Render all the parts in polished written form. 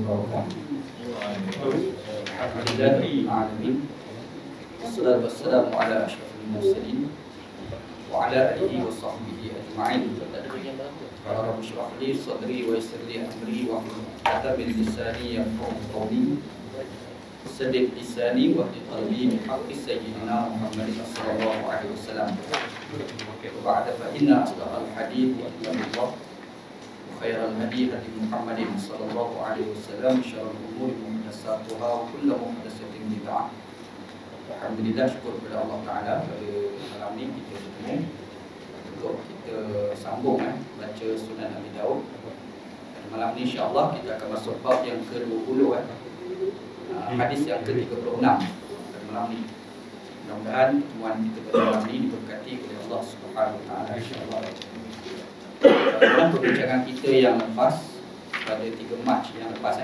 wabarakatuh. Alhamdulillahirabbil alamin. Wassalatu wassalamu ala asyrafil mursalin wa ala alihi wa sahbihi ajma'in. Qala rabbi shrah li sadri wa yassir li amri wa hlul 'uqdatam min lisani yafqahu qawli. Saddid lisani wa hdid qalbi bi haqqi sayyidina Muhammadin sallallahu alaihi wasallam. Wa ba'da fa inna asdaqal hadits kitabullah wa khairal hadi hadi Muhammadin sallallahu alaihi wasallam, syarrul umuri muhdatsatuha wa kullu muhdatsatin bid'ah. Alhamdulillah, syukur kepada Allah Ta'ala pada malam ni kita bertemu untuk kita sambung baca Sunan Abi Daud. Dan malam ni insya-Allah kita akan masuk bab yang ke-20 hadis yang ke-36 pada malam ni. Mudah-mudahan pertemuan kita pada malam ni diberkati oleh Allah Subhanahu Wa Ta'ala insya-Allah. Dalam perbincangan kita yang lepas pada 3 Mac yang lepas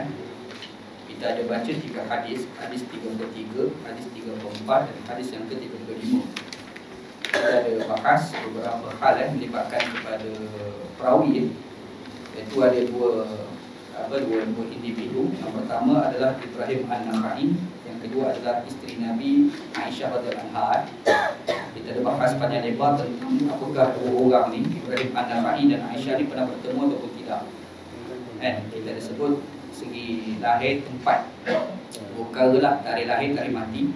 kita ada baca 3 hadis, hadis 33, hadis 34 dan hadis yang ke-35. Kita ada bahas beberapa hal melibatkan kepada perawi, iaitu ada dua individu. Yang pertama adalah Ibrahim An-Nakhai, yang kedua adalah isteri Nabi Aisyah radhiyallahu anha. Kita ada bahas panjang lebar tentang apakah dua orang ni, Ibrahim An-Nakhai dan Aisyah ni pernah bertemu ataupun tidak. Kita ada sebut segi lahir tempat, perkara lah, tarikh lahir, tarikh mati,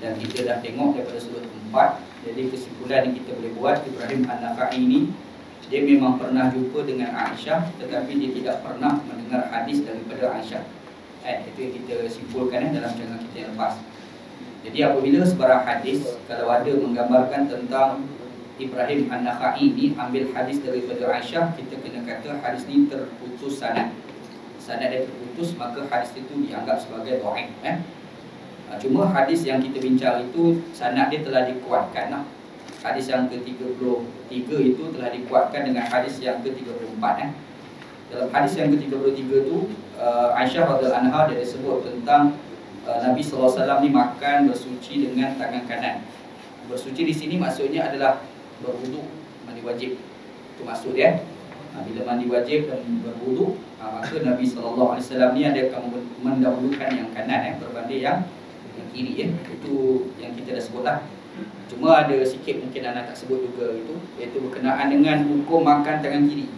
dan kita dah tengok daripada sudut tempat. Jadi kesimpulan yang kita boleh buat, Ibrahim An-Nakhai ini dia memang pernah jumpa dengan Aisyah, tetapi dia tidak pernah mendengar hadis daripada Aisyah. Itu yang kita simpulkan dalam rancangan kita yang lepas. Jadi apabila sebarang hadis, kalau ada menggambarkan tentang Ibrahim An-Nakhai ini ambil hadis daripada Aisyah, kita kena kata hadis ini terputus sanad. Sanad dia terputus, maka hadis itu dianggap sebagai dhaif. Cuma hadis yang kita bincang itu sanad dia telah dikuatkan lah. Hadis yang ke-33 itu telah dikuatkan dengan hadis yang ke-34. Dalam hadis yang ke-33 itu Aisyah radhiyallahu anha dia sebut tentang Nabi sallallahu alaihi wasallam ni makan bersuci dengan tangan kanan. Bersuci di sini maksudnya adalah berwuduk, mandi wajib. Itu maksud dia. Bila mandi wajib dan berwuduk, maka Nabi sallallahu alaihi wasallam ni ada akan mendahulukan yang kanan berbanding yang kiri. Itu yang kita dah sebutlah. Cuma ada sikit mungkin anak tak sebut juga itu, iaitu berkenaan dengan hukum makan tangan kiri.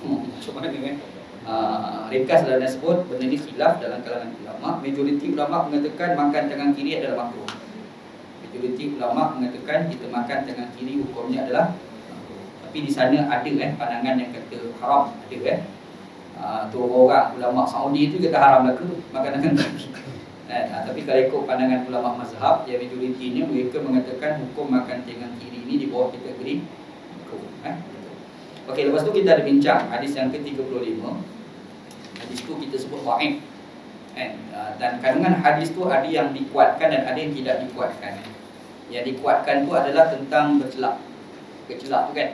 Macam mana ringkas dalam dah sebut, benda ni khilaf dalam kalangan ulama. Majoriti ulama mengatakan makan tangan kiri adalah makruh. Majoriti ulama mengatakan kita makan tangan kiri hukumnya adalah makruh. Tapi di sana ada pandangan yang kata haram, ada tu orang ulama Saudi itu kata haram lah ke makan tangan kiri. Tapi kalau ikut pandangan ulama mazhab, yang majoritinya mereka mengatakan hukum makan tangan kiri ini di bawah kategori makruh. Okey, lepas tu kita ada bincang hadis yang ke-35. Hadis tu kita sebut dhaif. Dan kandungan hadis tu ada yang dikuatkan dan ada yang tidak dikuatkan. Yang dikuatkan tu adalah tentang bercelak. Kecelak tu kan.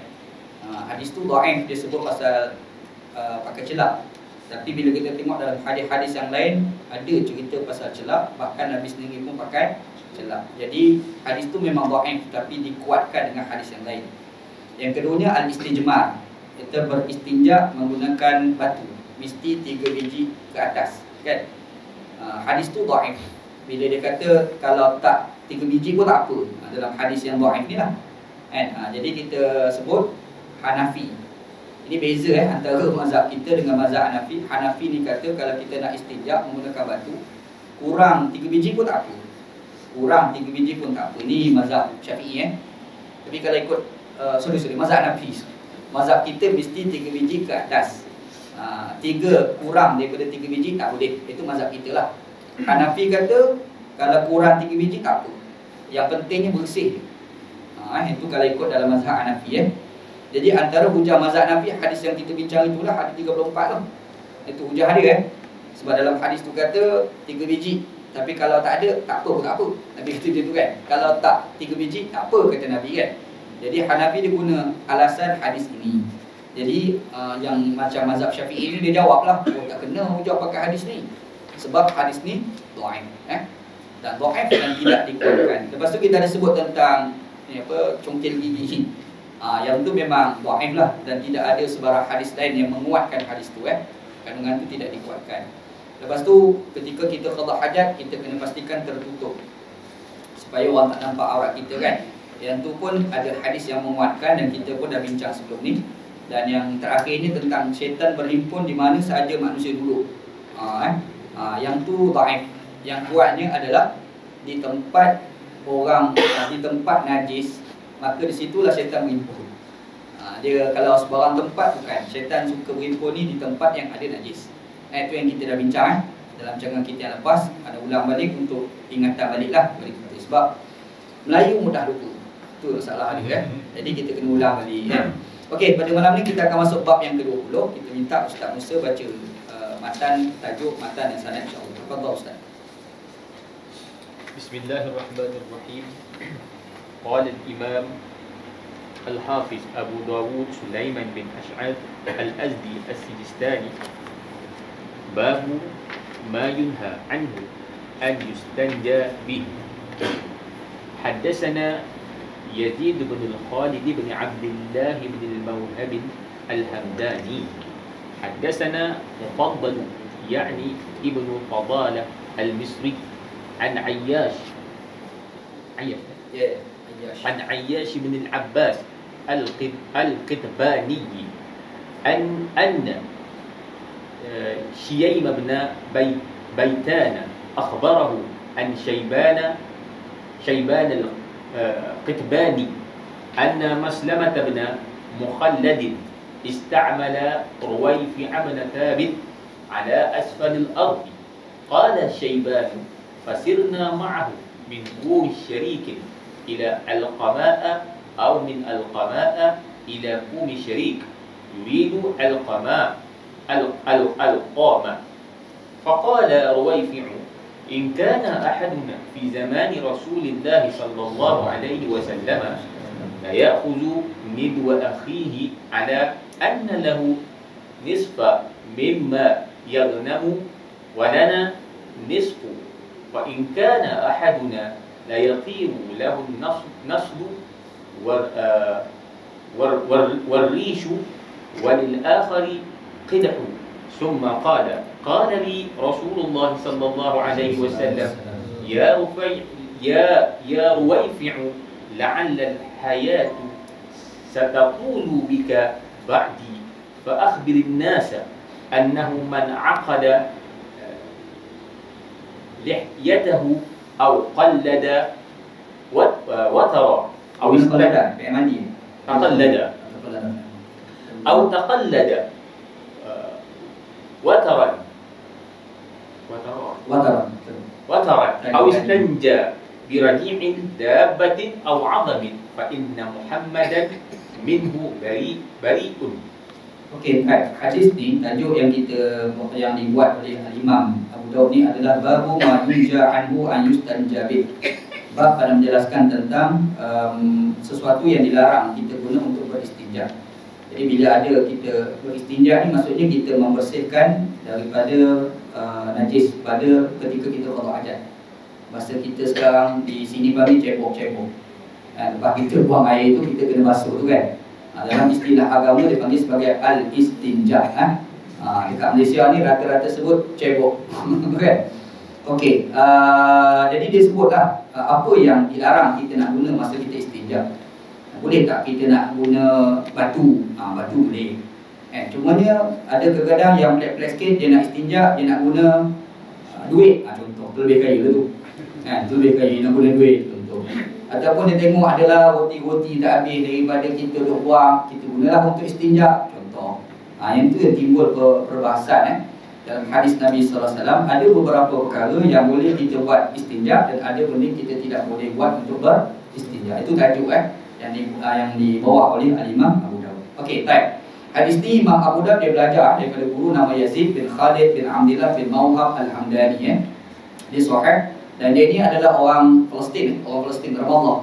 Hadis tu dhaif, dia sebut pasal pakai celak. Tapi bila kita tengok dalam hadis-hadis yang lain, ada cerita pasal celak, bahkan Nabi sendiri pun pakai celak. Jadi hadis tu memang dhaif, tapi dikuatkan dengan hadis yang lain. Yang keduanya al-istijmar, kita beristinja menggunakan batu, mesti 3 biji ke atas kan. Hadis tu dhaif. Bila dia kata kalau tak 3 biji pun tak apa, dalam hadis yang dhaif ni lah jadi kita sebut Hanafi. Ini beza antara mazhab kita dengan mazhab Hanafi. Hanafi ni kata kalau kita nak istinja menggunakan batu, kurang 3 biji pun tak apa. Kurang 3 biji pun tak apa. Ini mazhab Syafi'i Tapi kalau ikut mazhab Hanafi, mazhab kita mesti 3 biji ke atas. 3 kurang daripada 3 biji tak boleh. Itu mazhab kita lah. Hanafi kata kalau kurang 3 biji tak apa. Yang pentingnya bersih. Itu kalau ikut dalam mazhab Hanafi Jadi antara hujah mazhab Hanafi, hadis yang kita bincang itulah hadis 34 tu. Itu hujah dia Sebab dalam hadis tu kata 3 biji. Tapi kalau tak ada, tak apa pun tak apa. Nabi kata dia tu kan. Kalau tak 3 biji, tak apa kata Nabi kan. Jadi Hanafi dia guna alasan hadis ini. Jadi yang macam mazhab Syafi'i ni dia jawab lah, tak kena hujah pakai hadis ni. Sebab hadis ni dhaif. Dan dhaif dan tidak dikuatkan. Lepas tu kita ada sebut tentang congkel gigi. Yang tu memang dhaif lah, dan tidak ada sebarang hadis lain yang menguatkan hadis tu. Kandungan tu tidak dikuatkan. Lepas tu ketika kita qada hajat, kita kena pastikan tertutup supaya orang tak nampak aurat kita kan. Yang tu pun ada hadis yang menguatkan dan kita pun dah bincang sebelum ni. Dan yang terakhir ni tentang syaitan berhimpun di mana sahaja manusia duduk. Yang tu dhaif. Yang kuatnya adalah di tempat orang, di tempat najis, maka di situlah syaitan berhimpun. Dia kalau sebarang tempat bukan. Syaitan suka berhimpun ni di tempat yang ada najis. Itu yang kita dah bincang dalam jangan kita yang lepas. Ada ulang balik untuk ingatan balik lah balik kita. Sebab Melayu mudah lupa. Itu masalah dia kan. Jadi kita kena ulang balik kan. Okey, pada malam ni kita akan masuk bab yang ke-20. Kita minta Ustaz Musa baca matan, tajuk matan dan sanad insya-Allah. Tafadhal Ustaz. Bismillahirrahmanirrahim. Qala al-Imam Al-Hafiz Abu Dawud Sulaiman bin Ash'ath Al-Azdi As-Sijistani, Babu ma yunha anhu an yustanja bihi. Haddatsana Yazid bin Al-Khalid bin Abdullah bin Al-Mawhab Al-Hamdani. Haddatsana Mufaddal yani Ibn Fadalah Al-Misri an Ayyash عن عياش بن العباس القتباني أن شييم بن بيتان أخبره عن شيبان القتباني أن مسلمة بن مخلد استعمل رويفع بن ثابت على أسفل الأرض. قال شيبان فسرنا معه من دور الشريك إلى القماء أو من القماء إلى قوم شريك يريد القماء القامة. فقال رويفع إن كان أحدنا في زمان رسول الله صلى الله عليه وسلم لا يأخذ ندو أخيه على أن له نصف مما يغنم ولنا نصف، وإن كان أحدنا لا يطير له النصب والريش وللآخر قدح. ثم قال لي رسول الله صلى الله عليه وسلم يا رويفع لعل الحياة ستطول بك بعدي، فأخبر الناس أنه من عقد لحيته أو قلد وتر أو استدى تقلد أو تقلد وترا أو استنجى برجيع دابة أو عظم فإن محمدا منه بريء. Okey, hadis ni tajuk yang dibuat oleh Imam Abu Dawud ni adalah babu ma yunja anhu an yustanja bih. Bab pada menjelaskan tentang sesuatu yang dilarang kita guna untuk beristinja. Jadi bila ada kita beristinja ni maksudnya kita membersihkan daripada najis pada ketika kita qada hajat. Masa kita sekarang di sini bagi cebok-cebok. Lepas kita buang air tu kita kena basuh tu kan. Dalam istilah agama dipanggil sebagai al-istinja. Dekat Malaysia ni rata-rata sebut cebok. Kan? Okey, jadi dia sebutlah apa yang dilarang kita nak guna masa kita istinja. Boleh tak kita nak guna batu? Batu boleh. Cumanya ada kadang-kadang yang pelik-pelik sikit, dia nak istinja, dia nak guna duit. Contoh, lebih kaya tu. Lebih kaya nak guna duit contoh. Ataupun dia tengok adalah roti-roti tak habis daripada kita duk buang, kita gunalah untuk istinja contoh. Yang tu yang timbul perbahasan dalam hadis Nabi SAW. Ada beberapa perkara yang boleh kita buat istinja dan ada benda kita tidak boleh buat untuk beristinja. Itu tajuk yang dibawa oleh Al-Imam Abu Dawud. Okey, baik. Hadis ni Imam Abu Dawud dia belajar daripada guru nama Yazid bin Khalid bin Abdullah bin Mawhab Al-Hamdani. Dia sahih. Dan dia ni adalah orang Palestin, Ramallah.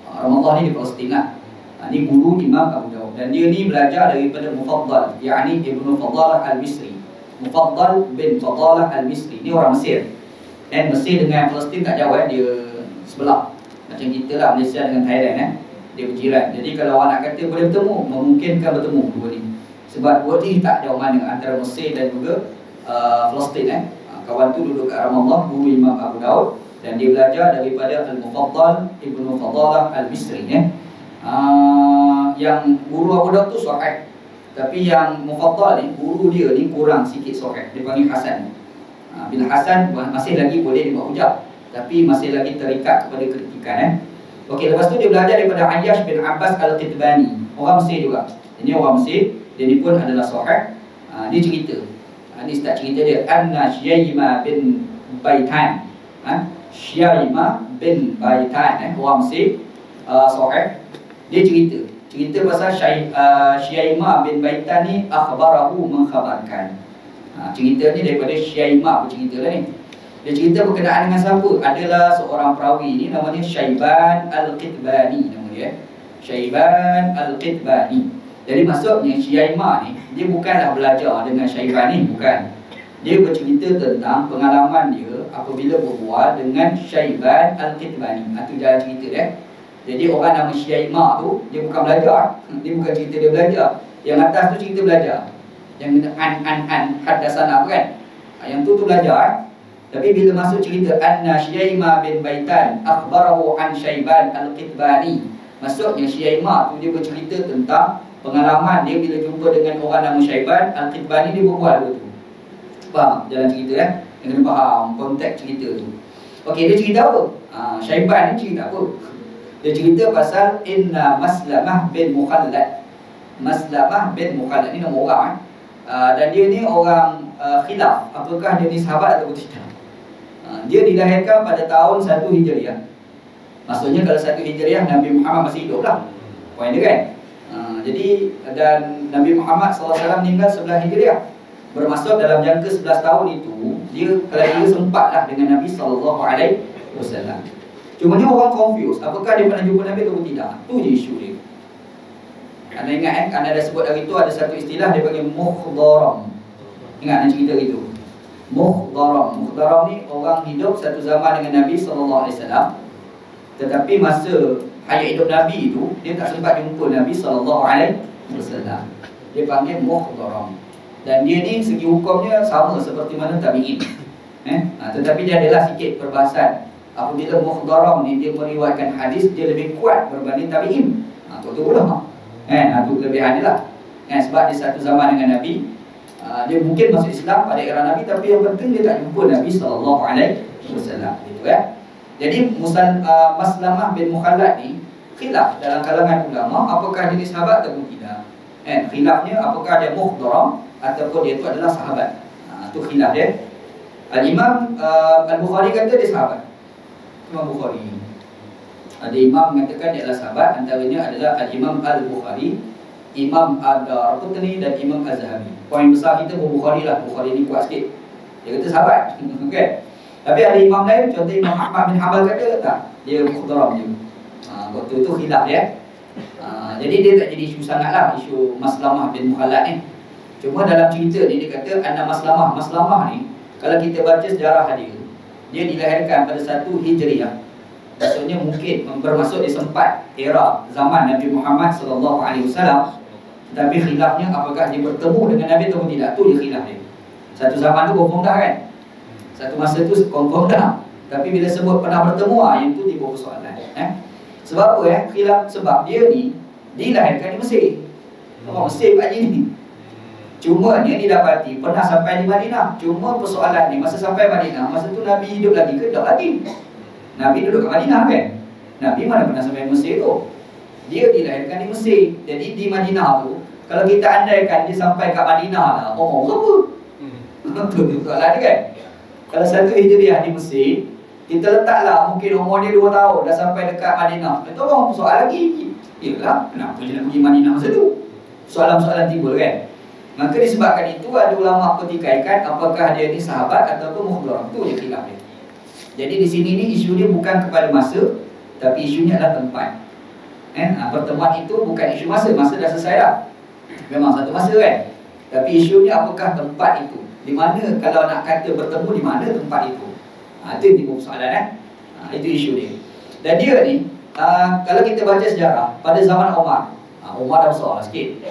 Ramallah ni di Palestin lah. Ini guru Imam Abu Dawud. Dan dia ni belajar daripada Mufaddal, yakni Ibnu Fadalah Al-Misri. Mufaddal bin Fadalah Al-Misri. Ini orang Mesir. Dan Mesir dengan Palestin tak jauh dia sebelah. Macam kita lah Malaysia dengan Thailand dia berjiran. Jadi kalau orang nak kata boleh bertemu, memungkinkan bertemu dua ni. Sebab dua ni tak jauh mana antara Mesir dan juga Palestin Kawan tu duduk kat Ramallah, guru Imam Abu Daud, dan dia belajar daripada Al-Mufaddal Ibnu Fadalah Al-Misri yang guru Abu Daud tu sahih. Tapi yang Mufaddal ni, guru dia ni kurang sikit sahih. Dia panggil Hasan. Bila Hasan masih lagi boleh dibuat hujah, tapi masih lagi terikat kepada kritikan. Okey, lepas tu dia belajar daripada Ayyash bin Abbas Al-Qitbani, orang Mesir juga. Ini orang Mesir, dia ni pun adalah sahih. Dia cerita, ini start cerita dia, Anna Syaima bin Baitan, Syaima bin Baitan, orang Mesir, sahih. Dia cerita pasal Syaima bin Baitan ni akhbarahu, mengkhabarkan. Cerita ni daripada Syaima bercerita lah ni. Dia cerita berkenaan dengan siapa? Adalah seorang perawi ni, namanya Syaiban Al-Qitbani, nama dia. Syaiban Al-Qitbani. Jadi maksudnya Syaima ni, dia bukanlah belajar dengan Syaiban ni, bukan. Dia bercerita tentang pengalaman dia apabila berbual dengan Syaiban Al-Qitbani. Itu jalan cerita dia. Jadi orang nama Syaima tu, dia bukan belajar. Dia bukan cerita dia belajar. Yang atas tu cerita belajar. Yang haddasana tu kan. Yang tu belajar. Tapi bila masuk cerita Anna Syaima bin Baitan akhbarahu an Syaiban Al-Qitbani, maksudnya Syaima tu dia bercerita tentang pengalaman dia bila jumpa dengan orang nama Syaiban Al-Qitbani, dia berbual tu. Faham jalan cerita Yang kena faham konteks cerita tu. Okey, dia cerita apa? Syaiban ni cerita apa? Dia cerita pasal Inna Maslamah bin Mukhallad. Maslamah bin Mukhallad ni nama orang dan dia ni orang khilaf, apakah dia ni sahabat atau tidak. Dia dilahirkan pada tahun 1 Hijriah. Maksudnya kalau 1 Hijriah Nabi Muhammad masih hidup lah. Poin dia kan. Jadi dan Nabi Muhammad SAW meninggal 11 Hijriah. Bermaksud dalam jangka 11 tahun itu dia sempatlah dengan Nabi SAW. Cuma ni orang confuse, apakah dia pernah jumpa Nabi atau tidak. Tu je isu dia. Anda ingat kan, anda dah sebut hari tu ada satu istilah dia panggil mukhdaram. Ingat anda cerita gitu. Mukhdaram ni orang hidup satu zaman dengan Nabi SAW, tetapi masa hayat hidup Nabi itu dia tak sempat jumpa Nabi SAW. Dia panggil mukhdaram. Dan dia ni segi hukumnya sama seperti mana tabi'in. Tetapi dia adalah sikit perbahasan. Apabila mukhdaram ni dia meriwayatkan hadis, dia lebih kuat berbanding tabi'in. Itu ulama. Itu kelebihan dia lah. Sebab dia satu zaman dengan Nabi. Dia mungkin masuk Islam pada era Nabi, tapi yang penting dia tak jumpa Nabi SAW. Gitu ya. Jadi Maslamah bin Mukhallad ni khilaf dalam kalangan ulama apakah dia sahabat atau tidak. Khilafnya apakah dia mukhdaram ataupun dia itu adalah sahabat. Itu khilaf dia. Al-Imam Al-Bukhari kata dia sahabat. Imam Bukhari. Ada imam mengatakan dia adalah sahabat, antaranya adalah Al-Imam Al-Bukhari, Imam Ad-Darqutni dan Imam Az-Zahabi. Poin besar kita pun Bukhari lah. Bukhari ni kuat sikit. Dia kata sahabat. Okay. Tapi ada imam lain, contoh Imam Ahmad bin Hanbal kata tak, dia mukhdaram je. Waktu itu khilaf dia. Jadi dia tak jadi isu sangat lah, isu Maslamah bin Mukhallad ni. Cuma dalam cerita ni dia kata Anna Maslamah ni, kalau kita baca sejarah dia dilahirkan pada 1 Hijriah. Maksudnya mungkin bermaksud dia sempat era zaman Nabi Muhammad SAW. Tapi khilafnya apakah dia bertemu dengan Nabi atau tidak, tu dia khilaf dia. Satu zaman tu confirm dah kan, satu masa tu confirm dah. Tapi bila sebut pernah bertemu, yang tu timbul persoalan. Sebab apa khilaf? Sebab dia ni dilahirkan di Mesir. Orang Mesir Pak Haji ni. Cuma dia didapati pernah sampai di Madinah. Cuma persoalan ni, masa sampai Madinah, masa tu Nabi hidup lagi ke tak lagi? Nabi duduk kat Madinah kan? Nabi mana pernah sampai Mesir tu? Dia dilahirkan di Mesir. Jadi di Madinah tu, kalau kita andaikan dia sampai kat Madinah lah, berapa? Itu soalan dia kan? Kalau 1 Hijriah di Mesir, kita letaklah mungkin umur dia 2 tahun dah sampai dekat Madinah. Itu orang soal lagi. Yalah, kenapa dia nak pergi Madinah masa tu? Soalan-soalan timbul kan? Maka disebabkan itu ada ulama pertikaikan apakah dia ni sahabat ataupun mukhdaram. Itu je khilaf dia. Jadi di sini ni isu dia bukan kepada masa, tapi isunya adalah tempat. Pertemuan itu bukan isu masa dah selesai dah. Memang satu masa kan. Tapi isunya apakah tempat itu? Di mana kalau nak kata bertemu, di mana tempat itu? Itu yang timbul soalan itu isu dia. Dan dia ni kalau kita baca sejarah pada zaman Umar, Umar dah besar sikit.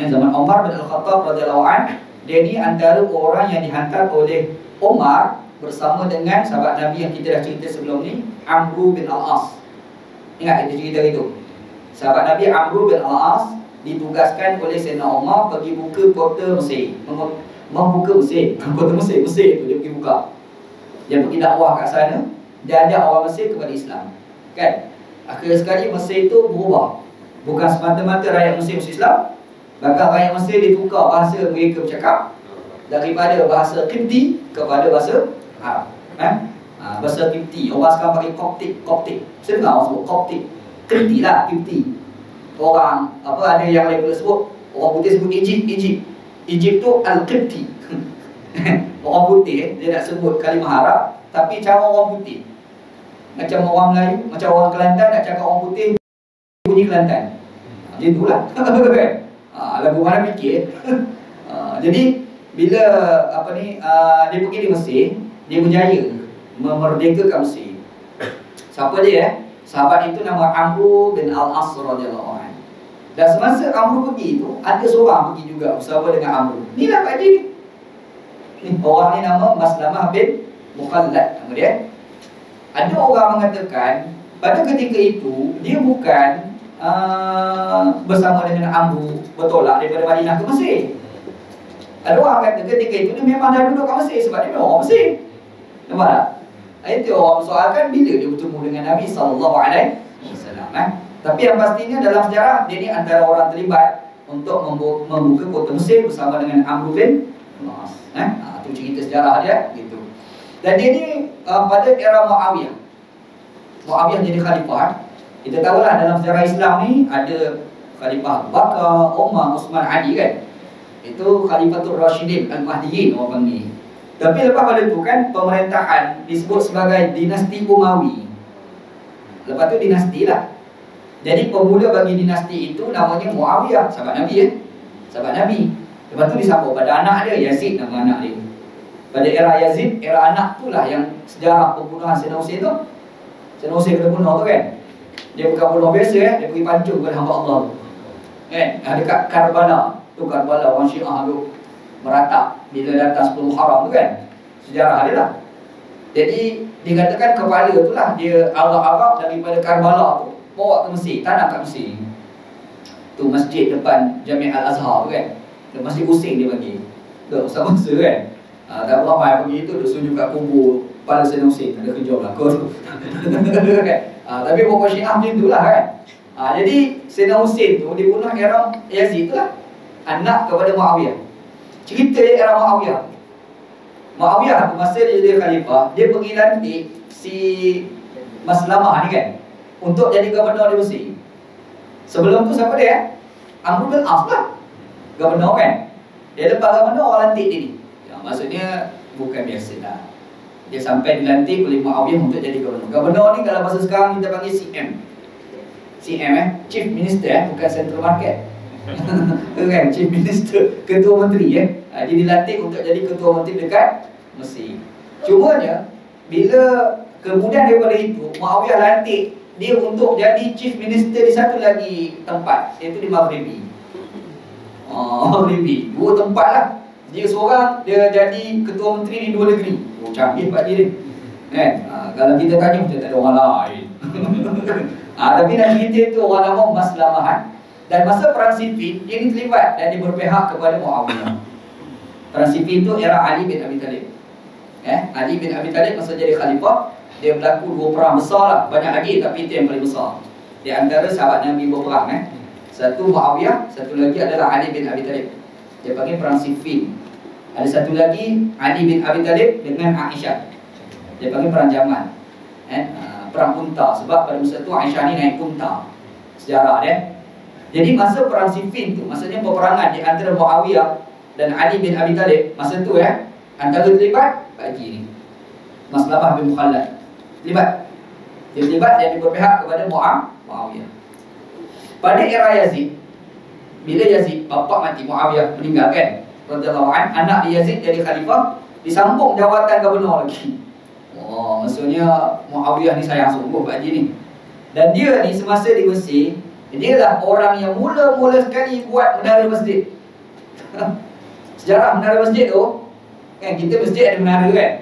Zaman Umar bin Al-Khattab radhiyallahu anhu, dia ni antara orang yang dihantar oleh Umar bersama dengan sahabat Nabi yang kita dah cerita sebelum ni, Amru bin Al-As. Ingat kita cerita itu. Sahabat Nabi Amru bin Al-As ditugaskan oleh Sayyidina Umar pergi buka kota Mesir. Membuka Mesir, kota Mesir tu dia pergi buka. Dia pergi dakwah kat sana, dia ajak orang Mesir kepada Islam. Kan? Akhir sekali Mesir itu berubah. Bukan semata-mata rakyat Mesir masuk Islam, bahkan rakyat Mesir ditukar bahasa mereka bercakap daripada bahasa Qibti kepada bahasa Arab. Bahasa Qibti. Orang sekarang pakai Koptik. Saya dengar orang sebut Koptik. Qibti lah, Qibti. Orang ada yang lain boleh sebut, orang putih sebut Egypt. Egypt tu Al-Qibti. Orang putih dia nak sebut kalimah Arab tapi cara orang putih. Macam orang Melayu, macam orang Kelantan nak cakap orang putih bunyi Kelantan. Macam itulah. Lagu mana fikir. Jadi bila dia pergi di Mesir, dia berjaya memerdekakan Mesir. Siapa dia? Sahabat itu nama Amru bin Al-As radhiyallahu anhu. Dan semasa Amru pergi itu, ada seorang pergi juga bersama dengan Amru. Ni lah Pak Haji ni. Orang ni nama Maslamah bin Mukhallad nama dia. Ada orang mengatakan pada ketika itu dia bukan bersama dengan Amru bertolak daripada Madinah ke Mesir. Ada orang kata ketika itu dia memang dah duduk kat Mesir sebab dia memang orang Mesir. Nampak tak? Itu orang soalkan bila dia bertemu dengan Nabi SAW. Tapi yang pastinya dalam sejarah dia ni antara orang terlibat untuk membuka kota Mesir bersama dengan Amru bin Al-As. Itu cerita sejarah dia gitu. Dan dia ni pada era Muawiyah. Muawiyah jadi khalifah. Kita tahulah dalam sejarah Islam ni ada Khalifah Abu Bakar, Umar, Uthman, Ali kan. Itu Khalifatul Rashidin Al-Mahdiyin orang panggil. Tapi lepas pada itu kan pemerintahan disebut sebagai dinasti Umawi. Lepas tu dinasti lah. Jadi pemula bagi dinasti itu namanya Muawiyah, sahabat Nabi sahabat Nabi. Lepas tu disambung pada anak dia, Yazid nama anak dia. Pada era Yazid, era anak tu lah yang sejarah pembunuhan Sayyidina Husain tu. Sayyidina Husain kena bunuh tu kan. Dia bukan bunuh biasa dia pergi pancung kepada hamba Allah tu. Kan? Dekat Karbala. Tu Karbala orang Syiah tu meratap bila datang 10 Muharram tu kan. Sejarah dia lah. Jadi dikatakan kepala tu lah dia Arab daripada Karbala tu bawa ke Mesir, tanam kat Mesir. Tu masjid depan Jami' Al-Azhar tu kan. Masjid Husain dia panggil. Tu sama-sama kan. Dan ramai pergi tu duk sujud kat kubur kepala Sayyidina Husain. Ada kerja belakang tu. Kan? Tapi pokok Syiah macam itulah kan. Jadi Sayyidina Husain tu dibunuh era Yazid tu lah. Anak kepada Muawiyah. Cerita era Muawiyah. Muawiyah tu masa dia jadi khalifah, dia pergi lantik si Maslamah ni kan untuk jadi gubernur di Mesir. Sebelum tu siapa dia? Amru bin Al-As lah. Gubernur kan. Dia lepas gubernur orang lantik dia ni. Maksudnya bukan biasa lah. Dia sampai dilantik oleh Muawiyah untuk jadi gubernur. Gubernur ni kalau bahasa sekarang kita panggil CM. CM Chief Minister bukan Central Market. Kan, Chief Minister, Ketua Menteri Dia dilantik untuk jadi Ketua Menteri dekat Mesir. Cumanya bila kemudian daripada itu Muawiyah lantik dia untuk jadi Chief Minister di satu lagi tempat, iaitu di Maghribi. Maghribi, dua tempat lah. Dia seorang, dia jadi Ketua Menteri di dua negeri. Canggih Pak Haji ni kan? Kalau kita tanya macam tak ada orang lain. Tapi nak cerita itu orang nama Maslamahan. Dan masa Perang Siffin, dia ni terlibat dan dia berpihak kepada Muawiyah. Perang Siffin itu era Ali bin Abi Talib. Ali bin Abi Talib masa jadi khalifah, dia berlaku dua perang besar lah. Banyak lagi tapi itu yang paling besar. Di antara sahabat Nabi berperang satu Muawiyah, satu lagi adalah Ali bin Abi Talib. Dia panggil Perang Siffin. Ada satu lagi Ali bin Abi Talib dengan Aisyah. Dia panggil Perang Jamal. Perang unta. Sebab pada masa tu Aisyah ni naik unta. Sejarah dia. Jadi masa Perang Siffin tu, maksudnya peperangan di antara Muawiyah dan Ali bin Abi Talib. Masa tu antara terlibat Pak Haji ni, Maslamah bin Mukhallad. Terlibat. Dia terlibat dan dia berpihak kepada Muawiyah. Pada era Yazid, bila Yazid bapa mati, Muawiyah meninggal kan, radhiyallahu anhu, anak dia Yazid jadi khalifah, disambung jawatan gubernur lagi. Maksudnya Muawiyah ni sayang sungguh Pak Haji ni. Dan dia ni semasa di Mesir, dia lah orang yang mula-mula sekali buat menara masjid. Sejarah menara masjid tu Kan kita mesti ada menara kan.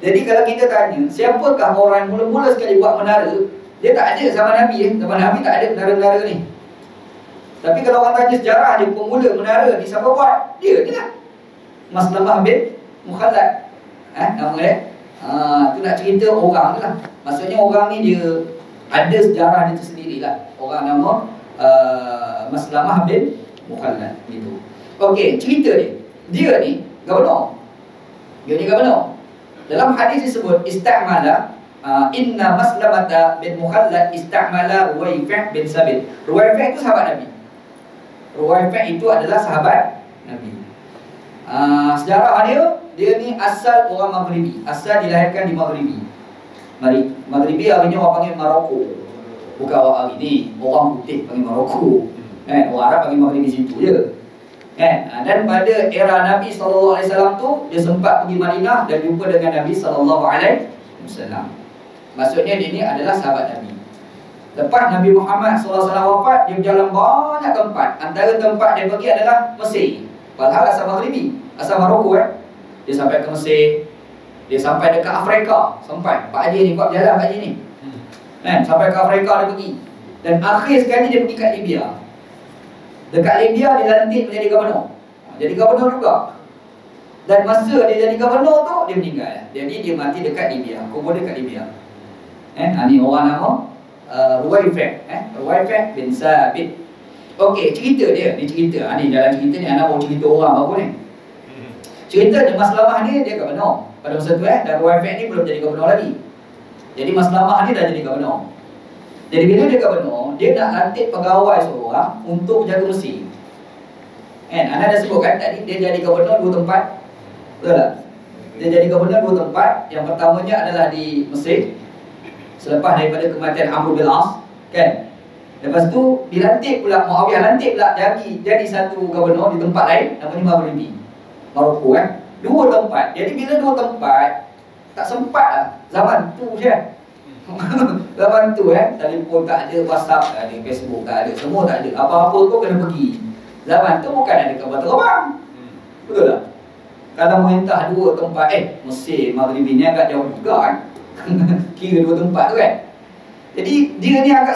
Jadi kalau kita tanya, siapakah orang mula-mula sekali buat menara? Dia tak ada zaman Nabi. Zaman Nabi tak ada menara-menara ni. Tapi kalau orang tanya sejarah dia pemula menara ni siapa buat? Dia je lah. Maslamah bin Mukhallad. Nama dia. Tu nak cerita orang tu lah. Maksudnya orang ni dia ada sejarah dia tersendiri lah. Orang nama Maslamah bin Mukhallad gitu. Okey, cerita dia. Dia ni gubernur. Dia ni gubernur. Dalam hadis disebut istamala inna Maslamah bin Mukhallad istamala Ruwaifi' bin Sabit. Ruwaifi' itu sahabat Nabi. Ruwaifi' itu adalah sahabat Nabi. Sejarah dia ni asal orang Maghribi. Asal dilahirkan di Maghribi. Maghribi hari ni orang panggil Maroko. Bukan orang hari ni, orang putih panggil Maroko. Orang Arab panggil Maghribi situ je. Dan pada era Nabi SAW tu, dia sempat pergi Madinah dan jumpa dengan Nabi SAW. Maksudnya dia ni adalah sahabat Nabi. Lepas Nabi Muhammad SAW wafat, dia berjalan banyak tempat. Antara tempat dia pergi adalah Mesir. Padahal asal Maghribi, asal Maroko Dia sampai ke Mesir. Dia sampai dekat Afrika. Sampai Pak Haji ni, buat berjalan Pak Haji ni sampai ke Afrika dia pergi. Dan akhir sekali dia pergi kat Libya. Dekat Libya dia lantik menjadi gubernur. Jadi gubernur juga. Dan masa dia jadi gubernur tu, dia meninggal. Jadi dia mati dekat Libya. Kubur dekat Libya. Ni orang nama Ruwaifi' Ruwaifi' bin Sabit. Okey, cerita dia. Ni cerita. Ni jalan cerita ni. Anak baru cerita orang apa ni. Cerita dia Maslamah ni dia gubernur pada masa tu dan Ruwaifi' ni belum jadi gubernur lagi. Jadi Maslamah ni dah jadi gubernur. Jadi bila dia gubernur, dia nak lantik pegawai seorang untuk jaga Mesir. Anda dah sebut kan tadi dia jadi gubernur dua tempat. Betul tak? Dia jadi gubernur dua tempat. Yang pertamanya adalah di Mesir. Selepas daripada kematian Amr bin As, kan? Lepas tu dilantik pula Muawiyah lantik pula jadi satu gubernur di tempat lain namanya Maghribi. Maroko dua tempat. Jadi bila dua tempat tak sempat lah. Zaman tu je. Zaman tu telefon tak ada, WhatsApp tak ada, Facebook tak ada, semua tak ada. Apa-apa tu kena pergi. Zaman tu bukan ada kapal terbang. Betul tak? Kalau merintah dua tempat Mesir, Maghribi ni agak jauh juga kan. Kira dua tempat tu kan. Jadi dia ni agak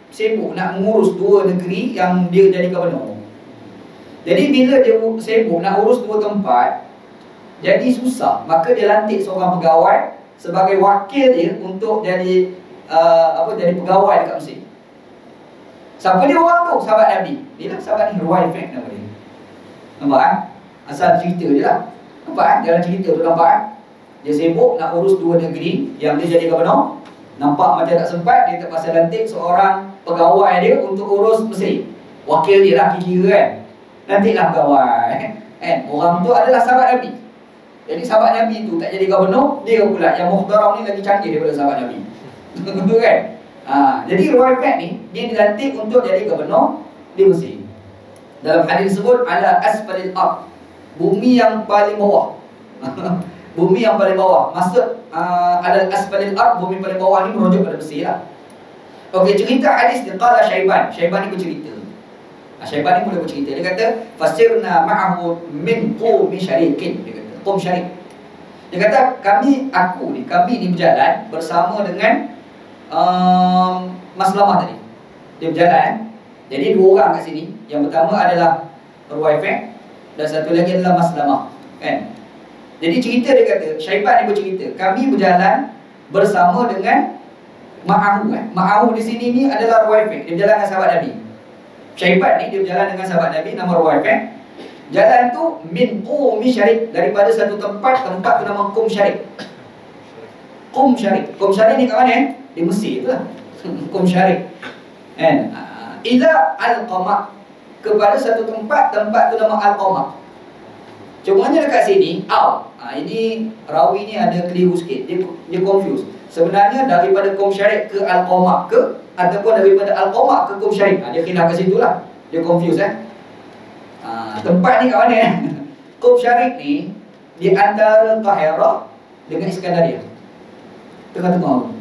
sibuk nak mengurus dua negeri yang dia jadi gubernur. Jadi bila dia sibuk nak urus dua tempat, jadi susah. Maka dia lantik seorang pegawai sebagai wakil dia untuk jadi jadi pegawai dekat Mesir. Siapa dia orang tu? Sahabat Nabi. Dia lah sahabat ni, Ruwaifi' nama dia. Nampak asal cerita je lah. Nampak dalam cerita tu nampak dia sibuk nak urus dua negeri yang dia jadi gubernur. Nampak macam tak sempat, dia terpaksa lantik seorang pegawai dia untuk urus Mesir. Wakil dia lah kira kan. Nantilah pegawai. Orang tu adalah sahabat Nabi. Jadi sahabat Nabi tu tak jadi gubernur, dia pula yang muhtaram ni lagi canggih daripada sahabat Nabi. Betul kan? Jadi Ruwaifi' ni dia dilantik untuk jadi gubernur di Mesir. Dalam hadis disebut ala asfalil ard, bumi yang paling bawah. Bumi yang paling bawah. Maksud ala asfalil ard, bumi paling bawah ni merujuk pada Mesir lah. Okey, cerita hadis dia qala Syaiban. Syaiban ni bercerita. Syaiban ni mula bercerita. Dia kata fasirna ma'ahu min qumi syarikin. Dia kata qum syarik. Dia kata kami ni berjalan bersama dengan Maslamah tadi. Dia berjalan Jadi dua orang kat sini. Yang pertama adalah Ruwaifi' dan satu lagi adalah Maslamah, kan? Jadi cerita dia kata, Syaiban ni bercerita, kami berjalan bersama dengan Ma'ahu. Ma'ahu di sini ni adalah Ruwaifi'. Dia berjalan dengan sahabat Nabi. Syaiban ni dia berjalan dengan sahabat Nabi nama Ruwaifi'. Jalan tu min qumi syarik, daripada satu tempat tu nama Qum Syarik. Qum Syarik. Qum Syarik ni kat mana? Di Mesir tu lah. Qum Syarik. Kan? Ila Al-Qamah, kepada satu tempat tu nama Al-Qamah. Cumanya dekat sini ini rawi ni ada keliru sikit. Dia confuse. Sebenarnya daripada Qum Syarik ke Al-Qamah ke, ataupun daripada Al-Qamah ke Qum Syarik. Dia khilaf kat situ lah. Dia confuse tempat ni kat mana? Qum Syarik ni di antara Qahirah dengan Iskandaria, tengah-tengah.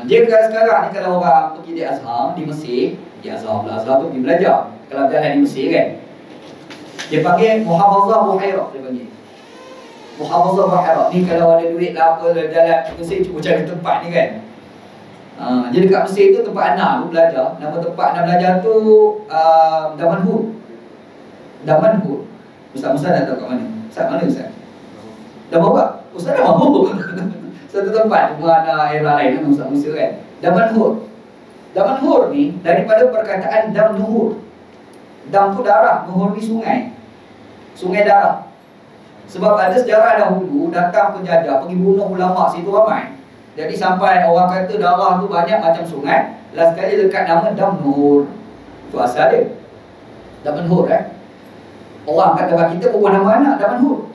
Dia sekarang ni kalau orang pergi di Azhar di Mesir, di Azhar tu pergi belajar. Kalau jalan di Mesir kan, Dia panggil Muhafazah Buhairah, dia panggil Muhafazah Buhairah. Ni kalau ada duit lah apa, jalan Mesir cuba cari tempat ni kan. Jadi dekat Mesir tu tempat anak tu belajar. Nama tempat anak belajar tu Damanhur. Damanhur. Ustaz nak tahu kat mana? Ustaz mana Ustaz? Damanhur. Ustaz Damanhur. Satu tempat rumah anak era lain kan, Ustaz Musa kan. Damanhur. Damanhur ni daripada perkataan dam nuhur. Dam tu darah, nuhur ni sungai. Sungai darah. Sebab ada sejarah dahulu datang penjajah pergi bunuh ulama situ ramai. Jadi sampai orang kata darah tu banyak macam sungai. Last sekali lekat nama dam nuhur. Itu asal dia. Damanhur Orang kata bagi kita perempuan nama anak Damanhur.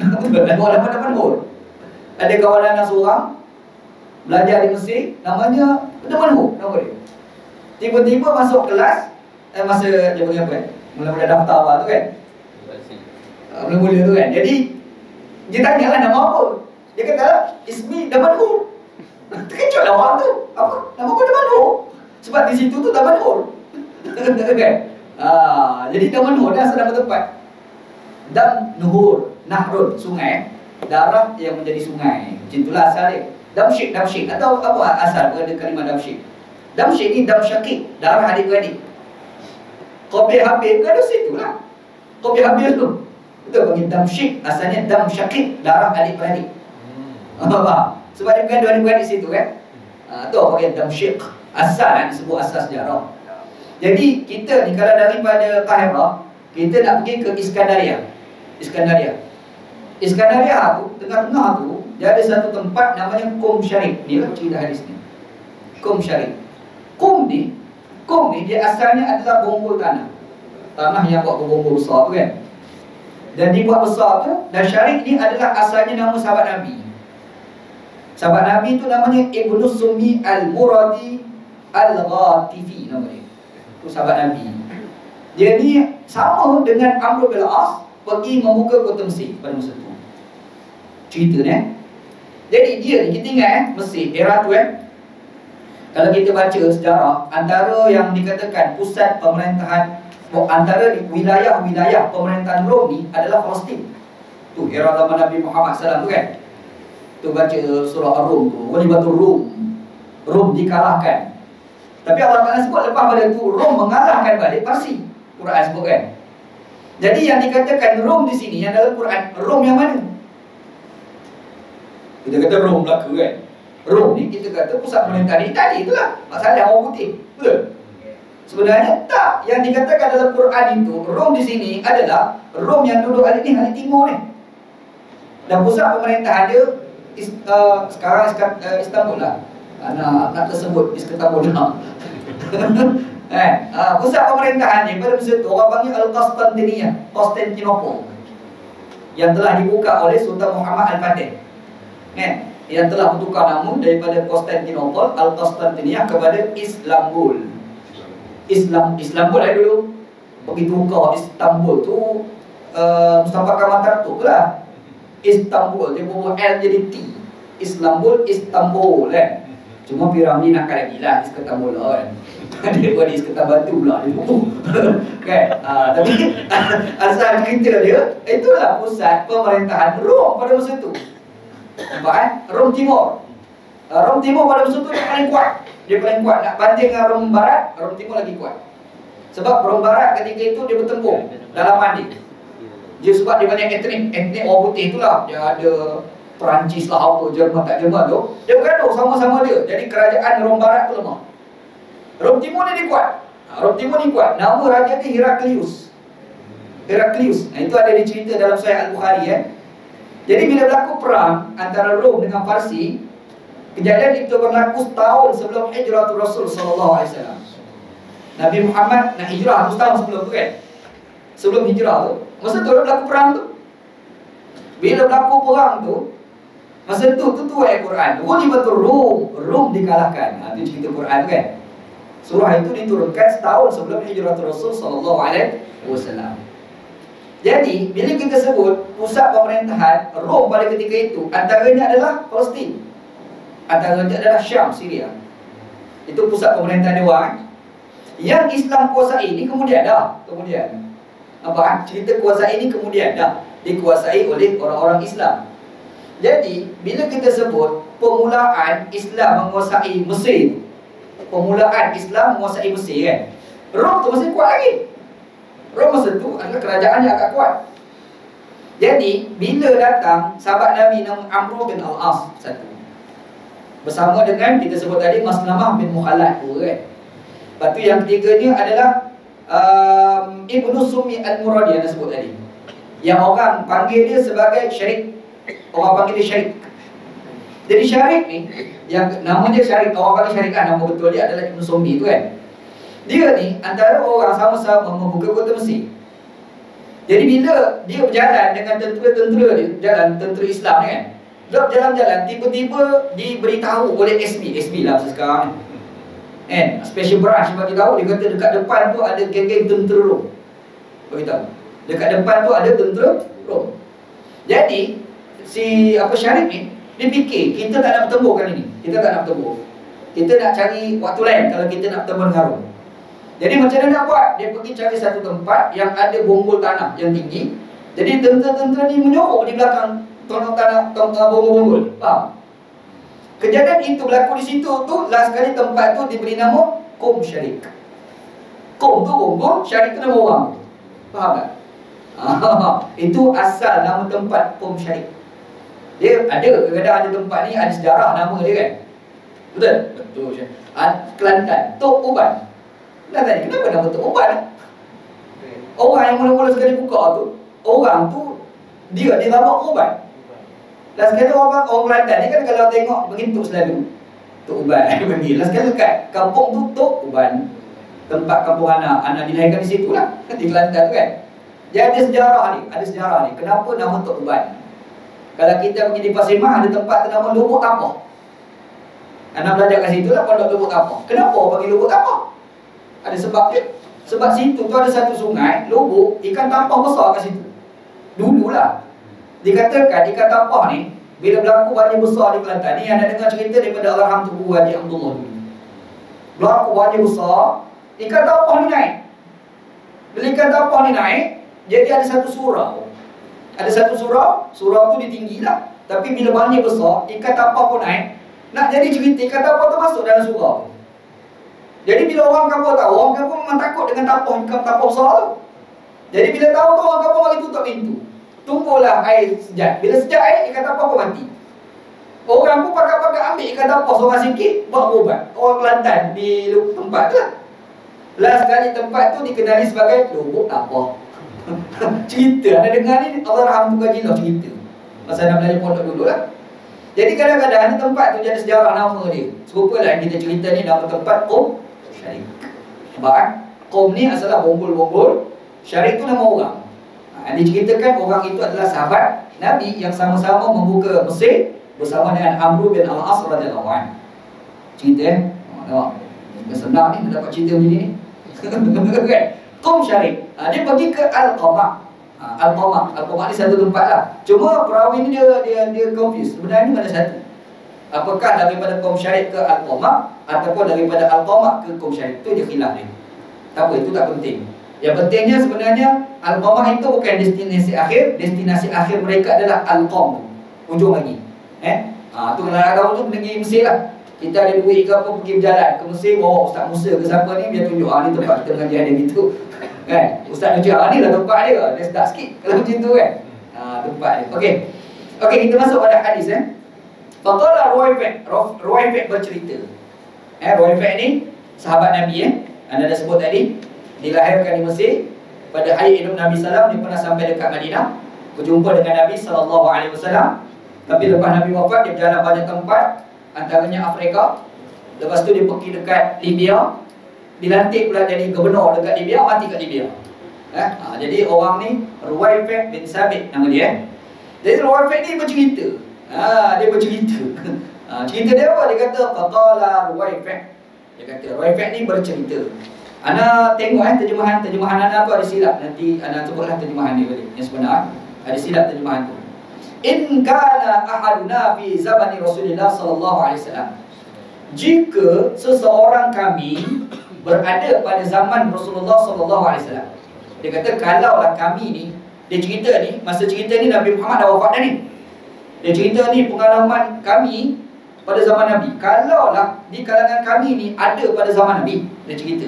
Nama Damanhur. Ada kawan anak seorang belajar di Mesir, namanya Damanhur, nama dia. Tiba-tiba masuk kelas, masa dia panggil apa mula-mula daftar awal tu kan, mula-mula tu kan. Jadi dia tanya lah nama apa. Dia kata Ismi Damanhur. Terkejut lah orang tu. Apa? Nama aku Damanhur. Sebab di situ tu Damanhur. Kan? Jadi Damanhur dah asal nama tempat. Dam Nuhur, Nahrun, sungai. Darah yang menjadi sungai. Macam itulah asal dia. Damsyik, damsyik. Atau apa asal pada kalimah damsyik? Damsyik ni dam syakik, darah adik-beradik. Qabil Habib kan ada situ lah. Qabil Habib tu. Betul panggil damsyik. Asalnya dam syakik, darah adik-beradik. Sebab dia bukan adik-beradik situ kan. Tu orang panggil damsyik. Asal disebut asal sejarah. Jadi kita ni kalau daripada Qahirah, kita nak pergi ke Iskandaria. Iskandaria tu, tengah-tengah tu, dia ada satu tempat namanya Qum Syarif. Ni lah cerita hadis ni. Qum Syarif. Qum ni dia asalnya adalah bonggol tanah. Tanah yang buat bonggol besar tu kan. Dan dibuat besar tu, dan Syarif ni adalah asalnya nama sahabat Nabi. Sahabat Nabi tu namanya Ibnu Summi Al-Muradi Al-Ghatifi nama dia. Tu sahabat Nabi. Dia ni sama dengan Amr bin Al-As pergi membuka kota Mesir pada masa tu. Cerita ni Jadi dia ni kita ingat Mesir era tu kalau kita baca sejarah, antara yang dikatakan pusat pemerintahan, antara wilayah-wilayah pemerintahan Rom ni adalah Palestin. Tu era zaman Nabi Muhammad SAW tu kan. Tu baca surah Ar-Rum tu, Ghalibatur Rum. Rom dikalahkan. Tapi Allah Ta'ala sebut lepas pada tu Rom mengalahkan balik Parsi. Quran sebut kan. Jadi yang dikatakan Rom di sini yang dalam Quran, Rom yang mana? Kita kata Rom Melaka kan. Rom ni kita kata pusat pemerintahan Itali itulah. Masalah orang putih. Betul? Sebenarnya tak. Yang dikatakan dalam Quran itu Rom di sini adalah Rom yang duduk hari ni, hari timur ni. Dan pusat pemerintahan dia sekarang Istanbul lah. Nak tersebut Istanbul lah. Pusat pemerintahan ni pada masa tu orang panggil Al-Qastantiniyah, Konstantinopel, yang telah dibuka oleh Sultan Muhammad Al-Fatih. Yang telah bertukar nama daripada Konstantinopel, Al-Qastantiniyah kepada Istanbul. Istanbul dulu. Begitu tukar Istanbul tu Mustafa Kamal Atatürk lah. Istanbul dia bawa L jadi T. Istanbul kan. Cuma Piramli nak lagi lah Istanbul kan. Dia buat di Iskandar Batu pula dia buku. Kan? Tapi asal cerita dia, itulah pusat pemerintahan Rom pada masa tu. Nampak Rom Timur. Rom Timur pada masa tu dia paling kuat. Nak banding dengan Rom Barat, Rom Timur lagi kuat. Sebab Rom Barat ketika itu dia bertempur dalam mandi. Dia sebab dia banyak etnik orang putih itulah. Dia ada Perancis lah apa, Jerman tak Jerman tu. Dia bergaduh sama-sama dia. Jadi kerajaan Rom Barat tu lemah. Rom Timur ni dia kuat. Rom Timur ni kuat. Nama raja dia Heraklius. Nah, itu ada dicerita dalam Sahih Al-Bukhari Jadi bila berlaku perang antara Rom dengan Parsi, kejadian itu berlaku setahun sebelum hijrah Rasul sallallahu alaihi wasallam. Nabi Muhammad nak hijrah setahun sebelum tu kan. Sebelum hijrah tu, masa tu berlaku perang tu. Bila berlaku perang tu, masa tu ayat Quran. Ghalibatur Rum dikalahkan. Itu cerita Quran tu kan. Surah itu diturunkan setahun sebelum hijrah Rasul sallallahu alaihi wasallam. Jadi, bila kita sebut pusat pemerintahan Rom pada ketika itu, antaranya adalah Palestin. Antaranya adalah Syam, Syria. Itu pusat pemerintahan dia. Yang Islam kuasai ini kemudian. Nampak? Cerita kuasai ini kemudian dah dikuasai oleh orang-orang Islam. Jadi bila kita sebut permulaan Islam menguasai Mesir, permulaan Islam menguasai Mesir kan, Rom tu masih kuat lagi. Rom masa tu adalah kerajaan yang agak kuat. Jadi bila datang sahabat Nabi nama Amr bin Al-As satu, bersama dengan kita sebut tadi Maslamah bin Mukhalad tu kan. Lepas tu yang ketiganya adalah Ibnu Sumi Al-Muradi yang disebut tadi, yang orang panggil dia sebagai Syarik. Orang panggil dia Syarik. Jadi Syarik ni, yang nama dia Syarik, orang panggil Syarik kan, nama betul dia adalah Ibnu Sumi tu kan. Dia ni antara orang sama-sama membuka kota Mesir. Jadi bila dia berjalan dengan tentera-tentera dia, jalan tentera Islam ni kan, dia berjalan-jalan, tiba-tiba diberitahu oleh SB lah sekarang kan, Special Branch bagi tahu, dia kata dekat depan tu ada geng-geng tentera Rom. Beritahu dekat depan tu ada tentera Rom. Jadi si Syarik ni, dia fikir kita tak nak bertemu kali ni, kita tak nak bertemu, kita nak cari waktu lain kalau kita nak bertemu dengan Rom. Jadi macam mana nak buat? Dia pergi cari satu tempat yang ada bonggol tanah yang tinggi. Jadi tentera-tentera ni menyorok di belakang tanah bonggol-bonggol. Faham? Kejadian itu berlaku di situ tu, last kali tempat tu diberi nama Qom Syarik. Qom tu bonggol, Syarik tu nama orang. Faham tak? Itu asal nama tempat Qom Syarik. Dia ada, kadang-kadang ada tempat ni ada sejarah nama dia kan. Betul? Betul. Kelantan, Tok Uban. Kelantan ni kenapa nama Tok Uban? Orang yang mula-mula sekali buka tu, orang tu dia nama Uban. Last sekali orang Kelantan ni kan kalau tengok bentuk selalu Tok Uban panggil. Last sekali dekat kampung tu Tok Uban, tempat kampung anak dilahirkan di situ lah, di Kelantan tu kan. Dia ada sejarah ni, kenapa nama Tok Uban. Kalau kita pergi di Pasir Mas, ada tempat nama Lubuk Tapah. Anak belajar kat situ lah, pondok Lubuk Tapah. Kenapa orang panggil Lubuk Tapah? Ada sebab dia. Sebab situ tu ada satu sungai, lubuk, ikan tapah besar kat situ. Dululah dikatakan ikan tapah ni bila berlaku banjir besar di Kelantan ni, anda dengar cerita daripada Alhamdulillah Tuku Haji Abdullah dulu. Berlaku banjir besar, ikan tapah ni naik. Bila ikan tapah ni naik, jadi ada satu surau. Ada satu surau tu dia tinggi lah. Tapi bila banjir besar, ikan tapah pun naik. Nak jadi cerita, ikan tapah tu masuk dalam surau. Jadi bila orang kampung tahu, orang kampung memang takut dengan ikan tapah besar tu. Jadi bila tahu tu, orang kampung bagi tutup pintu. Tunggulah air sejak. Bila sejak air, ikan tapah pun mati. Orang pun pakat-pakat ambil ikan tapah seorang sikit, buat berubat. Orang Kelantan di tempat tu lah. Last kali tempat tu dikenali sebagai Lubuk Tapah. Cerita, anda dengar ni, Alhamdulillah Jilah cerita. Masa nak belajar pondok dulu lah. Jadi kadang-kadang di tempat tu jadi sejarah nama dia. Serupa lah yang kita cerita ni, nama tempat Qom Syarik. Nampak kan? Qom ni asalnya bonggol-bonggol, Syarik tu nama orang. Diceritakan orang itu adalah sahabat Nabi yang sama-sama membuka Mesir bersama dengan Amr bin Al-As radhiyallahu anhu. Cerita nampak. Senang ni dapat cerita macam ni. Kan? Qom Syarik. Dia pergi ke Al-Qamah. Al-Qamah ni satu tempat lah. Cuma perawi ni dia confuse. Sebenarnya mana satu? Apakah daripada Qom Syarik ke Al-Qamah ataupun daripada Al-Qamah ke Qom Syarik? Itu je khilaf ni. Tak apa, itu tak penting. Yang pentingnya sebenarnya Al-Qamah itu bukan destinasi akhir. Destinasi akhir mereka adalah Al-Qam, ujung lagi. Tu kalau nak tahu tu negeri Mesir lah. Kita ada duit ke apa, pergi berjalan ke Mesir, bawa Ustaz Musa ke siapa ni, dia tunjuk ni tempat kita mengaji ada gitu. Kan? Ustaz tunjuk ni lah tempat dia. Dia start sikit kalau macam tu kan. Tempat dia. Okey, kita masuk pada hadis Faqala Ruwayfi' bercerita. Ruwayfi' ni sahabat Nabi anda dah sebut tadi, dilahirkan di Mesir. Pada hari hidup Nabi SAW, dia pernah sampai dekat Madinah, berjumpa dengan Nabi SAW. Tapi lepas Nabi wafat, dia berjalan banyak tempat, antaranya Afrika. Lepas tu dia pergi dekat Libya, dilantik pula jadi gubernur dekat Libya, mati kat Libya. Jadi orang ni Ruwayfi' bin Sabit nama dia. Jadi Ruwayfi' ni bercerita. Dia bercerita. Cerita dia apa? Dia kata faqala Ruwayfi'. Dia kata Ruwayfi' ni bercerita. Ana tengok terjemahan ana tu ada silap. Nanti ana sebutlah terjemahan ni balik yang sebenar. Ada silap terjemahan tu. In kana ahaduna fi zamani Rasulullah sallallahu alaihi wasallam. Jika seseorang kami berada pada zaman Rasulullah sallallahu alaihi wasallam. Dia kata kalaulah kami ni, dia cerita ni, masa cerita ni Nabi Muhammad dah wafat dah ni. Dia cerita ni pengalaman kami pada zaman Nabi. Kalaulah di kalangan kami ni ada pada zaman Nabi, dia cerita.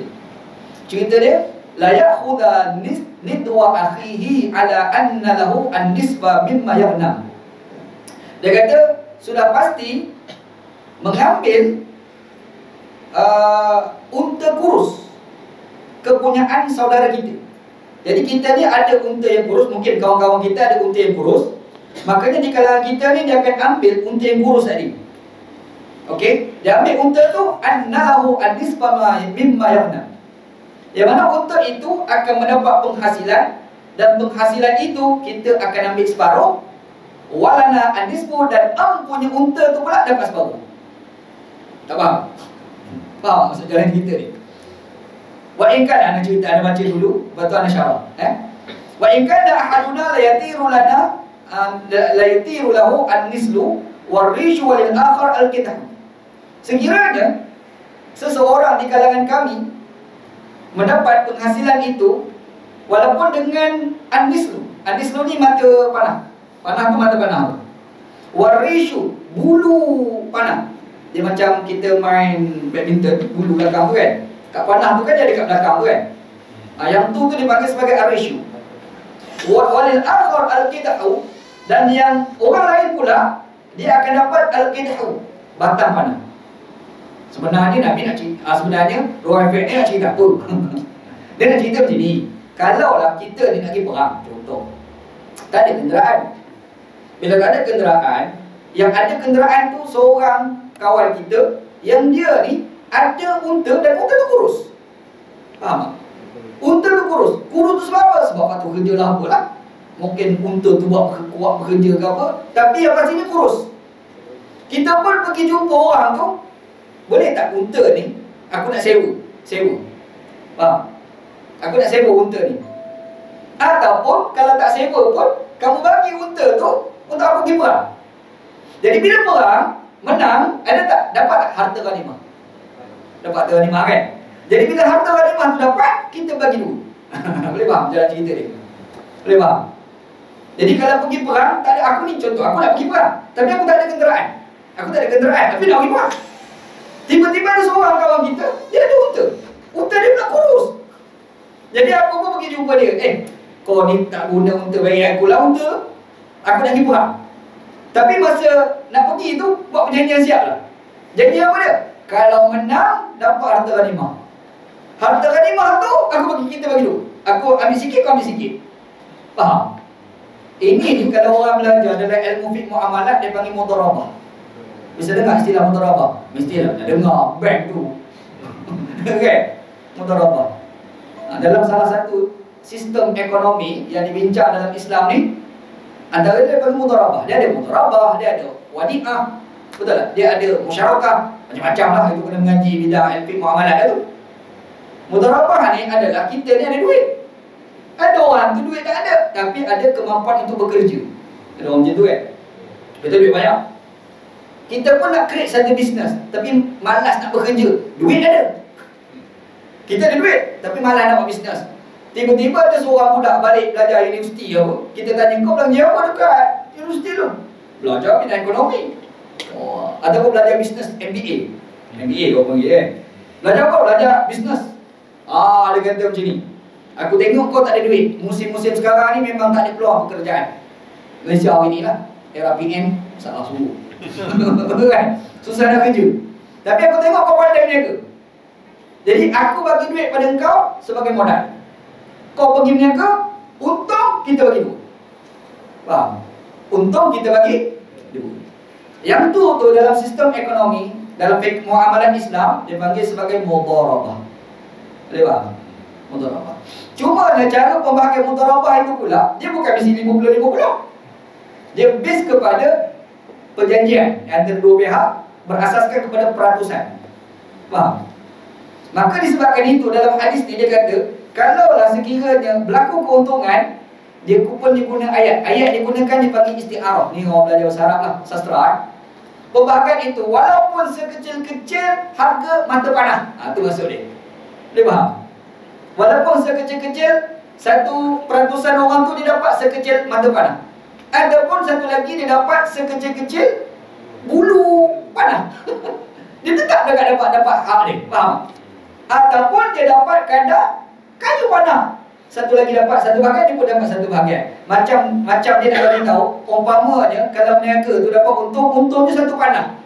Cerita dia, la ya'khudha nidwa akhihi ala anna lahu an-nisba mimma yaghnam. Dia kata sudah pasti mengambil unta kurus kepunyaan saudara kita. Jadi kita ni ada unta yang kurus, mungkin kawan-kawan kita ada unta yang kurus. Makanya di kalangan kita ni dia akan ambil unta yang kurus tadi. Okey, dia ambil unta tu annahu an-nisba mimma yaghnam. Yang mana unta itu akan mendapat penghasilan, dan penghasilan itu kita akan ambil separuh. Walana an-nisbu, dan punya unta tu pula dapat separuh. Tak faham? Faham maksud jalan kita ni? Wa in kana, ana cerita, ana baca dulu, lepas tu ana syarah. Wa in kana ahaduna la yatiru lana la yatiru lahu an-nislu war-rishu walil akhar al-qitah. Sekiranya seseorang di kalangan kami mendapat penghasilan itu walaupun dengan an-nislu. An-nislu ni mata panah. Panah tu mata panah. War-rishu, bulu panah. Dia macam kita main badminton, bulu belakang tu kan. Kat panah tu kan dia ada kat belakang tu kan. Yang tu dipanggil sebagai ar-rishu. Walil akhar al-qita'u, dan yang orang lain pula dia akan dapat al-qita'u, batang panah. Sebenarnya Nabi nak cerita, sebenarnya Roh Efek ni nak cerita apa? Dia nak cerita macam ni. Kalaulah kita ni nak pergi perang, contoh, tak ada kenderaan. Bila tak ada kenderaan, yang ada kenderaan tu seorang kawan kita yang dia ni ada unta, dan unta tu kurus. Faham tak? Unta tu kurus. Kurus tu sebab apa? Sebab patut kerja lah apalah. Mungkin unta tu buat kuat bekerja ke apa, tapi yang pastinya kurus. Kita pun pergi jumpa orang tu, boleh tak unta ni aku nak sewa? Sewa. Faham? Aku nak sewa unta ni. Ataupun kalau tak sewa pun, kamu bagi unta tu untuk aku pergi perang. Jadi bila perang menang, ada tak? Dapat tak harta ghanimah? Dapat harta ghanimah kan? Jadi bila harta ghanimah tu dapat, kita bagi dulu. Boleh faham jalan cerita dia? Boleh faham? Jadi kalau pergi perang, tak ada, aku ni contoh, aku nak pergi perang, tapi aku tak ada kenderaan. Aku tak ada kenderaan, tapi nak pergi perang. Tiba-tiba ada seorang kawan kita, dia ada unta. Unta dia pula kurus. Jadi aku pun pergi jumpa dia. Kau ni tak guna unta, bagi aku lah unta. Aku nak pergi perang. Tapi masa nak pergi tu, buat perjanjian siap lah. Janji apa dia? Kalau menang, dapat harta ghanimah. Harta ghanimah tu, aku bagi, kita bagi dulu. Aku ambil sikit, kau ambil sikit. Faham? Ini ni kalau orang belajar dalam ilmu fiqh muamalat, dia panggil mudharabah. Bisa dengar istilah mudharabah? Mestilah dah dengar bank tu. Okay? Mudharabah. Dalam salah satu sistem ekonomi yang dibincang dalam Islam ni, antara dia panggil mudharabah. Dia ada mudharabah, dia ada wadi'ah. Betul tak? Dia ada musyarakah, macam-macam lah. Itu kena mengaji bidang ilmu muamalat tu. Mudharabah ni adalah kita ni ada duit. Ada orang tu duit tak ada, tapi ada kemampuan untuk bekerja. Ada orang macam tu kan? Kita duit banyak. Kita pun nak create satu bisnes, tapi malas nak bekerja. Duit ada. Kita ada duit, tapi malas nak buat bisnes. Tiba-tiba ada seorang budak balik belajar universiti apa. Kita tanya, kau belajar apa dekat universiti tu? Belajar bidang ekonomi. Ataupun belajar bisnes MBA. MBA kau panggil kan? Belajar apa? Belajar bisnes. Dia kata macam ni. Aku tengok kau tak ada duit. Musim-musim sekarang ni memang tak ada peluang pekerjaan. Malaysia hari ni lah, era PM, salah suruh. Kan? Susah nak kerja. Tapi aku tengok kau pandai berniaga. Jadi aku bagi duit pada engkau sebagai modal. Kau pergi berniaga, untung kita bagi duit. Faham? Untung kita bagi duit. Yang tu dalam sistem ekonomi, dalam muamalah Islam, dia panggil sebagai mudharabah. Boleh faham? Mudharabah. Cuma cara pembahagian mudharabah itu pula, dia bukan mesti 50-50. Dia base kepada perjanjian antara dua pihak, berasaskan kepada peratusan. Faham? Maka disebabkan itu dalam hadis ni dia kata, kalaulah sekiranya berlaku keuntungan, dia pun diguna ayat. Ayat digunakan dipanggil isti'arah. Ni orang belajar bahasa Arab lah, sastra. Pembahagian itu walaupun sekecil-kecil harga mata panah. Itu maksud dia. Boleh faham? Walaupun sekecil-kecil 1% orang tu dia dapat sekecil mata panah. Ataupun satu lagi dia dapat sekecil-kecil bulu panah. Dia tetap dapat hak dia, faham? Ataupun dia dapat kadar kayu panah. Satu lagi dapat satu bahagian, dia pun dapat satu bahagian. Macam dia nak bagi tahu, umpamanya kalau niaga tu dapat untungnya satu panah.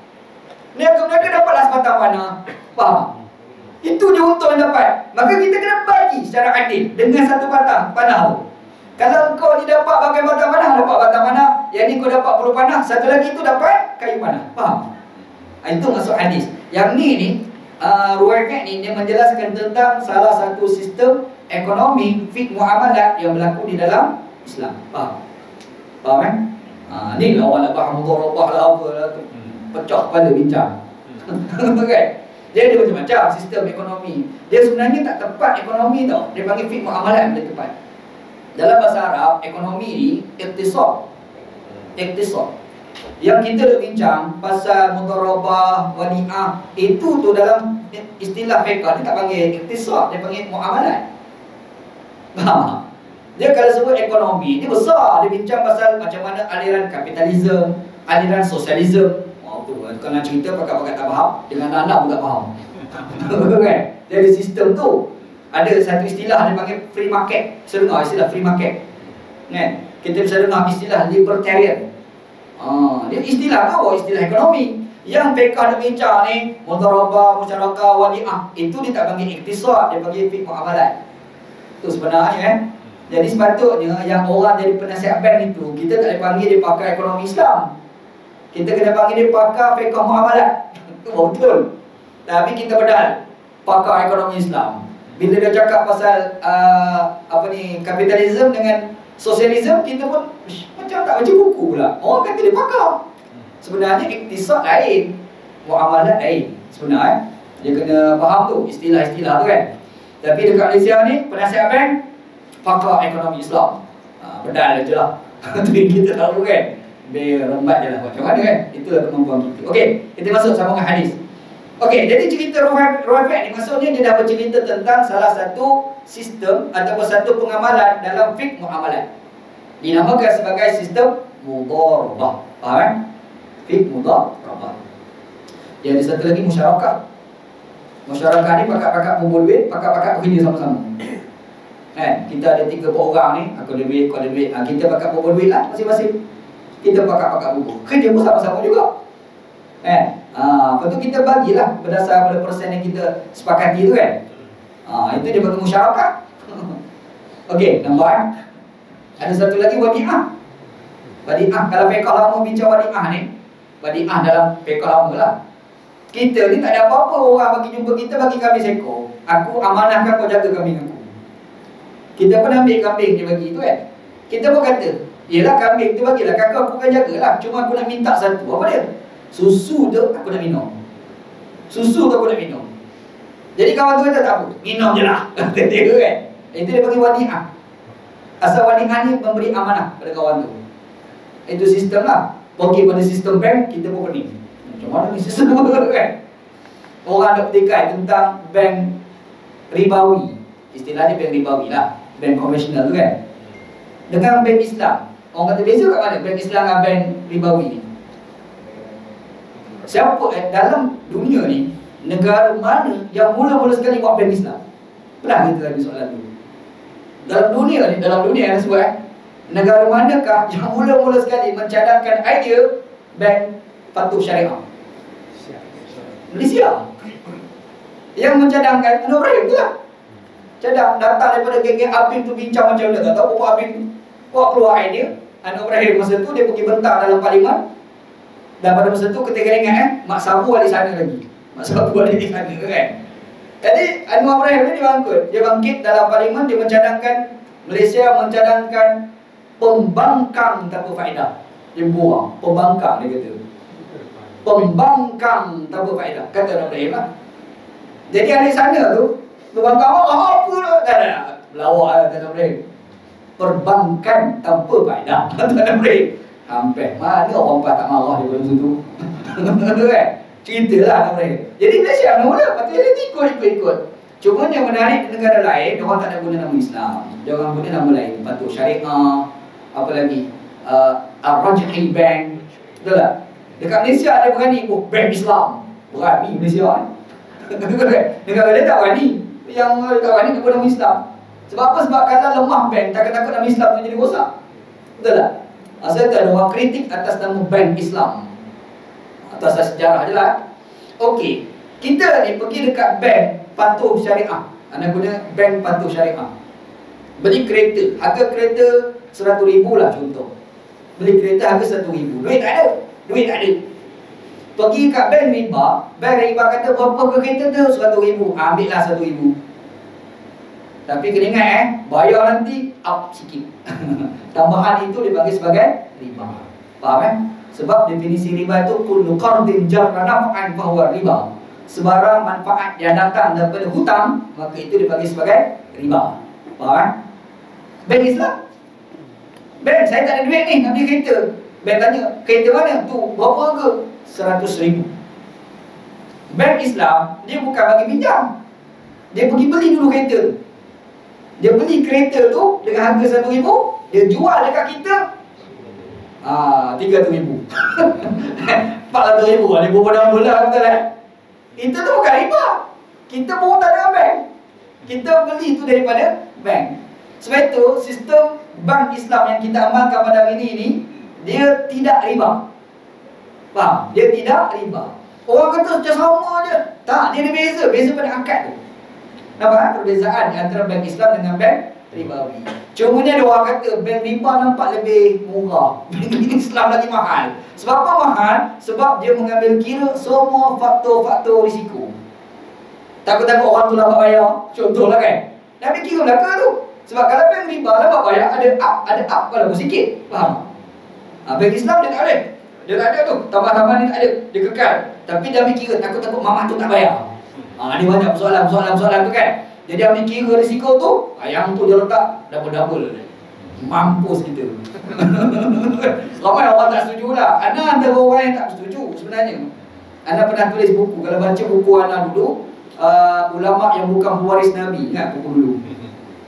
Niaga dapatlah sebatang panah. Faham? Itu dia untung yang dapat. Maka kita kena bagi secara adil dengan satu batang panah tu. Kalau kau ni dapat bagai batang panah, dapat batang panah. Yang ni kau dapat bulu panah, satu lagi tu dapat kayu panah. Faham? Itu maksud hadis. Yang ni riwayat ni dia menjelaskan tentang salah satu sistem ekonomi fiqh muamalat yang berlaku di dalam Islam. Faham? Faham kan? Ni lah orang nak faham mudharabah lah apa lah tu. Pecah kepala bincang. Kan? Dia ada macam-macam sistem ekonomi. Dia sebenarnya tak tepat ekonomi tau. Dia panggil fiqh muamalat yang tepat. Dalam bahasa Arab, ekonomi ni iktisad. Yang kita nak bincang pasal mudharabah, wadi'ah, itu tu dalam istilah fiqh dia tak panggil iktisad, dia panggil muamalat. Faham? Dia kalau sebut ekonomi, dia besar. Dia bincang pasal macam mana aliran kapitalisme, aliran sosialisme. Tu kalau nak cerita pakat-pakat tak faham, dengan anak pun tak faham. Kan? Jadi sistem tu ada satu istilah dia panggil free market. Bisa dengar istilah free market. Kan? Kita bisa dengar istilah libertarian. Dia istilah tu istilah ekonomi. Yang fiqh nak bincang ni, mudharabah, musyarakah, wadi'ah, itu dia tak panggil iktisad, dia panggil fiqh muamalat. Tu sebenarnya kan. Jadi sepatutnya yang orang jadi penasihat bank itu, kita tak boleh panggil dia pakar ekonomi Islam. Kita kena panggil dia pakar fiqh muamalat. Itu betul. Tapi kita bedal pakar ekonomi Islam. Bila dia cakap pasal kapitalisme dengan sosialisme, kita pun macam tak baca buku pula. Orang kata dia pakar. Sebenarnya iktisad lain, muamalat lain. Sebenarnya dia kena faham tu istilah-istilah tu kan. Tapi dekat Malaysia ni penasihat bank pakar ekonomi Islam. Bedal je lah. Tapi kita tahu kan, biar rembat je lah macam mana kan. Itulah kemampuan kita. Okey, kita masuk sambungan hadis. Okey, jadi cerita Rafi' ni maksudnya dia dah bercerita tentang salah satu sistem ataupun satu pengamalan dalam fiqh muamalat. Dinamakan sebagai sistem mudharabah. Faham kan? Fiqh mudharabah. Dia ada satu lagi musyarakah. Musyarakah ni pakat-pakat kumpul duit, pakat-pakat bekerja sama-sama. Kan? Kita ada 3 orang ni, aku ada duit, kau ada duit. Kita pakat kumpul duit lah masing-masing. Kita pakat-pakat kumpul. Kerja pun sama-sama juga. Kan? Lepas tu kita bagilah berdasar pada persen yang kita sepakati tu kan. Itu dia bagi musyarakah. Okey, nampak? Ada satu lagi wadi'ah. Wadi'ah, kalau fiqh lama bincang wadi'ah ni, wadi'ah dalam fiqh lama lah. Kita ni tak ada apa-apa, orang bagi jumpa kita, bagi kami seekor. Aku amanahkan kau jaga kambing aku. Kita pun ambil kambing dia bagi tu kan. Kita pun kata, yelah kambing tu bagilah kakak aku kan jagalah. Cuma aku nak minta satu. Apa dia? Susu tu aku nak minum. Susu tu aku nak minum. Jadi kawan tu kata tak apa, minum je lah. Kata dia kan. Itu dia panggil wadi'ah. Asal wadi'ah ni memberi amanah pada kawan tu. Itu sistem lah. Pergi pada sistem bank, kita pun pening. Macam mana ni sistem kan? Orang ada petikai tentang bank ribawi. Istilahnya bank ribawi lah. Bank konvensional tu kan. Dengan bank Islam, orang kata beza kat mana bank Islam dengan bank ribawi ni? Siapa dalam dunia ni, negara mana yang mula-mula sekali buat bank Islam? Pernah kita ada soalan tu. Dalam dunia yang sebut negara manakah yang mula-mula sekali mencadangkan idea bank patuh syariah? Malaysia. Yang mencadangkan Anwar Ibrahim tu lah. Cadang datang daripada geng-geng Abin tu bincang macam mana. Tak tahu apa Abin buat keluar idea. Anwar Ibrahim masa tu dia pergi bentang dalam parlimen. Dan pada masa tu ketika ingat Mak Sabu ada sana lagi. Mak Sabu ada di sana kan. Jadi Anwar Ibrahim ni dia bangkit dalam parlimen. Dia mencadangkan Malaysia mencadangkan pembangkang tanpa faedah. Dia buang pembangkang dia kata. Pembangkang tanpa faedah. Kata Anwar Ibrahim lah. Jadi ada sana tu pembangkang apa lah. Tak. Melawak lah kata Anwar Ibrahim. Perbankan tanpa faedah. Kata Anwar Ibrahim. Hampir mana orang tak marah di dalam situ. Kan? Ceritalah Anwar Ibrahim. Jadi Malaysia mula patut dia ikut. Cuma yang menarik negara lain, orang tak ada guna nama Islam. Dia orang guna nama lain, Patuh Syariah, apa lagi? Al-Rajhi Bank. Betul tak? Dekat Malaysia ada berani, bank Islam. Berani Malaysia kan? Negara lain tak berani. Yang tak berani nak guna nama Islam. Sebab apa? Sebab kalau lemah bank, takut-takut nama Islam tu jadi rosak. Betul tak? Saya tak ada orang kritik atas nama bank Islam. Atas sejarah je lah. Okey, kita ni pergi dekat bank Patuh Syariah. Anda guna bank Patuh Syariah. Beli kereta, harga kereta 100,000 lah contoh. Beli kereta harga 100,000. Duit tak ada. Duit tak ada. Pergi kat bank riba, bank riba kata berapa ke kereta tu? 100,000. Ambil lah 100,000. Tapi kena ingat bayar nanti up sikit. Tambahan itu dipanggil sebagai riba. Faham Sebab definisi riba itu kullu qardin jarra naf'an fahuwa riba. Sebarang manfaat yang datang daripada hutang, maka itu dipanggil sebagai riba. Faham Bank Islam. Bank, saya tak ada duit ni nak beli kereta. Bank tanya, kereta mana? Tu, berapa harga? 100,000. Bank Islam, dia bukan bagi pinjam. Dia pergi beli dulu kereta. Dia beli kereta tu dengan harga 100,000, dia jual dekat kita 300,000. 400,000. Dia berapa bulan betul kan? Itu tu bukan riba. Kita pun tak ada bank. Kita beli tu daripada bank. Sebab itu sistem bank Islam yang kita amalkan pada hari ini dia tidak riba. Faham? Dia tidak riba. Orang kata macam sama je. Tak, dia ada beza. Beza pada akad tu. Nampak perbezaan antara bank Islam dengan bank ribawi. Cuma ni ada orang kata bank riba nampak lebih murah, bank Islam lagi mahal. Sebab apa mahal? Sebab dia mengambil kira semua faktor-faktor risiko. Takut-takut orang tu lambat bayar, contohlah kan. Dia ambil kira belaka tu. Sebab kalau bank riba lambat bayar, ada up walaupun sikit. Faham? Bank Islam dia tak ada. Dia tak ada tu. Tambah-tambah ni tak ada. Dia kekal. Tapi dia ambil kira takut-takut mama tu tak bayar. Dia banyak persoalan tu kan. Jadi ambil kira risiko tu, yang tu dia letak double-double. Mampus kita. Ramai orang tak setuju lah. Ana antara orang yang tak setuju sebenarnya. Ana pernah tulis buku. Kalau baca buku Ana dulu, ulama yang bukan pewaris Nabi. Ingat buku dulu.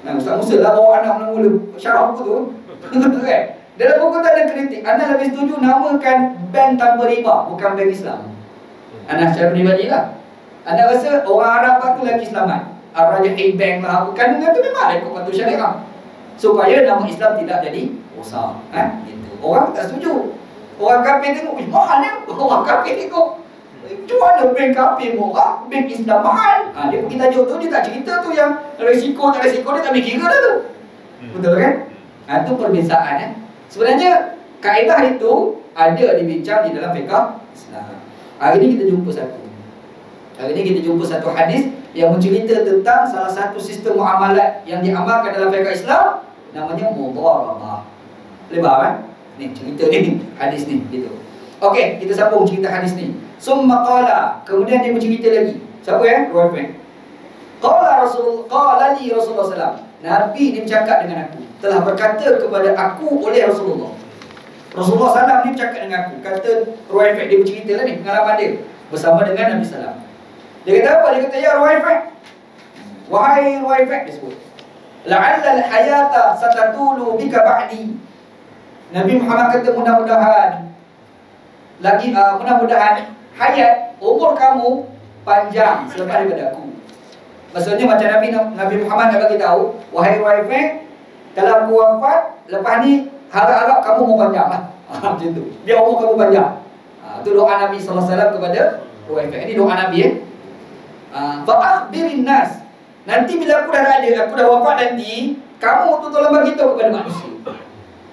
Ustaz Musa lah bawa anak mula-mula syarah buku tu. Kan? Dalam buku tak ada kritik. Ana lebih setuju namakan bank tanpa riba, bukan bank Islam. Ana secara peribadi lah. Anda rasa orang Arab tu lagi selamat. Ar-Rajhi Bank lah. Kandungan tu memang ikut Patuh Syariah. Supaya nama Islam tidak jadi rosak. Gitu. Orang tak setuju. Orang kafir tengok, mahal ni. Orang kafir tengok, macam mana bank kafir murah, bank Islam mahal. Dia pergi tajuk tu, dia tak cerita tu yang risiko tak risiko, dia tak ambil kira dah tu. Betul kan? Itu perbezaan. Sebenarnya kaedah itu ada dibincang di dalam fiqh Islam. Hari ini kita jumpa satu. Hari ini kita jumpa satu hadis yang mencerita tentang salah satu sistem muamalat yang diamalkan dalam fiqh Islam, namanya mudharabah. Boleh faham kan? Ni cerita ni, hadis ni gitu. Okey, kita sambung cerita hadis ni. Summa qala, kemudian dia bercerita lagi. Siapa ya? Rawi. Qala li Rasulullah sallallahu. Nabi ni bercakap dengan aku. Telah berkata kepada aku oleh Rasulullah. Rasulullah sallallahu ni bercakap dengan aku. Kata Rawi dia bercerita lah ni pengalaman dia bersama dengan Nabi sallallahu. Dia kata apa? Dia kata, ya Ruwaifah, wahai Ruwaifah, dia sebut, la'alla al-hayata satatulu bika ba'di. Nabi Muhammad kata mudah-mudahan hayat, umur kamu panjang selepas daripada aku. Maksudnya macam Nabi Muhammad nak bagi tahu, wahai Ruwaifah, kalau aku wafat, lepas ni harap-harap kamu mau panjang lah. Macam tu. Biar umur kamu panjang. Itu doa Nabi SAW kepada Ruwaifah. Ini doa Nabi fa'akhbirin nas. Nanti bila aku dah tak ada, aku dah wafat nanti, kamu tu tolong bagi tahu kepada manusia.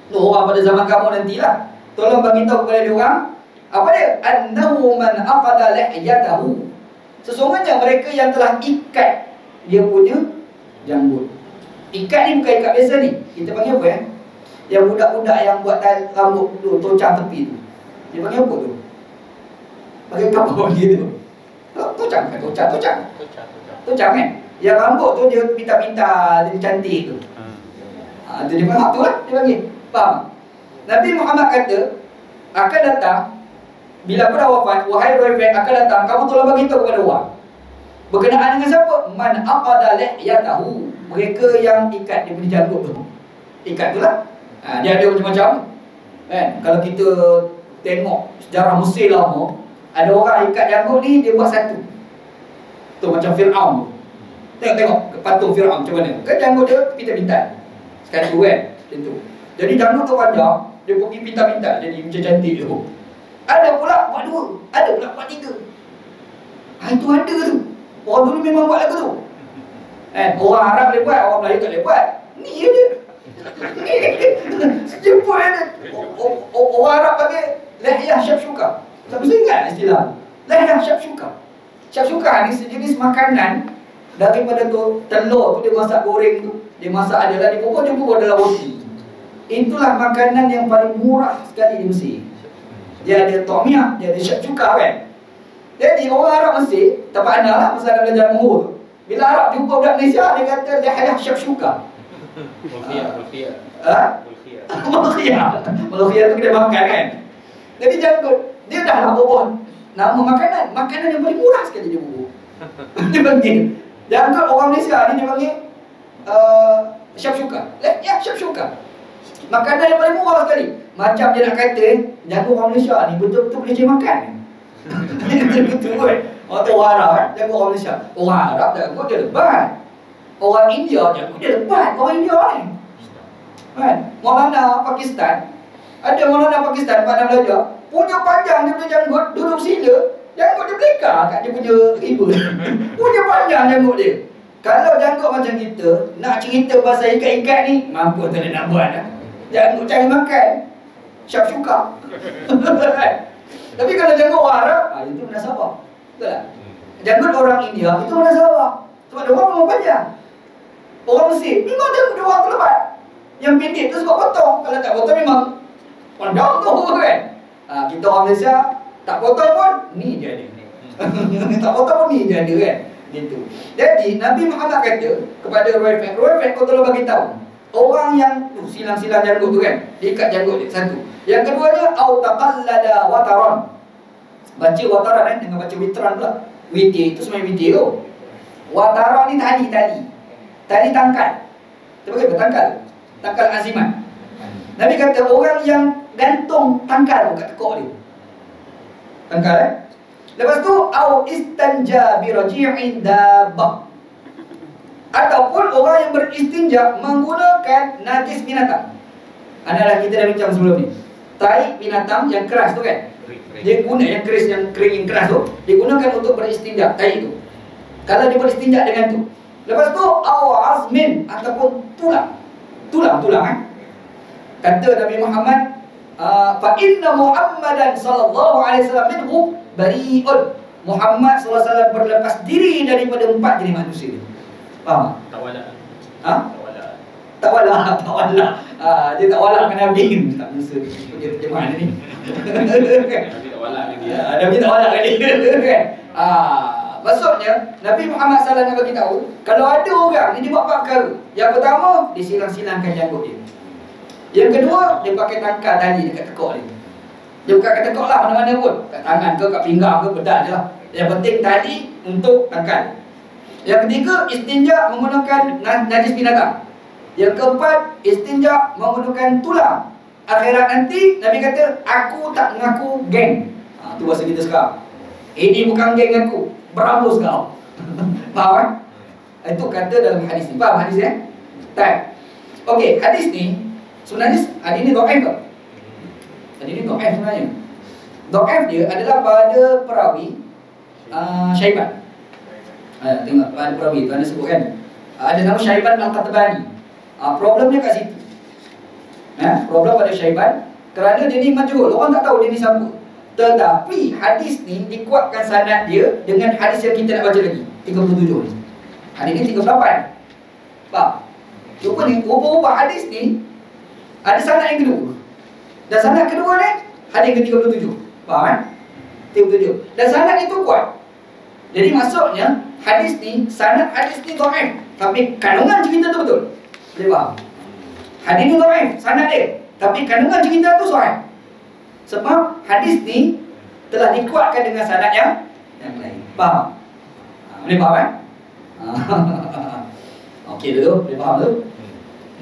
Tu orang pada zaman kamu nantilah. Tolong bagi tahu kepada dia orang apa dia? Annahu man aqada lihiyatahu. Sesungguhnya mereka yang telah ikat dia punya janggut. Ikat ni bukan ikat biasa ni. Kita panggil apa ya? Yang budak-budak yang buat rambut tu tocang tepi tu. Dia panggil apa tu? Pakai kapal gitu. Tocang kan? Tocang kan? Yang rambut tu dia pintar-pintar, dia cantik tu. Itu dia panggil tu lah, dia panggil. Faham? Nabi Muhammad kata, akan datang, bila aku dah wafat, wahai Rafiq, akan datang, kamu tolong bagi tahu kepada orang. Berkenaan dengan siapa? Man aqada lihyatahu. Mereka yang ikat dia punya janggut tu. Ikat tu lah. Dia ada macam-macam. Kan? Kalau kita tengok sejarah Mesir lama, ada orang ikat janggut ni, dia buat satu. Tu macam Fir'aun tu. Tengok patung Fir'aun macam mana. Kan janggut dia pintal-pintal. Sekali tu kan. Macam tu. Jadi janggut tu panjang, dia pergi pintal-pintal. Jadi macam cantik tu. Ada pula buat dua. Ada pula buat tiga. Itu ada tu. Orang dulu memang buat lagu tu. Orang Arab boleh buat, orang Melayu tak boleh buat. Ni je dia. Sejemput dia. Orang Arab panggil Lahyah Syabsyuka. Siapa saya ingat istilah Lahyah Syabsyuka. Syabsyuka ni sejenis makanan daripada tu, telur tu dia masak goreng tu. Dia masak adalah dia pukul dalam roti. Itulah makanan yang paling murah sekali di Mesir. Dia ada tomiyah, dia ada syabsyuka kan. Jadi orang Arab Mesir tak pandang lah pasal ada belajar Muhur tu. Bila Arab jumpa budak Malaysia, dia kata Lahyah Syabsyuka. Mulkhiyah tu kita makan kan. Jadi janggut dia dah lah bubuh nama makanan yang paling murah sekali dia bubuh. Dia panggil janggut orang Malaysia ni dia panggil Syabsyuka. Ya, Syabsyuka. Makanan yang paling murah sekali. Macam dia nak kata janggut orang Malaysia ni betul-betul boleh je makan. Betul kan? Orang Arab kan, janggut orang Malaysia. Orang Arab janggut dia lebat. Orang India janggut dia lebat. Orang India ni kan? Maulana Pakistan. Ada Maulana Pakistan pada belajar. Punya panjang dia punya janggut, duduk sila, janggut dia belekar kat dia punya riba. Punya panjang janggut dia. Kalau janggut macam kita, nak cerita pasal ikat-ikat ni, mampu tak nak buat dah. Janggut cari makan. Syabsyuka. Tapi kalau janggut orang Arab, itu munasabah. Betul tak? Janggut orang India, itu munasabah. Sebab dia orang memang panjang. Orang Mesir, memang janggut dia orang terlebat. Yang pendek tu sebab potong. Kalau tak potong memang pandang tu kan. Kita orang Malaysia, tak potong pun, ni je ada. Tak potong pun ni je ada kan. Gitu. Jadi Nabi Muhammad kata kepada Ruwaifat, kau tolong bagi tahu orang yang silang-silang janggut tu kan, dia ikat janggut dia satu. Yang keduanya au taqallada wataran. Baca wataran kan dengan baca witran pula. Witir itu sebenarnya witir tu. Wataran ni tali tangkal. Kita pakai tangkal. Tangkal azimat. Nabi kata orang yang gantung tangkal tu kat tekuk dia. Tangkal Lepas tu au istanja bi raji'in dabbah. Ataupun orang yang beristinja menggunakan najis binatang. Adalah kita dah bincang sebelum ni. Tai binatang yang keras tu kan. Dia guna yang keras, yang kering, yang keras tu, digunakan untuk beristinja, tai tu. Kalau dia beristinja dengan tu. Lepas tu au azmin ataupun tulang. Tulang kan. Kata Nabi Muhammad, fa inna Muhammadan sallallahu alaihi wasallam minhu bari'un. Muhammad sallallahu alaihi wasallam berlepas diri daripada 4 jenis manusia ni. Faham? Tawala. Tawala. Dia tak walak dengan Nabi. Tak bisa punya terjemahan ni. Nabi tak walak dengan dia. Nabi tak walak dengan dia kan. Maksudnya Nabi Muhammad SAW nak bagi tahu, kalau ada orang ni dia buat 4 perkara. Yang pertama, dia silang-silangkan janggut dia. Yang kedua, dia pakai tangkal tali dekat tekuk dia. Dia bukan kat tekuk lah, mana-mana pun. Kat tangan ke, kat pinggang ke, bedak je lah. Yang penting tali untuk tangkal. Yang ketiga, istinja menggunakan najis binatang. Yang keempat, istinja menggunakan tulang. Akhirat nanti, Nabi kata, aku tak mengaku geng. Itu bahasa kita sekarang. Ini bukan geng aku, berambus kau. Faham kan? Itu kata dalam hadis ni. Faham hadis tak? Okey, hadis ni sebenarnya hadis ni dhaif ke? Hadis ni dhaif sebenarnya. Dhaif dia adalah pada perawi Syaiban. Tengok pada perawi tu ada sebut kan. Ada nama Syaiban Al-Qatbani. Problemnya kat situ. Problem pada Syaiban kerana dia ni majhul, orang tak tahu dia ni siapa. Tetapi hadis ni dikuatkan sanad dia dengan hadis yang kita nak baca lagi, 37 ni. Hadis ni 38. Faham? Cuba ni, rupa-rupa hadis ni ada sanad yang kedua. Dan sanad kedua ni hadis ke-37. Faham kan? 37. Dan sanad itu kuat. Jadi maksudnya hadis ni, sanad hadis ni dhaif, tapi kandungan cerita tu betul. Boleh faham? Hadis ni dhaif, sanad dia, tapi kandungan cerita tu sahih. Sebab hadis ni telah dikuatkan dengan sanad yang lain. Faham? Boleh faham kan? Okey dulu, boleh faham tu?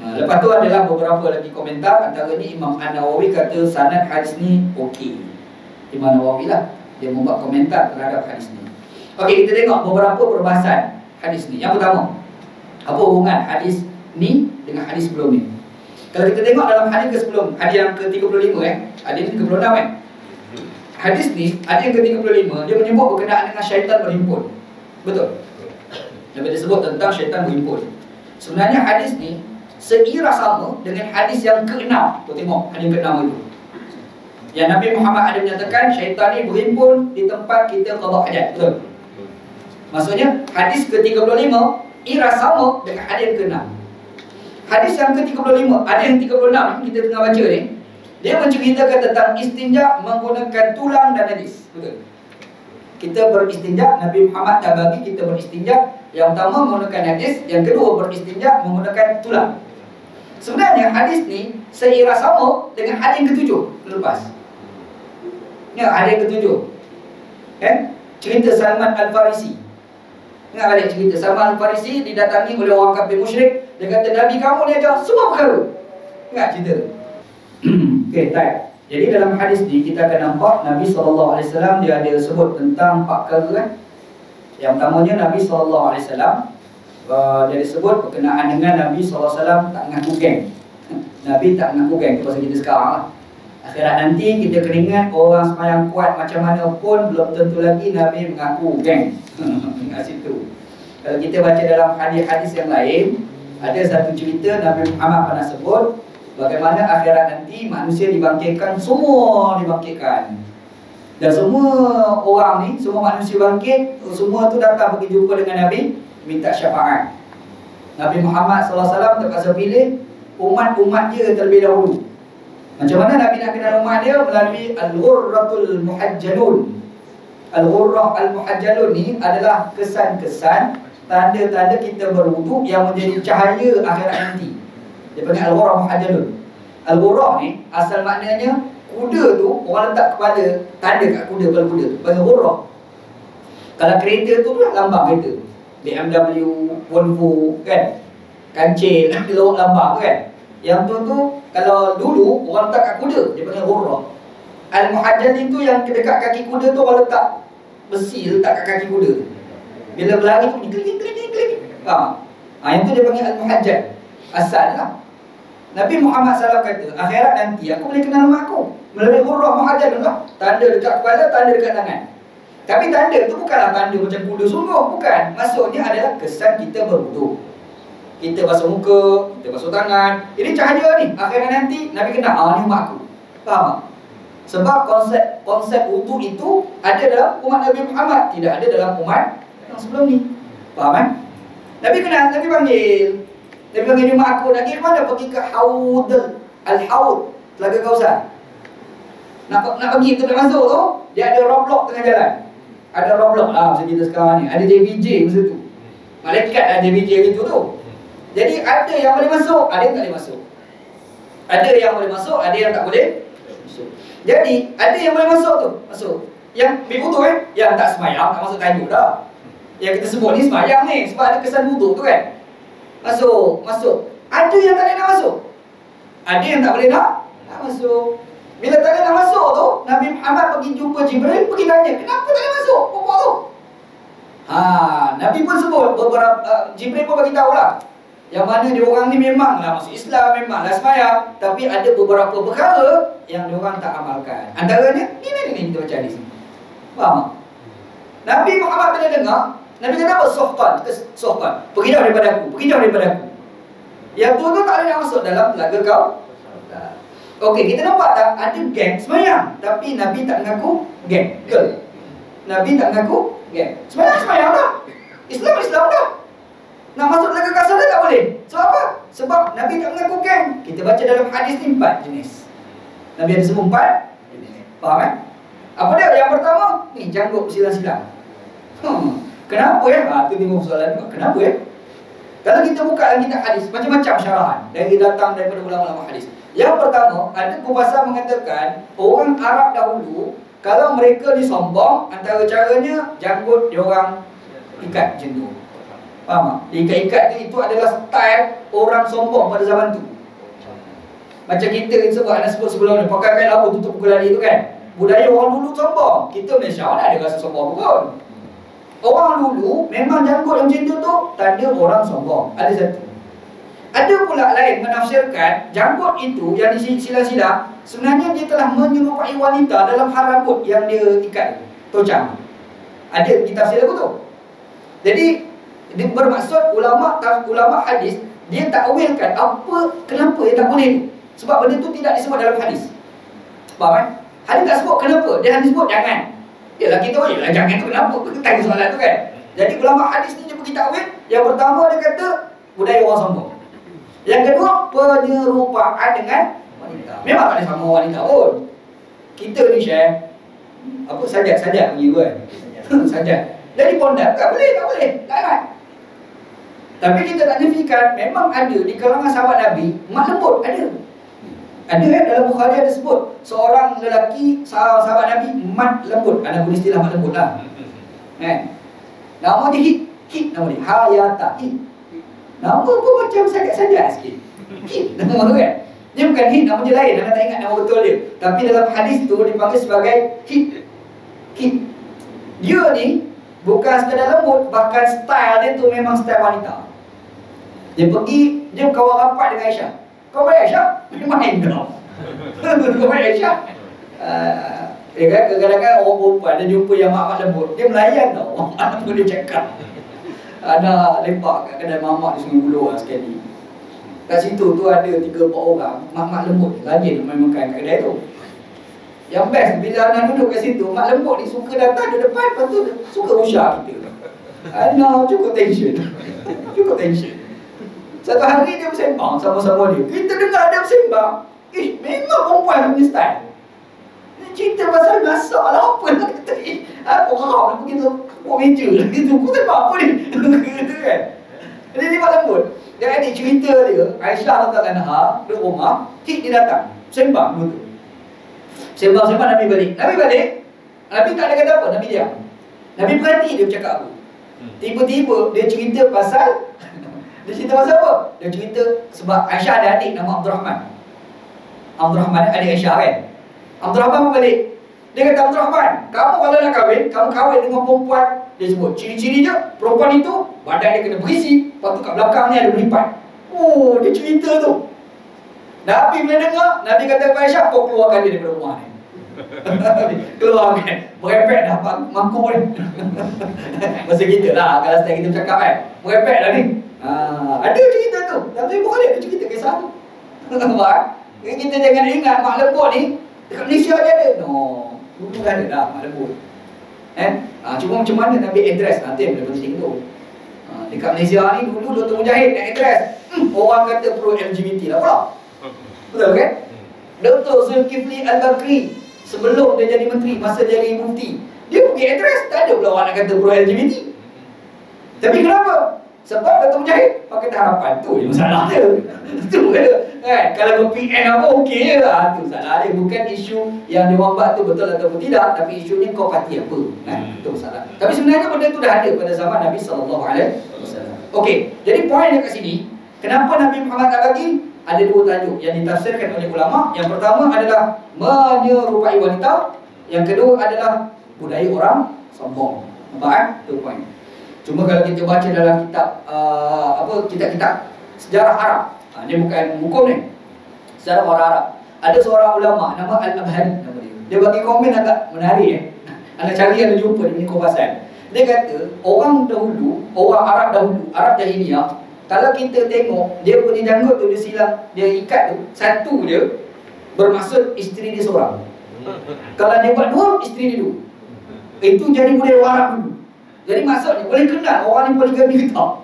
Lepas tu adalah beberapa lagi komentar. Antara ni Imam An-Nawawi kata sanad hadis ni okey. Imam Nawawi lah, dia membuat komentar terhadap hadis ni. Okey, kita tengok beberapa perbahasan hadis ni. Yang pertama, apa hubungan hadis ni dengan hadis sebelum ni? Kalau kita tengok dalam hadis ke sebelum, hadis yang ke-35 hadis ni ke-36 hadis ni, hadis yang ke-35 dia menyebut berkenaan dengan syaitan berhimpun. Betul? Dia sebut tentang syaitan berhimpun. Sebenarnya hadis ni seira sama dengan hadis yang ke-6. Kita tengok hadis ke-6 itu. Yang Nabi Muhammad ada menyatakan syaitan ni berhimpun di tempat kita qada hajat. Betul? Maksudnya hadis ke-35 ira sama dengan hadis yang ke-6. Hadis yang ke-35, hadis yang 36 kita tengah baca ni, dia menceritakan tentang istinja menggunakan tulang dan najis. Betul? Kita beristinja, Nabi Muhammad dah bagi kita beristinja. Yang pertama menggunakan najis, yang kedua beristinja menggunakan tulang. Sebenarnya hadis ni seira sama dengan hadis yang ke-7 lepas. Ya, hadis yang ke-7. Kan? Cerita Salman Al-Farisi. Ingat balik cerita Salman Al-Farisi didatangi oleh orang kafir musyrik. Dia kata Nabi kamu ni ajar semua perkara. Ingat cerita tu? Okey, baik. Jadi dalam hadis ni kita akan nampak Nabi SAW dia ada sebut tentang 4 perkara kan. Yang pertamanya Nabi SAW dia disebut berkenaan dengan Nabi SAW tak mengaku geng. Nabi tak mengaku geng, itu pasal kita sekarang lah. Akhirat nanti kita kena ingat orang semayang kuat macam mana pun belum tentu lagi Nabi mengaku geng. Ingat situ. Kalau kita baca dalam hadis-hadis yang lain, ada satu cerita Nabi Muhammad pernah sebut bagaimana akhirat nanti manusia dibangkitkan, semua dibangkitkan. Dan semua orang ni, semua manusia bangkit, semua tu datang pergi jumpa dengan Nabi, minta syafaat. Nabi Muhammad SAW terpaksa pilih umat-umat dia terlebih dahulu. Macam mana Nabi nak kenal umat dia? Melalui Al-Ghurratul Muhajjalun. Al-Ghurrah Al-Muhajjalun ni adalah kesan-kesan, tanda-tanda kita berwuduk yang menjadi cahaya akhirat nanti. Dia panggil Al-Ghurrah Muhajjalun. Al-Ghurrah ni asal maknanya kuda tu orang letak kepala, tanda kat kuda, kepala kuda tu panggil ghurrah. Kalau kereta tu lah lambang kereta, BMW, Volvo kan, kancil, lambang kan. Yang tu kalau dulu orang letak kat kuda, dia panggil ghurrah. Al-Muhajjalin tu yang dekat kaki kuda tu orang letak besi, letak kat kaki kuda. Bila berlari tu bunyi klik. Faham? Yang tu dia panggil Al-Muhajjal. Asal lah. Nabi Muhammad SAW kata, akhirat nanti aku boleh kenal umat aku melalui ghurrah muhajjalun lah. Tanda dekat kepala, tanda dekat tangan. Tapi tanda tu bukanlah tanda macam kuda sungguh, bukan. Maksudnya adalah kesan kita berwuduk. Kita basuh muka, kita basuh tangan. Ini cahaya ni, akhirat nanti Nabi kenal, ni umat aku. Faham tak? Sebab konsep wuduk itu ada dalam umat Nabi Muhammad, tidak ada dalam umat yang sebelum ni. Faham kan? Nabi kenal, Nabi panggil. Dia bilang ini mak aku nak pergi ke mana? Pergi ke Haud Al-Haud, Telaga Kausar. Nak pergi tu nak masuk tu, dia ada roadblock tengah jalan. Ada roadblock lah masa kita sekarang ni. Ada JVJ masa tu. Malaikat ada JVJ gitu tu. Jadi ada yang boleh masuk, ada yang tak boleh masuk. Ada yang boleh masuk, ada yang tak boleh masuk. Jadi ada yang boleh masuk tu, masuk. Yang berwuduk yang tak semayang, tak masuk tajuk dah. Yang kita sebut ni semayang ni, sebab ada kesan wuduk tu kan. Masuk. Ada yang tak boleh nak masuk. Ada yang tak boleh nak masuk. Bila tak boleh nak masuk tu, Nabi Muhammad pergi jumpa Jibril, pergi tanya, kenapa tak boleh masuk? Apa tu? Nabi pun sebut beberapa, Jibril pun bagi tahu lah. Yang mana dia orang ni memanglah masuk Islam, memanglah sembahyang, tapi ada beberapa perkara yang dia orang tak amalkan. Antaranya ni kita baca hadis ni. Faham tak? Nabi Muhammad bila dengar, Nabi kata apa? Sohkan. Pergi jauh daripada aku. Yang tu tak boleh nak masuk dalam telaga kau. Okey, kita nampak tak? Ada geng semayang, tapi Nabi tak mengaku geng. Betul? Nabi tak mengaku geng. Semayang dah. Islam dah. Nak masuk telaga kasar dah tak boleh. Sebab apa? Sebab Nabi tak mengaku geng. Kita baca dalam hadis ni 4 jenis. Nabi ada sebut 4 jenis. Faham kan? Apa dia? Yang pertama, ni janggut silang-silang. Kenapa tu timbul soalan juga. Kenapa Kalau kita buka dalam kitab hadis, macam-macam syarahan datang daripada ulama-ulama hadis. Yang pertama, ada kupasan mengatakan orang Arab dahulu, kalau mereka disombong, antara caranya janggut diorang ikat macam tu. Faham tak? Ikat-ikat tu itu adalah style orang sombong pada zaman tu. Macam kita sebab nak sebut sebelum ni, pakai kain labu tutup pukul lali tu kan. Budaya orang dulu sombong. Kita Malaysia mana ada rasa sombong pun. Orang dulu memang janggut yang macam tu tanda orang sombong. Ada satu. Ada pula lain menafsirkan janggut itu yang disila-sila sebenarnya dia telah menyerupai wanita dalam hal rambut yang dia ikat tocang. Ada ditafsir aku tu. Jadi dia bermaksud ulama hadis dia takwilkan kenapa dia tak boleh tu. Sebab benda tu tidak disebut dalam hadis. Faham kan? Hadis tak sebut kenapa, dia hanya sebut jangan. Yalah kita boleh lah jangan tu kenapa? Kita tanya soalan tu kan. Jadi ulama hadis ni dia pergi takwil. Yang pertama dia kata budaya orang sombong. Yang kedua penyerupaan dengan wanita. Memang tak ada sama wanita pun. Kita ni share apa sajak punya kan. Sajak. Jadi pondak tak boleh, larang. Tapi kita tak nafikan memang ada di kalangan sahabat Nabi mak lembut ada. Ada dalam Bukhari ada sebut seorang lelaki sahabat Nabi mat lembut. Ana guna istilah mat lembut lah. Nama dia Hit nama dia Hayata Hit. Nama pun macam sajak-sajak sikit. Hit nama tu kan. Dia bukan Hit, nama dia lain. Anda tak ingat nama betul dia. Tapi dalam hadis tu dipanggil sebagai Hit. Dia ni bukan sekadar lembut, bahkan style dia tu memang style wanita. Dia kawan rapat dengan Aisyah. Kau main Aisyah? Main kau. Kau main Aisyah? Kadang-kadang orang perempuan dia jumpa yang mak lembut, dia melayan tau. Apa dia cakap? Ada lepak kat kedai mamak di Sungai Buloh sekali. Kat situ tu ada 3-4 orang mak lembut rajin main makan kat kedai tu. Yang best bila anak duduk kat situ, mak lembut ni suka datang di depan, lepas tu suka rusak kita. Cukup tension. Satu hari dia bersembang sama-sama dia. Kita dengar dia bersembang. Memang perempuan punya style. Dia cerita pasal masak lah apa lah kata. Aku harap nak pergi tu buat meja lah gitu. Aku tak apa ni. Kan? Jadi dia mak lembut. Dia ada cerita dia, Aisyah radhiyallahu di rumah, dia datang. Sembang dulu tu. Sembang Nabi balik. Nabi tak ada kata apa, Nabi diam. Nabi perhati dia bercakap apa. Tiba-tiba dia cerita pasal apa? Dia cerita sebab Aisyah ada adik nama Abdul Rahman adik Aisyah kan. Abdul Rahman balik. Dia kata, Abdul Rahman, kamu kalau nak kahwin, kamu kahwin dengan perempuan. Dia sebut ciri-ciri je, perempuan itu badan dia kena berisi, lepas tu kat belakang ni ada beripat. Oh, dia cerita tu. Nabi bila dengar, Nabi kata kepada Aisyah, kau keluarkan dia daripada rumah ni. Keluarkan. Merepek dah mangkuk ni. Masa kita lah, kalau setiap kita bercakap kan, merepek dah ni. Ada cerita tu. Tapi bukan ada cerita kisah tu. Nampak? Kita jangan ingat mak lembut ni dekat Malaysia je ada. No, dulu dah ada dah mak lembut. Cuma macam mana Nabi address nanti yang penting tu. Dekat Malaysia ni dulu Dr. Mujahid nak address. Orang kata pro LGBT lah pula. Betul kan? Dr. Zulkifli Al-Bakri sebelum dia jadi menteri, masa jadi mufti, dia pergi address, tak ada pula orang nak kata pro LGBT. Tapi kenapa? Sebab Dr. Mujahid pakai harapan tu je masalah dia. Tu kan. Kalau ber-PN apa okey je lah. Tu masalah dia. Bukan isu yang dia orang buat tu betul ataupun tidak, tapi isunya kau parti apa. Itu masalah. Tapi sebenarnya benda tu dah ada pada zaman Nabi SAW. Okey, jadi poin dekat sini, kenapa Nabi Muhammad tak bagi? Ada dua tajuk yang ditafsirkan oleh ulama. Yang pertama adalah menyerupai wanita. Yang kedua adalah budaya orang sombong. Nampak tu poin. Cuma kalau kita baca dalam kitab kitab sejarah Arab, ini bukan hukum ni, sejarah orang Arab, ada seorang ulama nama Al-Abhari nama dia. Dia bagi komen agak menarik Anda cari, ada jumpa di kupasan. Dia kata orang dahulu, orang Arab dahulu, Arab Jahiliyah, kalau kita tengok dia punya janggut tu, dia silang, dia ikat tu, satu dia bermaksud isteri dia seorang. Kalau dia buat dua, isteri dia dua. Itu jadi budaya Arab dulu. Jadi maksudnya boleh kenal orang ni poligami ke tak?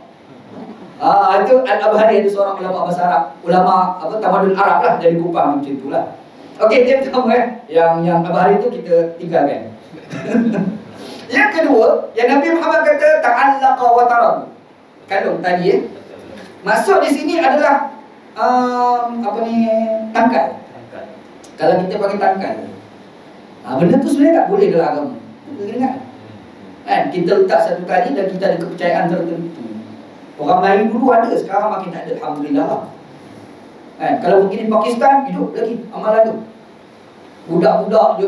Itu Al-Abhari, ada seorang ulama bahasa Arab, ulama tamadun Arab lah, dari Kupang macam itulah. Okey, dia pertama yang Abhari tu kita tinggalkan. Yang kedua, yang Nabi Muhammad kata ta'allaqa wa tarad. Kandung tadi maksud di sini adalah tangkal. Kalau kita pakai tangkal, benda tu sebenarnya tak boleh dalam agama. Kita ingat. Kan? Kita letak satu kali dan kita ada kepercayaan tertentu. Orang Melayu dulu ada, sekarang makin tak ada. Alhamdulillah lah. Kan? Kalau pergi di Pakistan, hidup lagi amalan tu. Budak-budak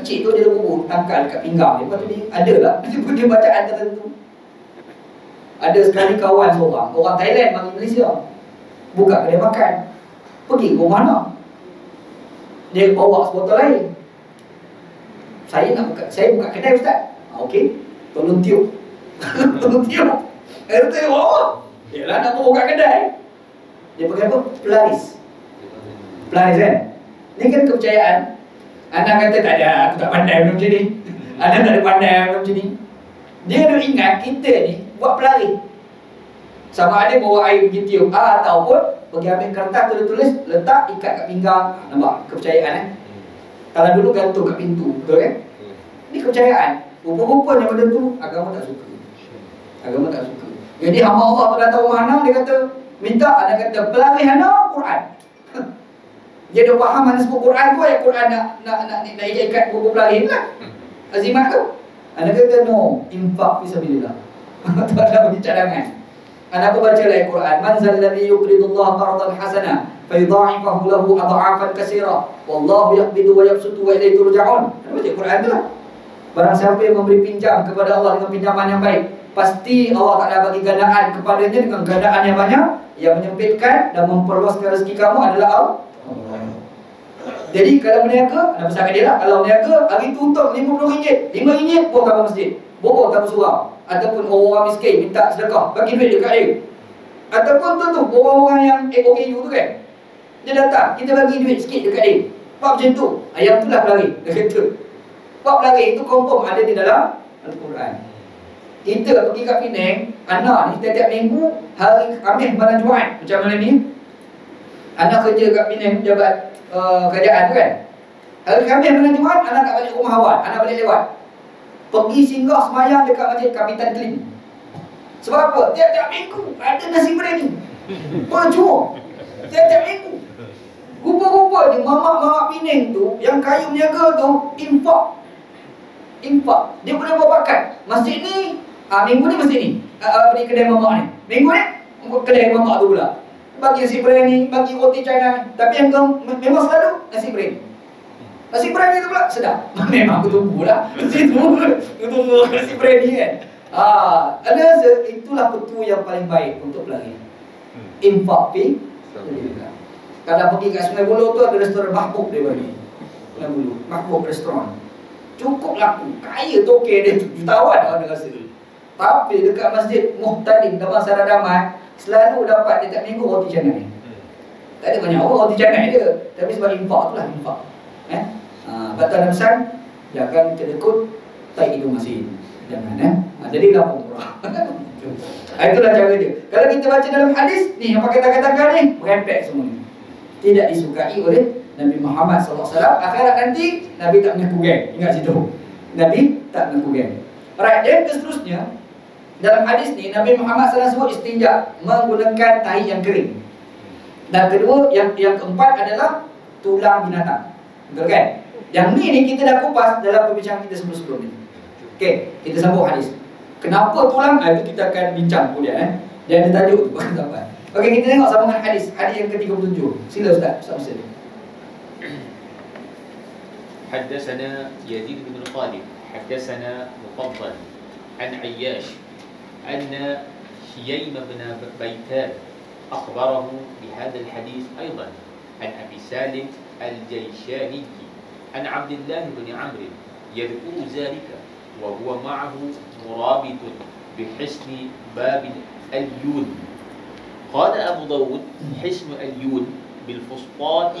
kecil tu dia lebur tangkal dekat pinggang dia. Lepas tu dia ada lah dia bacaan tertentu. Ada sekali kawan seorang, orang Thailand bagi Malaysia, buka kedai makan. Pergi ke rumah nak, dia bawa sebotol air. Saya buka kedai ustaz. Okey, tolong tiup. Tolong tiup. Air tu dia bawa. Yalah nak buka kedai. Dia pakai apa? Pelaris. Pelaris kan? Ni kan kepercayaan. Anak kata tak ada, aku tak pandai macam ni. Anak tak ada pandai macam ni. Dia nak ingat kita ni buat pelaris. Sama ada bawa air pergi tiup, ataupun pergi ambil kertas tulis-tulis, letak ikat kat pinggang. Nampak kepercayaan Kalau dulu gantung kat pintu, betul kan? Ini kepercayaan. Rupa-rupanya benda tu agama tak suka. Agama tak suka. Jadi hamba Allah tu datang rumah anak, dia kata minta, ada kata pelaris anak Quran. Dia dah faham mana sebut Quran tu, ayat Quran nak ikat buku pelaris lah. Azimat tu. Anak kata no, infak fisabilillah. Tak ada bagi cadangan. Anak aku baca ayat Quran, man zalladhi yuqridullaha qardan hasana fayudha'ifahu lahu adha'afan katsira wallahu yaqbidu wa yabsutu wa ilayhi turja'un. Anak baca Quran tu lah. Barang siapa yang memberi pinjam kepada Allah dengan pinjaman yang baik, pasti Allah Ta'ala bagi gandaan kepadanya dengan gandaan yang banyak. Yang menyempitkan dan memperluaskan rezeki kamu adalah Allah. Jadi kalau berniaga, nak pesankan dia lah, kalau berniaga hari tu untung RM50, RM5 buang kapal masjid, bobor tamu surau, ataupun orang miskin minta sedekah, bagi duit dekat dia. Ataupun tu orang-orang yang OKU tu kan, dia datang, kita bagi duit sikit dekat dia. Buat macam tu, yang tu lah pelari. Dia kata buat pelari itu confirm ada di dalam Al-Quran. Kita pergi kat Penang, anak ni setiap minggu hari Khamis malam Jumaat, macam mana ni, anak kerja kat Penang pejabat kerajaan tu kan. Hari Khamis malam Jumaat, anak tak balik rumah awal, anak balik lewat, pergi singgah semayang dekat Masjid Kapitan Clean. Sebab apa? Tiap-tiap minggu ada nasi biryani berjua. Tiap-tiap minggu. Rupa-rupanya mamak-mamak Penang tu, yang kaya berniaga tu, infak. Dia boleh buat bakat. Masjid ni, minggu ni masjid ni, kedai mamak ni. Minggu ni, kedai mamak tu pula bagi nasi biryani, bagi roti China. Tapi yang memang selalu nasi biryani. Nasi biryani tu pula sedap. Memang aku tunggu lah tunggu nasi biryani kan. Ada itulah petua yang paling baik untuk pelari. Infak fi sabilillah. Kalau pergi kat Sungai Buloh tu ada restoran mahbub dia bagi. Sungai Buloh, mahbub restoran. Cukup laku, kaya toke dia tu, jutawan orang rasa. Tapi dekat Masjid Muhtadin Damai Saradamat selalu dapat dia tak minggu roti canai. Tak ada banyak orang roti canai dia, tapi sebab infak tu lah, infak. Batal pesan, jangan kedekut tai hidung asin. Jangan jadi gampang murah. Itulah cara dia. Kalau kita baca dalam hadis ni, apa kata-katakan ni, merempek semua ni. Tidak disukai oleh Nabi Muhammad SAW. Akhirat nanti Nabi tak mengaku geng. Ingat situ, Nabi tak mengaku geng. Right, dan seterusnya dalam hadis ni Nabi Muhammad SAW sebut istinja menggunakan tahi yang kering. Dan kedua, yang keempat adalah tulang binatang. Betul kan? Yang ni kita dah kupas dalam perbincangan kita sebelum-sebelum ni. Okey, kita sambung hadis. Kenapa tulang? Itu kita akan bincang kemudian. Dia ada tajuk tu. Okey, kita tengok sambungan hadis. Hadis yang ke-37. Sila Ustaz, Ustaz Musa. حدثنا يزيد بن خالد حدثنا مفضل عن عياش أن شييم بن بيتان أخبره بهذا الحديث أيضا عن أبي سالم الجيشاني عن عبد الله بن عمرو يذكر ذلك وهو معه مرابط بحصن باب اليون. قال أبو داود حصن اليون بالفسطاط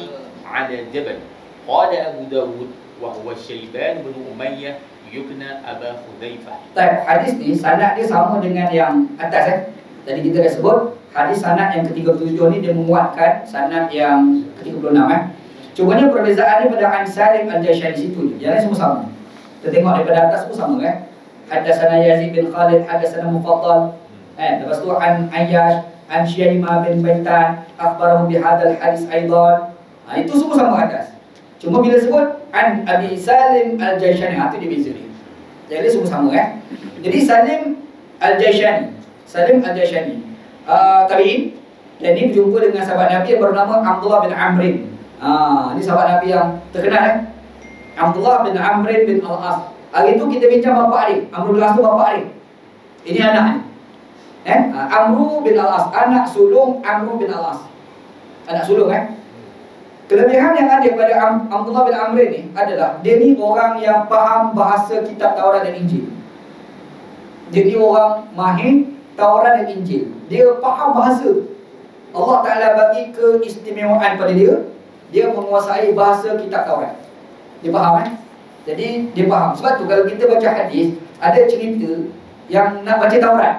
على جبل. قال أبو داود وهو الشيبان بن أمية يكنى أبا حذيفة. Baik, hadis ni sanad dia sama dengan yang atas Tadi kita dah sebut hadis sanad yang ke-37 ni dia menguatkan sanad yang ke-36 Cumanya perbezaannya pada An Salim Al-Jashani situ. Yang lain semua sama. Kita tengok daripada atas semua sama kan. Hadatsana Yazid bin Khalid, hadatsana Mufaddal. Lepas tu An Ayyash, An Syaimah bin Baitan, akhbarahu bihadzal hadis aidan. Itu semua sama atas. Cuma bila sebut An Abi Salim Al-Jashani, itu dia beza dia. Jadi semua sama Jadi Salim Al-Jaishani. Salim Al-Jaishani. Tabi'in. Dan ini berjumpa dengan sahabat Nabi yang bernama Abdullah bin Amrin. Ini sahabat Nabi yang terkenal Abdullah bin Amrin bin Al-As. Hari itu kita bincang bapa dia. Amr bin Al-As tu bapa dia. Ini anak ni. Amr bin Al-As, anak sulung Amr bin Al-As. Anak sulung Kelebihan yang ada pada Abdullah bin Amr ni adalah dia ni orang yang faham bahasa kitab Taurat dan Injil. Dia ni orang mahir Taurat dan Injil. Dia faham bahasa. Allah Ta'ala bagi keistimewaan pada dia. Dia menguasai bahasa kitab Taurat. Dia faham Jadi dia faham. Sebab tu kalau kita baca hadis, ada cerita yang nak baca Taurat,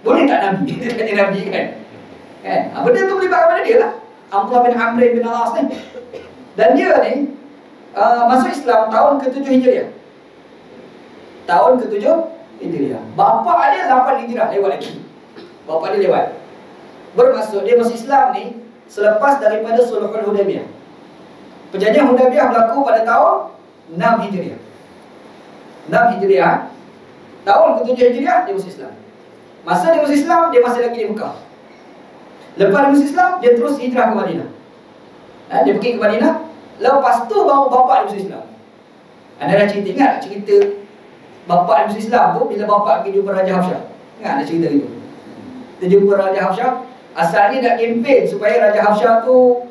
boleh tak Nabi? Dia kata Nabi kan? Benda tu melibatkan pada dia lah, Abdullah bin Amr bin Al-As ni. Dan dia ni masuk Islam tahun ke-7 Hijriah. Tahun ke-7 Hijriah. Bapa dia 8 Hijrah lewat lagi. Bapa dia lewat. Bermaksud dia masuk Islam ni selepas daripada Sulhul Hudaybiyah. Perjanjian Hudaybiyah berlaku pada tahun 6 Hijriah. 6 Hijriah. Tahun ke-7 Hijriah dia masuk Islam. Masa dia masuk Islam, dia masih lagi di Mekah. Lepas dia masuk Islam, dia terus hijrah ke Madinah. Dia pergi ke Madinah. Lepas tu baru bapa dia masuk Islam. Anda dah cerita, ingat cerita bapa dia masuk Islam tu bila bapa pergi jumpa Raja Hafsyah? Ingat ada cerita itu? Dia jumpa Raja Hafsyah. Asalnya nak kempen supaya Raja Hafsyah tu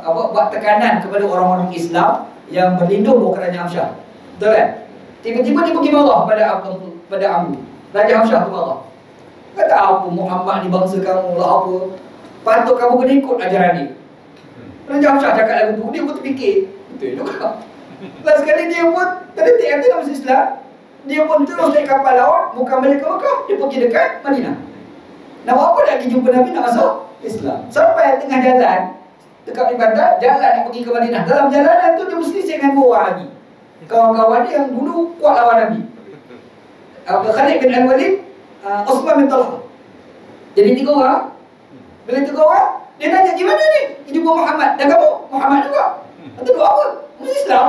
buat tekanan kepada orang-orang Islam yang berlindung bawah kerajaan Hafsyah. Betul kan? Tiba-tiba dia pergi marah pada Amr. Raja Hafsyah tu marah. Kata apa Muhammad ni bangsa kamu lah apa. Patut kamu kena ikut ajaran ni. Raja Hafsyah cakap lagu tu, dia pun terfikir. Betul juga. Last sekali dia pun terdetik kata nak masuk Islam. Dia pun terus naik kapal laut, bukan balik ke Mekah, dia pergi dekat Madinah. Nak buat apa nak pergi jumpa Nabi nak masuk Islam. Sampai tengah jalan dekat di bandar, jalan nak pergi ke Madinah. Dalam jalanan tu dia mesti dengan dua orang lagi. Kawan-kawan dia yang dulu kuat lawan Nabi. Khalid bin Al-Walid, Osman bin Talha. Jadi 3 orang. Bila 3 orang, dia tanya gimana ni? Jumpa Muhammad. Dan kamu? Muhammad juga. Kata dua apa? Masuk Islam.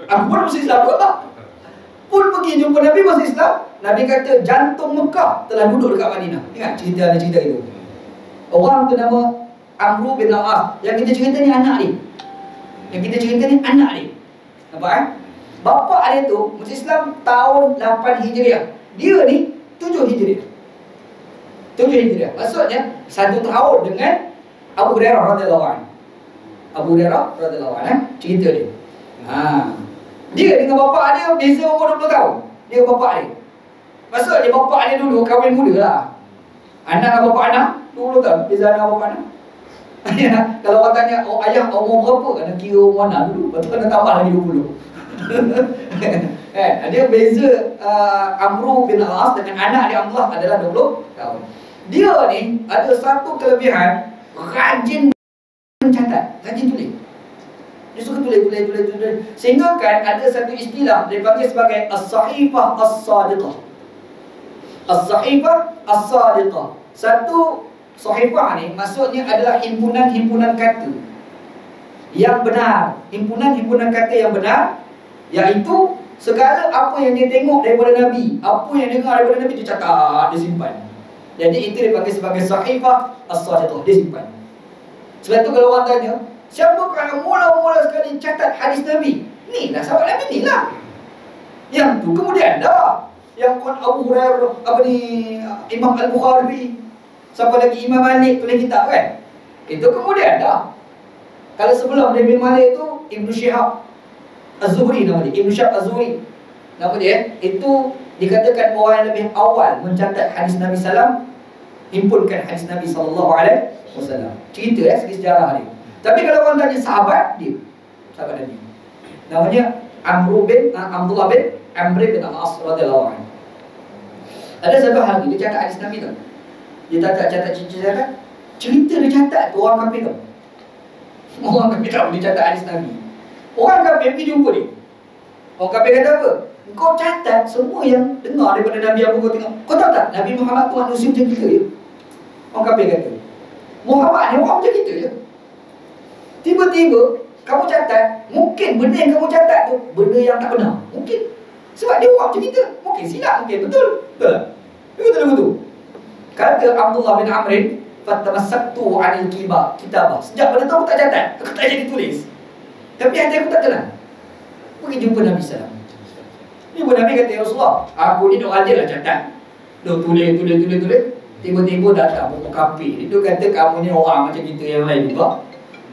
Aku pun masuk Islam juga. Pun pergi jumpa Nabi masuk Islam. Nabi kata jantung Mekah telah duduk dekat Madinah. Ingat ada cerita itu. Orang tu nama Amr bin Al-As. Yang kita cerita ni anak dia. Yang kita cerita ni anak dia. Nampak Bapa dia tu masuk Islam tahun 8 Hijriah. Dia ni 7 Hijriah. 7 Hijriah. Maksudnya 1 tahun dengan Abu Hurairah radhiyallahu anhu. Abu Hurairah radhiyallahu anhu cerita dia. Dia dengan bapa dia beza umur 20 tahun. Dia bapa dia. Maksudnya bapa dia dulu kahwin muda lah. Anak dengan bapa anak 20 tahun. Beza anak dengan bapa anak. Kalau orang tanya ayah umur berapa, kena kira umur anak dulu. Lepas tu kena tambah lagi 20. Dia beza Amr bin Al-As dengan anak dia Abdullah adalah 20 tahun. Dia ni ada satu kelebihan, rajin mencatat, rajin tulis. Dia suka tulis. Sehingga kan ada satu istilah dia panggil sebagai as-sahifah as-sadiqah. As-sahifah as-sadiqah. Satu sahifah ni maksudnya adalah himpunan-himpunan kata yang benar, himpunan-himpunan kata yang benar, iaitu segala apa yang dia tengok daripada Nabi, apa yang dia dengar daripada Nabi, dia catat, dia simpan. Jadi itu dipanggil sebagai sahifah as-sadiqah, dia simpan. Sebab tu kalau orang tanya, siapakah yang mula-mula sekali catat hadis Nabi? Ni lah sahabat Nabi ni lah. Yang tu kemudian dah, yang Abu Hurairah, Imam Al-Bukhari, siapa lagi Imam Malik tulis kitab kan? Itu kemudian dah. Kalau sebelum dia Imam Malik tu Ibnu Syihab Az-Zuhri nama dia, Ibnu Syihab Az-Zuhri nama dia. Itu dikatakan orang yang lebih awal mencatat hadis Nabi sallam, himpunkan hadis Nabi SAW. Cerita segi sejarah dia. Tapi kalau orang tanya sahabat dia, sahabat Nabi, namanya Abdullah bin Amr bin Al-As radhiyallahu anhu. Ada satu hari dia catat hadis Nabi tu. Dia catat cerita dia catat tu orang kafir tu. Orang kafir tak boleh catat hadis Nabi. Orang kafir pergi jumpa dia. Orang kafir kata apa? Kau catat semua yang dengar daripada Nabi apa kau tengok. Kau tahu tak Nabi Muhammad tu manusia macam kita je. Orang kafir kata Muhammad ni orang macam kita je. Tiba-tiba kamu catat, mungkin benda yang kamu catat tu benda yang tak benar. Mungkin. Sebab dia orang macam kita. Mungkin silap, mungkin betul. Betul tak? Betul. Kata Abdullah bin Amrin, fatamassaktu 'anil kitabah. Sejak pada tu aku tak catat, aku tak jadi tulis. Tapi hati aku tak tenang. Pergi jumpa Nabi SAW. Jumpa Nabi kata, ya Rasulullah, aku ni duk ada lah catat. Duk tulis. Tiba-tiba datang buku kapir. Itu kata kamu ni orang macam kita yang lain juga.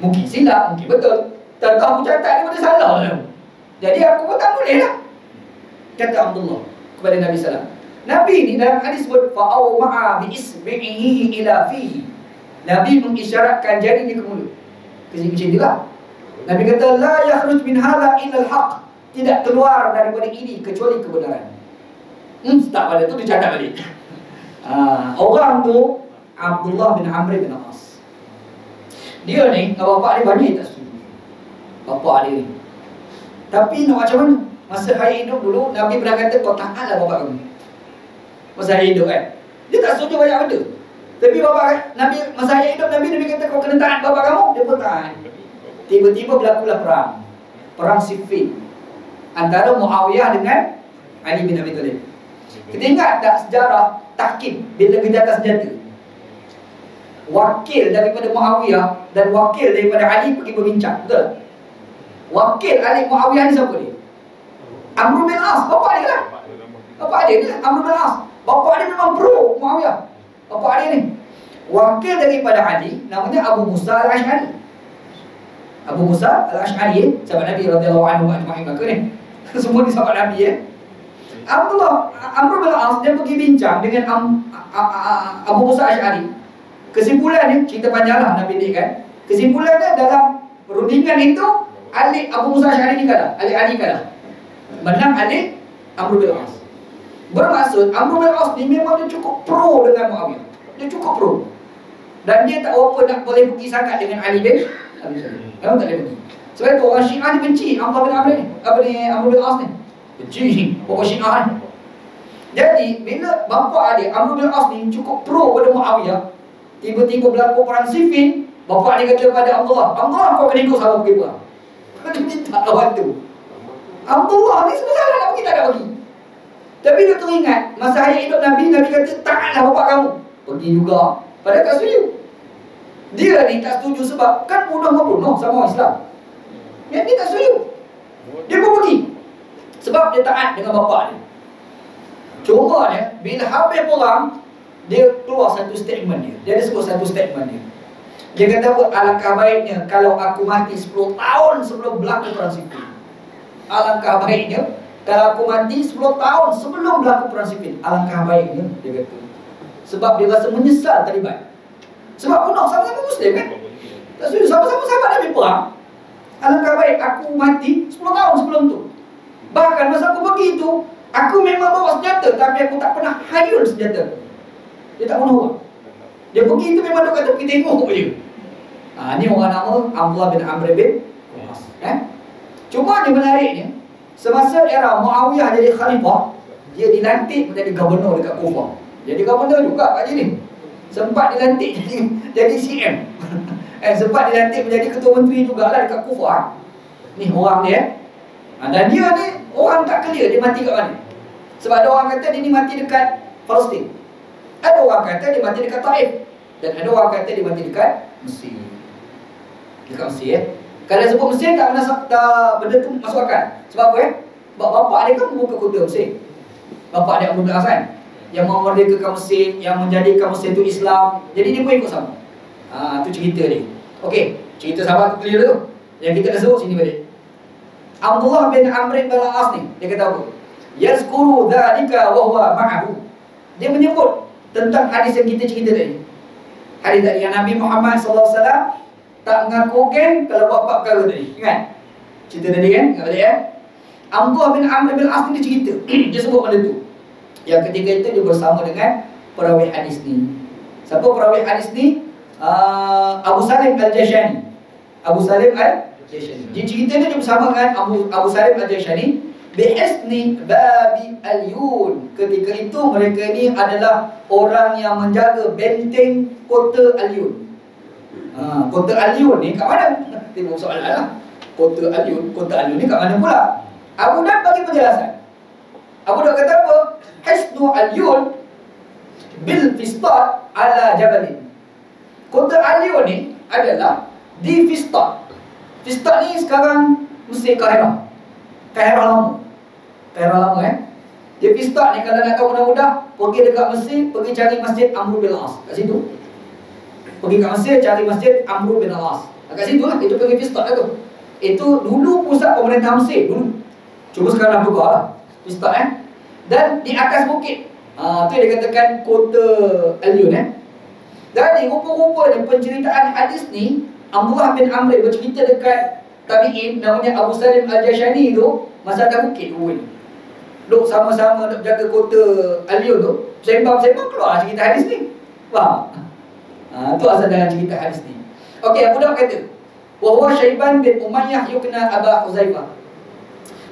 Mungkin silap, mungkin betul. Tak tahu aku catat ni pada salah lah. Jadi aku pun tak boleh lah. Kata Abdullah kepada Nabi SAW. Nabi ni dalam hadis sebut fa'awma'a bi'isbi'ihi ila fihi. Nabi mengisyaratkan jarinya ke mulut. Macam itulah. Nabi kata la yakhruj min hadha illa al-haq. Tidak keluar daripada ini kecuali kebenaran. Tak pada tu dia catat balik. Orang tu Abdullah bin Amr bin As. Dia ni dengan bapak dia banyak tak setuju. Bapak dia ni. Tapi nak macam mana? Masa hayat hidup dulu Nabi pernah kata kau taatlah bapak kamu. Masa hayat hidup kan. Dia tak setuju banyak benda. Tapi bapak Nabi masa hayat hidup Nabi kata kau kena taat bapak kamu. Dia pun taat. Tiba-tiba berlakulah perang. Perang Siffin antara Muawiyah dengan Ali bin Abi Thalib. Kita ingat tak sejarah tahkim bila gencatan senjata? Wakil daripada Muawiyah dan wakil daripada Ali pergi berbincang, betul? Wakil Ali Muawiyah ni siapa dia? Amr bin As, bapak dia lah. Bapak dia ni Amr bin As. Bapak dia memang pro Muawiyah. Bapak dia ni. Wakil daripada Ali namanya Abu Musa al-Ash'ari. Abu Musa al-Ash'ari, sahabat Nabi radhiyallahu anhu ajma'in maka ni. Semua ni sahabat Nabi Amr bin As dia pergi bincang dengan Abu Musa al-Ash'ari. Kesimpulannya, cerita panjang lah Nabi ni kan. Kesimpulannya dalam perundingan itu Abu Musa al-Ash'ari ni kalah. Ali kalah. Menang Ali Amr bin As. Bermaksud Amr bin As ni memang dia cukup pro dengan Muawiyah. Dia cukup pro. Dan dia tak apa nak boleh pergi sangat dengan Ali bin Abi Thalib. Memang tak boleh pergi. Sebab itu orang Syiah ni benci Amr bin Amr ni. Amr bin As ni. Benci orang Syiah ni. Jadi bila bapa adik Amr bin As ni cukup pro pada Muawiyah, tiba-tiba berlaku perang Siffin, bapa dia kata kepada Abdullah, kau kena ikut sama pergi perang. Dia minta lawan tu. Abdullah ni sebenarnya nak pergi, tak nak pergi. Tapi dia teringat masa hayat hidup Nabi kata taatlah bapak kamu. Pergi juga. Padahal tak setuju. Dia ni tak setuju sebab kan bunuh sama orang Islam. Dia tak setuju. Dia pun pergi. Sebab dia taat dengan bapak dia. Cuma dia bila habis perang, dia keluar satu statement dia. Dia ada sebut satu statement dia. Dia kata apa? Alangkah baiknya kalau aku mati 10 tahun sebelum berlaku perang Siffin. Alangkah baiknya kalau aku mati 10 tahun sebelum berlaku perang Siffin. Alangkah baiknya, dia kata. Sebab dia rasa menyesal terlibat. Sebab penuh sama-sama Muslim kan. Tak setuju, sama-sama sahabat Nabi perang. Alangkah baik aku mati 10 tahun sebelum tu. Bahkan masa aku pergi tu, aku memang bawa senjata, tapi aku tak pernah hayun senjata. Dia tak pernah buat. Dia pergi tu memang dia kata pergi tengok je. Ni orang nama Abdullah bin Amr bin As. Cuma dia menariknya, semasa era Muawiyah jadi khalifah, dia dilantik menjadi gubernur dekat Kufah. Jadi gubernur juga Pak Haji ni. Sempat dilantik jadi CM. Sempat dilantik menjadi ketua menteri jugalah dekat Kufah. Ni orang dia. Dan dia ni orang tak clear dia mati kat mana. Sebab ada orang kata dia ni mati dekat Palestin. Ada orang kata dia mati dekat Taif. Dan ada orang kata dia mati dekat Mesir. Dekat Mesir. Kalau sebut Mesir tak benda tu masuk akal. Sebab apa Sebab bapak dia kan membuka kota Mesir. Bapak dia Abu Hasan yang memerdekakan Mesir, yang menjadikan Mesir itu Islam. Jadi dia pun ikut sama. Tu cerita dia. Okey, cerita sahabat tu clear tu. Yang kita dah sebut sini balik. Abdullah bin Amr bin As ni, dia kata apa? Yazkuru dzalika wa huwa ma'ahu. Dia menyebut tentang hadis yang kita cerita tadi. Hadis tadi yang Nabi Muhammad SAW tak mengaku geng kalau buat 4 perkara tadi. Ingat? Cerita tadi kan? Ingat balik Abdullah bin Amr bin As ni dia cerita. Dia sebut benda tu. Yang ketiga itu dia bersama dengan perawi hadis ni. Siapa perawi hadis ni? Abu Salim al-Jashani. Abu Salim al-Jashani. Dia cerita dia bersama dengan Abu Salim al-Jashani bihisni babi al-Yun. Ketika itu mereka ni adalah orang yang menjaga benteng kota Al-Yun. Kota Al-Yun ni kat mana? Tengok soalan lah. Kota Al-Yun ni kat mana pula? Abu Dawud bagi penjelasan. Abu Daud kata apa? Hisnu al-Yun bil Fistat ala Jabalin. Kota al-Yun ni adalah di Fistat. Fistat ni sekarang Mesir Kahirah. Kahirah lama. Kahirah lama Dia Fistat ni kalau nak tahu mudah-mudah, pergi dekat Mesir, pergi cari Masjid Amr bin Al-As kat situ. Pergi kat Mesir cari Masjid Amr bin Al-As. Kat situ lah, itu pergi Fistat lah tu. Itu dulu pusat pemerintah Mesir dulu. Cuma sekarang dah berubah lah Fistat Dan di atas bukit tu yang dikatakan kota Al-Yun Jadi rupa-rupanya penceritaan hadis ni, Abdullah bin Amr bercerita dekat tabi'in namanya Abu Salim Al-Jashani tu, masa atas bukit dulu ni. Duk sama-sama nak jaga kota Al-Yun tu, sembang-sembang keluar cerita hadis ni. Faham? Tu asal dalam cerita hadis ni. Okey, Abu Daud kata, wa huwa Syaiban bin Umayyah yukna Aba Huzaifah.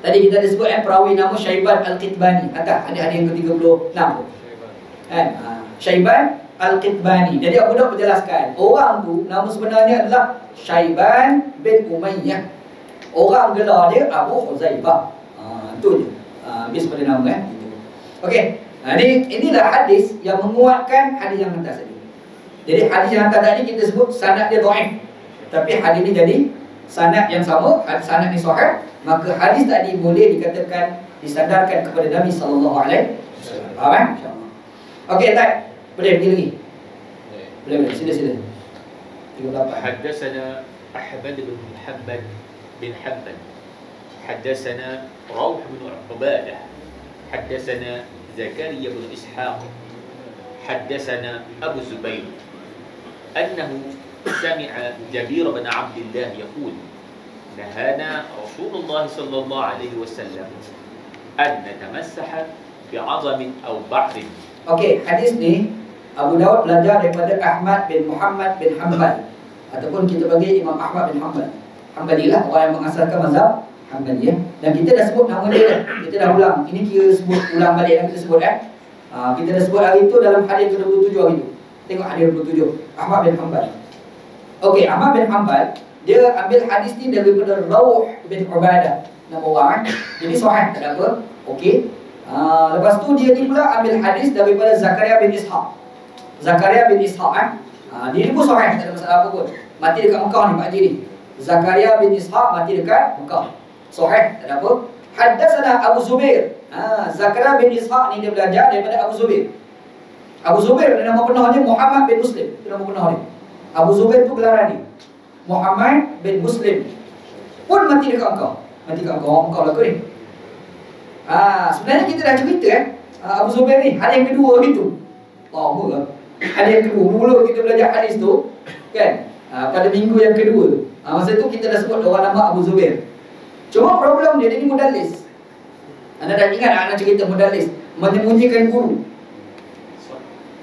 Tadi kita ada sebut perawi nama Syaiban Al-Qitbani. Ada yang ke-36 tu. Syaiban Al-Qitbani. Jadi Abu Daud menjelaskan, orang tu nama sebenarnya adalah Syaiban bin Umayyah. Orang gelar dia Abu Huzaifah. Itu je. Habis pada nama Okey. Inilah hadis yang menguatkan hadis yang atas tadi. Jadi hadis yang atas tadi kita sebut sanad dia dhaif. Tapi hadis ni jadi sanad yang sama, sanad ni sahih. Maka hadis tadi boleh dikatakan disandarkan kepada Nabi sallallahu alaihi wasallam. Faham? Insya-Allah. Okey, tak. Boleh pergi lagi. Boleh. Sila. 38. Haddatsana Ahmad bin Muhammad bin Hanbal. Haddatsana Rawh bin Ubadah. Haddatsana Zakaria bin Ishaq. Haddatsana Abu Zubair annahu sami'a Jabir bin Abdullah yaqul نهانا رسول الله صلى الله عليه وسلم أن نتمسح بعظم أو بعر. Okey, hadis ni Abu Daud belajar daripada Ahmad bin Muhammad bin Hanbal, ataupun kita panggil Imam Ahmad bin Hanbal. Hanbali lah, orang yang mengasalkan mazhab Hanbali Dan kita dah sebut nama dia dah. Kita dah ulang. Ini kira sebut ulang balik yang kita sebut kita dah sebut hari itu dalam hadis ke-27 hari itu. Tengok hadis 27 Ahmad bin Hanbal. Okey, Ahmad bin Hanbal dia ambil hadis ni daripada Rawh bin Ubadah, nama orang Jadi sahih, tak ada apa. Okey. Lepas tu dia ni pula ambil hadis daripada Zakaria bin Ishaq. Zakaria bin Ishaq dia ni pun sahih, tak ada masalah apa pun. Mati dekat Mekah ni Pak Haji ni. Zakaria bin Ishaq mati dekat Mekah. Sahih, tak ada apa. Haddatsana Abu Zubair. Zakaria bin Ishaq ni dia belajar daripada Abu Zubair. Abu Zubair nama penuhnya Muhammad bin Muslim. Itu nama penuh dia. Abu Zubair tu gelaran dia. Muhammad bin Muslim pun mati dekat Mekah. Mati dekat Mekah lah ni. Sebenarnya kita dah cerita Abu Zubair ni, hadis yang kedua gitu. Lama lah. Hadis yang kedua. Mula kita belajar hadis tu kan, pada minggu yang kedua tu. Masa tu kita dah sebut orang nama Abu Zubair. Cuma problem dia ni mudallis. Anda dah ingat anak cerita mudallis, menyembunyikan guru.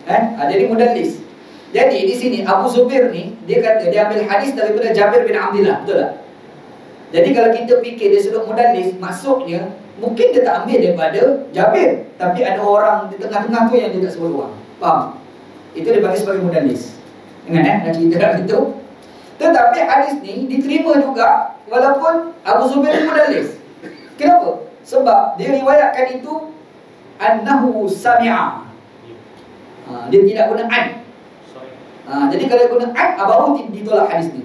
Dia ni mudallis. Jadi di sini Abu Zubair ni dia kata dia ambil hadis daripada Jabir bin Abdullah, betul tak? Jadi kalau kita fikir dia sebut mudallis, maksudnya mungkin dia tak ambil daripada Jabir, tapi ada orang di tengah-tengah tu yang dia tak sebut orang. Faham? Itu dia panggil sebagai mudallis. Ingat nak cerita kat situ. Tetapi hadis ni diterima juga walaupun Abu Zubair ni mudallis. Kenapa? Sebab dia riwayatkan itu annahu sami'a. Dia tidak guna an. Jadi kalau guna an, baru ditolak hadis ni.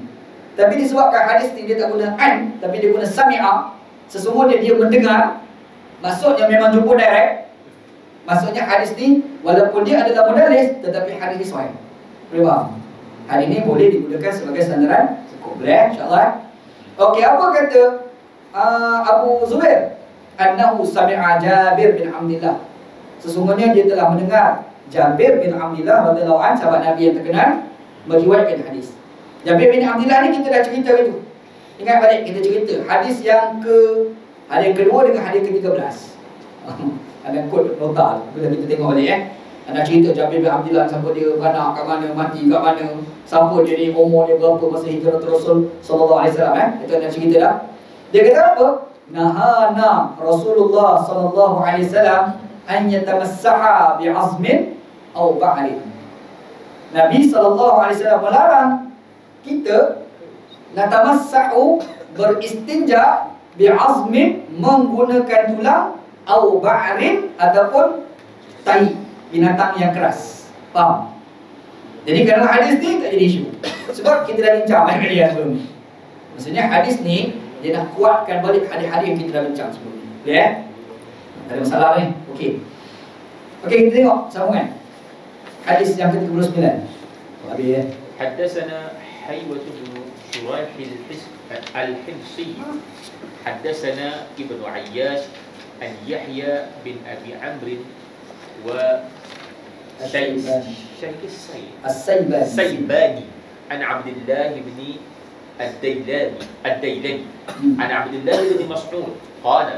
Tapi disebabkan hadis ni dia tak guna an, tapi dia guna sami'a, sesungguhnya dia mendengar, maksudnya memang jumpa direct. Maksudnya hadis ni walaupun dia adalah mudallis, tetapi hadis ni sahih. Boleh faham? Hadis ni boleh digunakan sebagai sandaran. Boleh, insya-Allah. Okey, apa kata Abu Zubair? Annahu sami'a Jabir bin Abdullah. Sesungguhnya dia telah mendengar Jabir bin Abdullah radhiyallahu anhu, sahabat Nabi yang terkenal, meriwayatkan hadis. Jabir bin Abdullah ni kita dah cerita itu. Ingat balik kita cerita hadis yang kedua dengan hadis ke-13. Ada kod nota bila kita tengok balik Anda cerita Jabir bin Abdullah sampai dia beranak kat mana, mati kat mana, sampai dia ni umur dia berapa masa hijrah Rasul sallallahu alaihi wasallam Itu anda cerita dah. Dia kata apa? Nahana Rasulullah sallallahu alaihi wasallam an yatamassaha bi'azmin aw ba'rin. Nabi sallallahu alaihi wasallam melarang kita natamassahu beristinja bi'azmin menggunakan tulang au ba'rin, ataupun tai, binatang yang keras. Faham? Jadi kerana hadis ni tak jadi isu. Sebab kita dah bincang dengan dia sebelum ni. Maksudnya hadis ni dia nak kuatkan balik hadis-hadis yang kita dah bincang sebelum ni. Ya? Tak ada masalah ni. Okey. Okey, kita tengok sambungan. Hadis yang ke-39. Habis ya. حدثنا حيوة بن شريح الحمصي حدثنا ابن عياش عن يحيى بن أبي عمرو السيباني عن عبد الله بن الديلاني عن عبد الله بن مسعود قال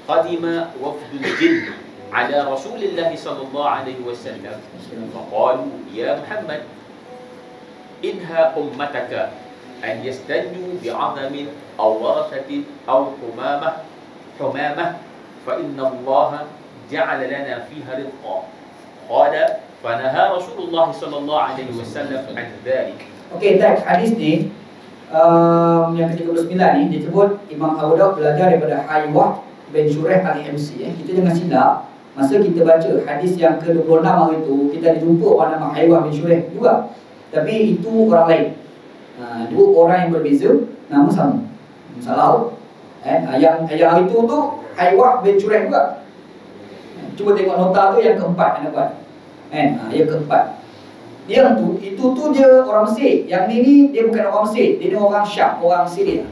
قدم وفد الجن على رسول الله صلى الله عليه وسلم فقالوا يا محمد إنها أمتك أن يستنجوا بعظم أو ورثة أو حمامة فإن الله جعل لنا فيها رزقا قال فنهى رسول الله صلى الله عليه وسلم عن ذلك. Okey, teks hadis ni yang ke-39 ni disebut Imam Abu Daud belajar daripada Haywah bin Shuraih al-Himsi. Kita jangan silap, masa kita baca hadis yang ke-26 hari tu, kita dijumpa orang nama Haywah bin Shuraih juga. Tapi itu orang lain. Dua orang yang berbeza, nama sama. Salah. Yang hari itu tu Haywah bin Shuraih juga. Cuba tengok nota tu yang keempat, anak-anak. Yang keempat. Dia tu, itu tu dia orang Mesir. Yang ni dia bukan orang Mesir, dia ni orang Syam, orang Syria.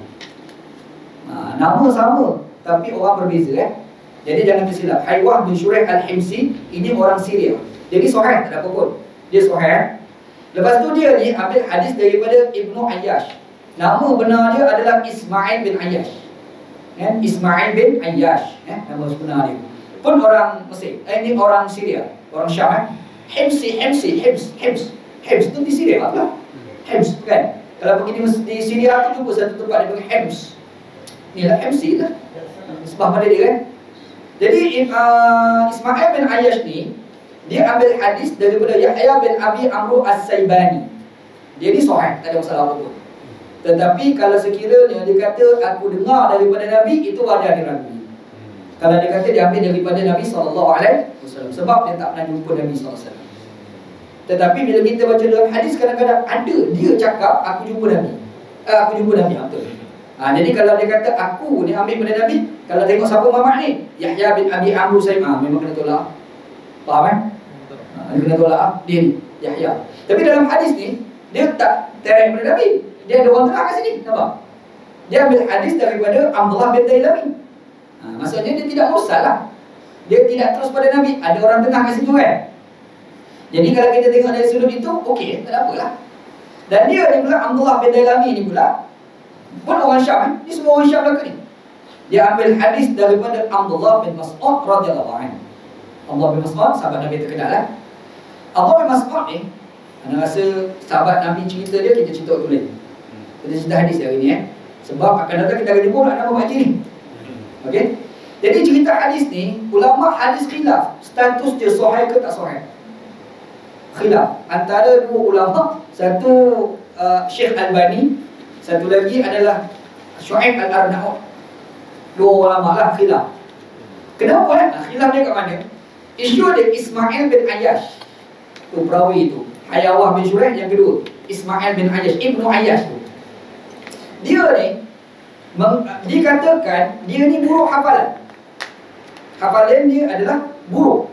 Nama sama tapi orang berbeza. Jadi jangan tersilap. Haywah bin Shuraih al-Himsi ini orang Syria. Jadi sahih, tak ada apa pun. Dia sahih. Lepas tu dia ni ambil hadis daripada Ibnu Ayyash. Nama benar dia adalah Ismail bin Ayyash. Ismail bin Ayyash, nama sebenar dia. Pun orang Mesir. Ini orang Syria, orang Syam. Hims tu di Syria lah. Hims kan. Kalau pergi di Syria tu jumpa satu tempat dia panggil Hims. Inilah Himsi lah. Sebab pada dia kan. Jadi Ismail bin Ayyash ni dia ambil hadis daripada Yahya bin Abi Amru As-Saibani. Dia ni sahih, tak ada masalah apa pun. Tetapi kalau sekiranya dia kata aku dengar daripada Nabi, itu ada diragukan. Kalau dia kata dia ambil daripada Nabi SAW, sebab dia tak pernah jumpa Nabi SAW. Tetapi bila kita baca dalam hadis, kadang-kadang ada dia cakap aku jumpa Nabi. Aku jumpa Nabi, betul. Jadi kalau dia kata aku ni ambil daripada Nabi, kalau tengok siapa mamak ni, Yahya bin Abi Amru Saibani, memang kena tolak. Faham kan? Dia kena tolak dia ni, Yahya. Tapi dalam hadis ni dia tak terang daripada Nabi. Dia ada orang tengah kat sini, nampak? Dia ambil hadis daripada Abdullah bin Dailami. Maksudnya dia tidak mursal lah. Dia tidak terus pada Nabi. Ada orang tengah kat situ kan. Jadi kalau kita tengok dari sudut itu, okey, tak ada apalah. Dan dia ni pula, Abdullah bin Dailami ni pula pun orang Syam. Ni semua orang Syam belakang ni. Dia ambil hadis daripada Abdullah bin Mas'ud radhiyallahu anhu. Abdullah bin Mas'ud, sahabat Nabi terkenal lah. Abdullah bin Mas'ud ni, anda rasa sahabat Nabi cerita dia, kita cerita dulu. Kita cerita hadis hari ni sebab akan datang kita akan jumpa pula nama makcik ni. Okey. Jadi cerita hadis ni, ulama hadis khilaf status dia sahih ke tak sahih. Khilaf antara dua ulama, satu Syekh Albani, satu lagi adalah Syuaib Al-Arnaud. Dua ulama lah khilaf. Kenapa khilaf dia kat mana? Isu dia Ismail bin Ayyash. Tu perawi tu. Haywah bin Shuraih yang kedua. Ismail bin Ayyash, Ibnu Ayyash tu. Dia ni dikatakan dia ni buruk hafalan. Hafalan dia adalah buruk.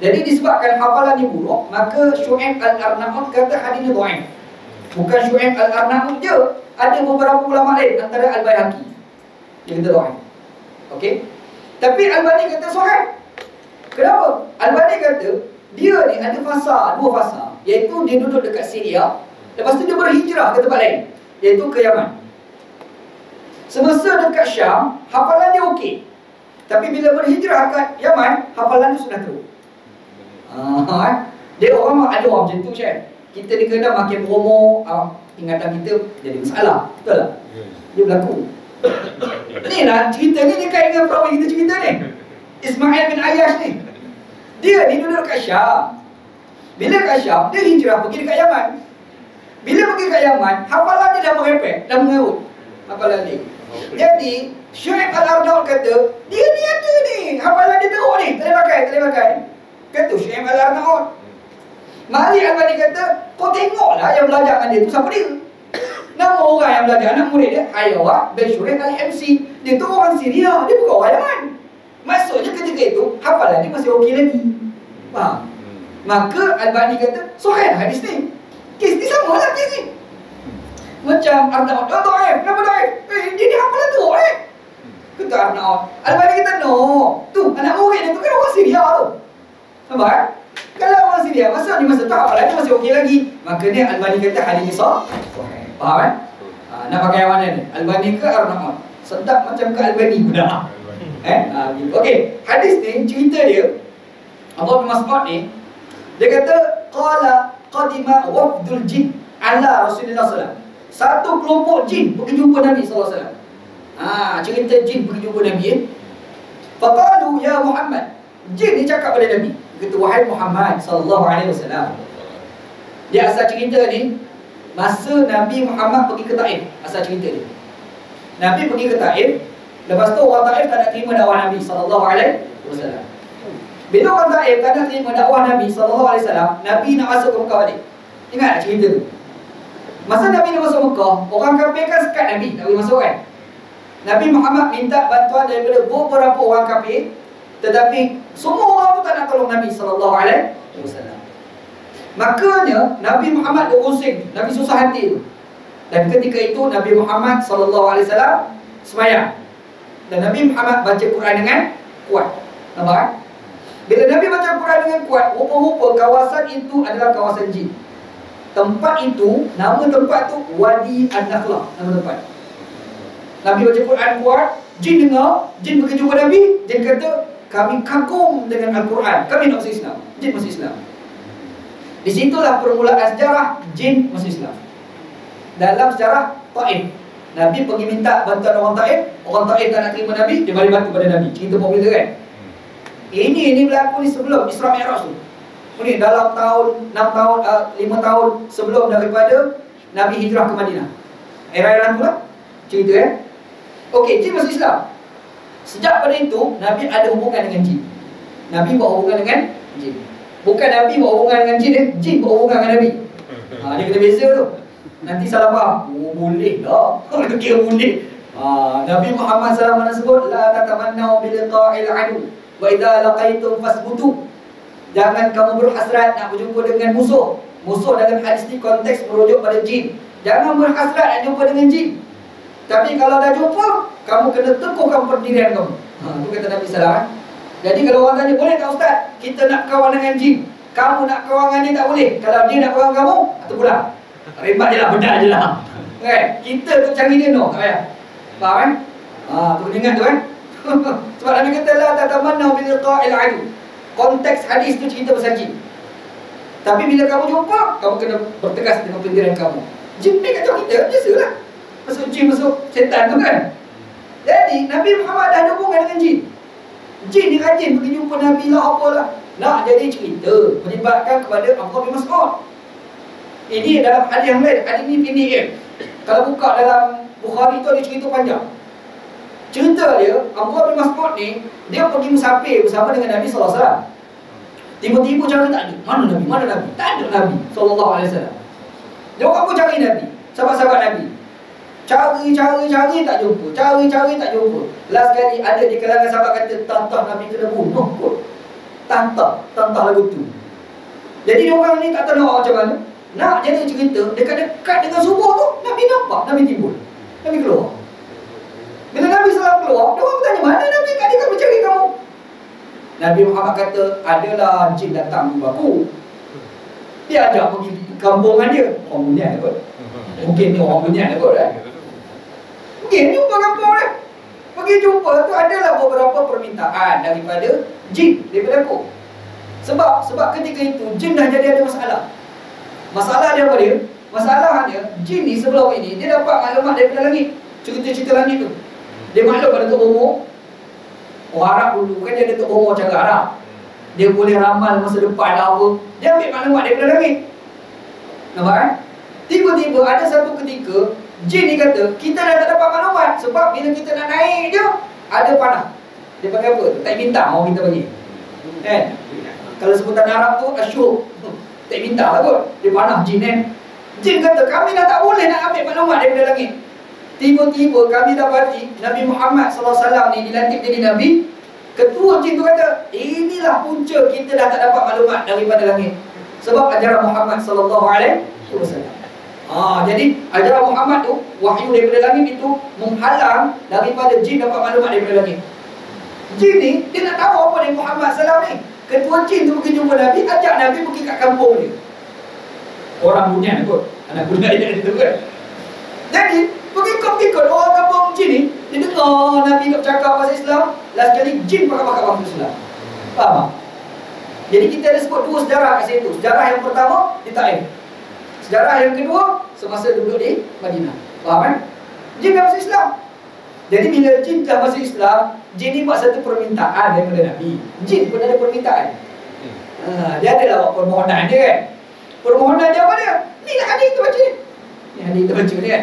Jadi disebabkan hafalan dia buruk, maka Syuaib Al-Arnaud kata hadis ni dhaif. Bukan Syuaib Al-Arnaud je, ada beberapa ulama lain antara Al-Baihaqi dia kata dhaif. Okey. Tapi Albani kata sahih. Kenapa? Albani kata dia ni ada fasa, dua fasa, iaitu dia duduk dekat Syria, lepas tu dia berhijrah ke tempat lain, iaitu ke Yaman. Semasa dekat Syam, hafalan dia okey. Tapi bila berhijrah ke Yaman, hafalan dia sudah teruk. Dia orang ada orang macam tu, Syed. Kita ni kadang makin promo, ingatan kita jadi masalah. Betul tak? Dia berlaku. Ni lah cerita ni, dia kait dengan perawi kita cerita ni, Ismail bin Ayyash ni. Dia ni duduk kat Syam. Bila kat Syam, dia hijrah pergi dekat Yaman. Bila pergi kat Yaman, hafalan dia dah merepek, dah mengerut hafalan dia. Jadi Syuaib Al-Arnaud kata, dia ni ada ni, hafalan dia teruk ni, tak boleh pakai. Kata Syuaib Al-Arnaud. Malik Al-Bani kata, kau tengoklah yang belajar dengan dia tu siapa dia. Nama orang yang belajar, anak murid dia Hayawah bin Syuaib Al-Himsi. Dia tu orang Syria, dia bukan orang Yaman. Maksudnya ketika itu hafalan dia masih okey lagi. Faham? Maka Al-Bani kata, sahih hadis ni. Kes ni sama lah kes ni. Macam Arnaud, daif, kenapa daif? Dia ni hafalan teruk Kata Arnaud. Al-Bani kata, no, tu anak murid dia tu kan orang Syria tu. Nampak? Kalau orang Syria, masa tu hafalan dia masih okey lagi. Maka ni Al-Bani kata hadis ni sahih. Faham nak pakai yang mana ni? Al-Bani ke Arnaud? Sedap macam ke Al-Bani pula. Okey, hadis ni cerita dia Abdullah bin Mas'ud ni, dia kata qala qadima wafdul jin ala Rasulullah sallallahu alaihi wasallam. Satu kelompok jin pergi jumpa Nabi sallallahu alaihi wasallam. Cerita jin pergi jumpa Nabi Faqalu ya Muhammad. Jin ni cakap pada Nabi, kata wahai Muhammad sallallahu alaihi wasallam. Dia asal cerita ni masa Nabi Muhammad pergi ke Taif. Asal cerita dia, Nabi pergi ke Taif. Lepas tu orang Taif tak nak terima dakwah Nabi sallallahu alaihi wasallam. Bila orang Taif tak nak terima dakwah Nabi sallallahu alaihi wasallam, Nabi nak masuk ke Mekah balik. Ingat tak cerita tu? Masa Nabi nak masuk Mekah, orang kafir kan sekat Nabi tak boleh masuk kan. Nabi Muhammad minta bantuan daripada beberapa orang kafir, tetapi semua orang tu tak nak tolong Nabi sallallahu alaihi wasallam. Makanya Nabi Muhammad berusik, Nabi susah hati tu. Dan ketika itu Nabi Muhammad sallallahu alaihi wasallam sembahyang. Dan Nabi Muhammad baca Quran dengan kuat. Nampak? Bila Nabi baca Quran dengan kuat, rupa-rupa kawasan itu adalah kawasan jin. Tempat itu, nama tempat tu Wadi An-Nakhlah, nama tempat. Nabi baca Quran kuat, jin dengar, jin pergi jumpa Nabi, jin kata, kami kagum dengan Al-Quran, kami nak masuk Islam. Jin masuk Islam. Di situlah permulaan sejarah jin masuk Islam. Dalam sejarah Taif, Nabi pergi minta bantuan orang Taif tak nak terima Nabi, dia balik bantu pada Nabi. Cerita popular kan? Ini berlaku ni sebelum Isra Mi'raj tu. Ini dalam tahun 5 tahun sebelum daripada Nabi hijrah ke Madinah. Era-era tu lah cerita Okey, jin masuk Islam. Sejak pada itu Nabi ada hubungan dengan jin. Nabi buat hubungan dengan jin. Bukan Nabi buat hubungan dengan jin, jin buat hubungan dengan Nabi. Dia kena beza tu. Nanti salah faham. Boleh lah. Kira boleh. Nabi Muhammad SAW sebut, la tatamannau biliqa'il adu wa idza laqaitum fasbutu. Jangan kamu berhasrat nak berjumpa dengan musuh. Musuh dalam hadis ni konteks merujuk pada jin. Jangan berhasrat nak jumpa dengan jin. Tapi kalau dah jumpa, kamu kena teguhkan pendirian kamu. Itu kata Nabi SAW. Jadi kalau orang tanya, boleh tak Ustaz kita nak kawan dengan jin? Kamu nak kawan dengan dia tak boleh. Kalau dia nak kawan kamu, atau pulang. Rembat je lah, benar je lah. Kan? Kita tu cari dia no, tak payah. Faham kan? Tu kena ingat tu kan? Sebab Nabi kata la tatamannau biliqa'il adu. Konteks hadis tu cerita pasal jin. Tapi bila kamu jumpa, kamu kena bertegas dengan pendirian kamu. Jin ni kata kita, biasalah. Masuk jin, masuk setan tu kan. Jadi Nabi Muhammad dah ada hubungan dengan jin. Jin ni rajin pergi jumpa Nabi lah apalah. Nak jadi cerita menyebabkan kepada Abdullah bin Mas'ud. Ini dalam hadis yang lain, hadis ni pendek. Kalau buka dalam Bukhari tu ada cerita panjang. Cerita dia, Abdullah bin Mas'ud ni, dia pergi musafir bersama dengan Nabi sallallahu alaihi wasallam. Tiba-tiba cari tak ada. Mana Nabi? Mana Nabi? Tak ada Nabi sallallahu alaihi wasallam. Dia orang pun cari Nabi, sahabat-sahabat Nabi. Cari tak jumpa. Cari tak jumpa. Last kali ada di kalangan sahabat kata, tantah Nabi kena bunuh kot. Tantah lagu tu. Jadi dia orang ni tak tahu nak macam mana. Nak jadi cerita, dekat-dekat dengan subuh tu, Nabi nampak, Nabi timbul. Nabi keluar. Bila Nabi SAW keluar, dia orang bertanya, mana Nabi? Kat dia kan mencari kamu. Nabi Muhammad kata, adalah jin datang jumpa aku. Dia ajak pergi kampungan dia. Orang Bunyan kot. Mungkin ni orang Bunyan kot kan. Mungkin jumpa kampung dia. Pergi jumpa tu adalah beberapa permintaan daripada jin, daripada aku. Sebab ketika itu jin dah jadi ada masalah. Masalah dia apa dia? Masalah dia, jin ni sebelum ini dia dapat maklumat daripada langit. Cerita-cerita langit tu. Dia maklum pada Tok Bomo. Orang Arab dulu kan dia ada Tok Bomo cara Arab. Dia boleh ramal masa depan lah apa. Dia ambil maklumat daripada langit. Nampak kan? Tiba-tiba ada satu ketika Jin ni kata, kita dah tak dapat maklumat. Sebab bila kita nak naik je, ada panah. Dia panggil apa? Tak bintang orang kita panggil. Kan? Kalau sebutan Arab tu, asyuk. Tak bintang lah kot. Dia panah jin kan. Jin kata, kami dah tak boleh nak ambil maklumat daripada langit. Tiba-tiba kami dapati Nabi Muhammad SAW ni dilantik jadi Nabi. Ketua jin tu kata, inilah punca kita dah tak dapat maklumat daripada langit. Sebab ajaran Muhammad SAW. Jadi ajaran Muhammad tu, wahyu daripada langit itu menghalang daripada jin dapat maklumat daripada langit. Jin ni, dia nak tahu apa dari Muhammad SAW ni. Ketua jin tu pergi jumpa Nabi, ajak Nabi pergi kat kampung dia. Orang Bunyan kot, anak budak dia tu kan. Jadi, pergi-ikut orang kampung jin ni, dia dengar Nabi nak cakap pasal Islam. Last kali jin pakai bahasa Islam. Faham tak? Jadi kita ada sebut dua sejarah kat situ. Sejarah yang pertama di Taif. Sejarah yang kedua semasa duduk di Madinah. Faham kan? Jin dah masuk Islam. Jadi bila jin dah masuk Islam, jin ni buat satu permintaan daripada Nabi. Jin pun ada permintaan. Dia adalah permohonan dia kan. Permohonan dia apa dia? Ni lah hadis tu baca ni. Ni hadis tu baca ni kan.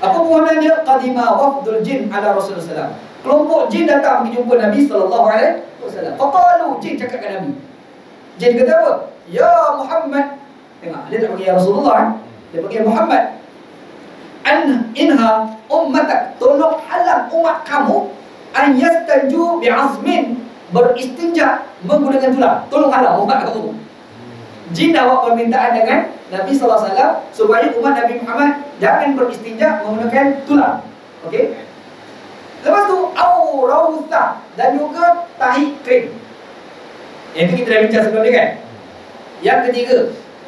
Apa permohonan dia? Qadima wafdul jin ala Rasulullah SAW. Kelompok jin datang pergi jumpa Nabi SAW. Faqalu, jin cakap kat Nabi. Jin kata apa? Ya Muhammad. Tengok, dia tak panggil ya Rasulullah. Dia panggil Muhammad. Inha ummatak, tolong halang umat kamu an yastanju bi'azmin, beristinja menggunakan tulang. Tolong halang umat kamu. Jin dah buat permintaan dengan Nabi SAW supaya umat Nabi Muhammad jangan beristinja menggunakan tulang. Okey. Lepas tu aurawtha, dan juga tahi kering. Yang itu kita dah bincang sebelum ni kan. Yang ketiga,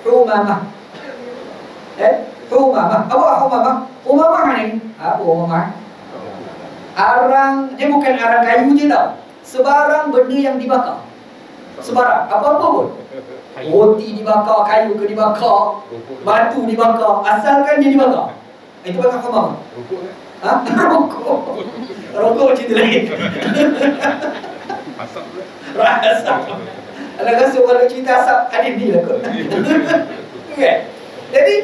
humamah. Humamah. Apa humamah? Humamah ni apa humamah? Arang, dia bukan arang kayu je tau. Sebarang benda yang dibakar. Sebarang, apa-apa pun. Roti dibakar, kayu ke dibakar, batu dibakar, asalkan dia dibakar. Itu bakar humamah. Rokok. Rokok cerita lain. Asap pula. Asap. Anak rasa kalau cerita asap hadis ni lah kot. Okay. Jadi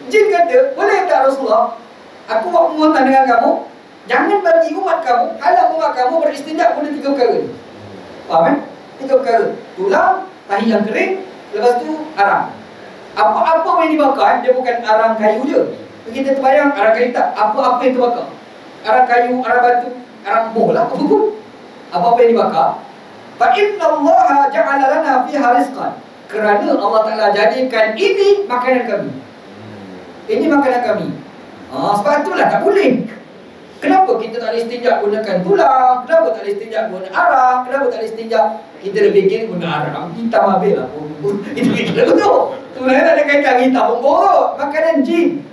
jin kata, boleh tak Rasulullah, aku buat permohonan dengan kamu, jangan bagi umat kamu, halang umat kamu beristinja guna 3 perkara ni. Faham kan? 3 perkara. Tulang, tahi yang kering, lepas tu arang. Apa-apa yang dibakar, dia bukan arang kayu je. Kita terbayang arang kayu tak, apa-apa yang terbakar. Arang kayu, arang batu, arang boh lah, apa pun. Apa-apa yang dibakar. Fa inna Allah ja'ala lana fiha rizqan. Kerana Allah Ta'ala jadikan ini makanan kami. Ini makanan kami. Sebab itulah tak boleh. Kenapa kita tak boleh istinja gunakan tulang? Kenapa tak boleh istinja guna arang? Kenapa tak boleh istinja? Kita dah fikir guna arang, hitam habis lah. Itu kita betul. Sebenarnya tak ada kaitan hitam pun borok. Makanan jin.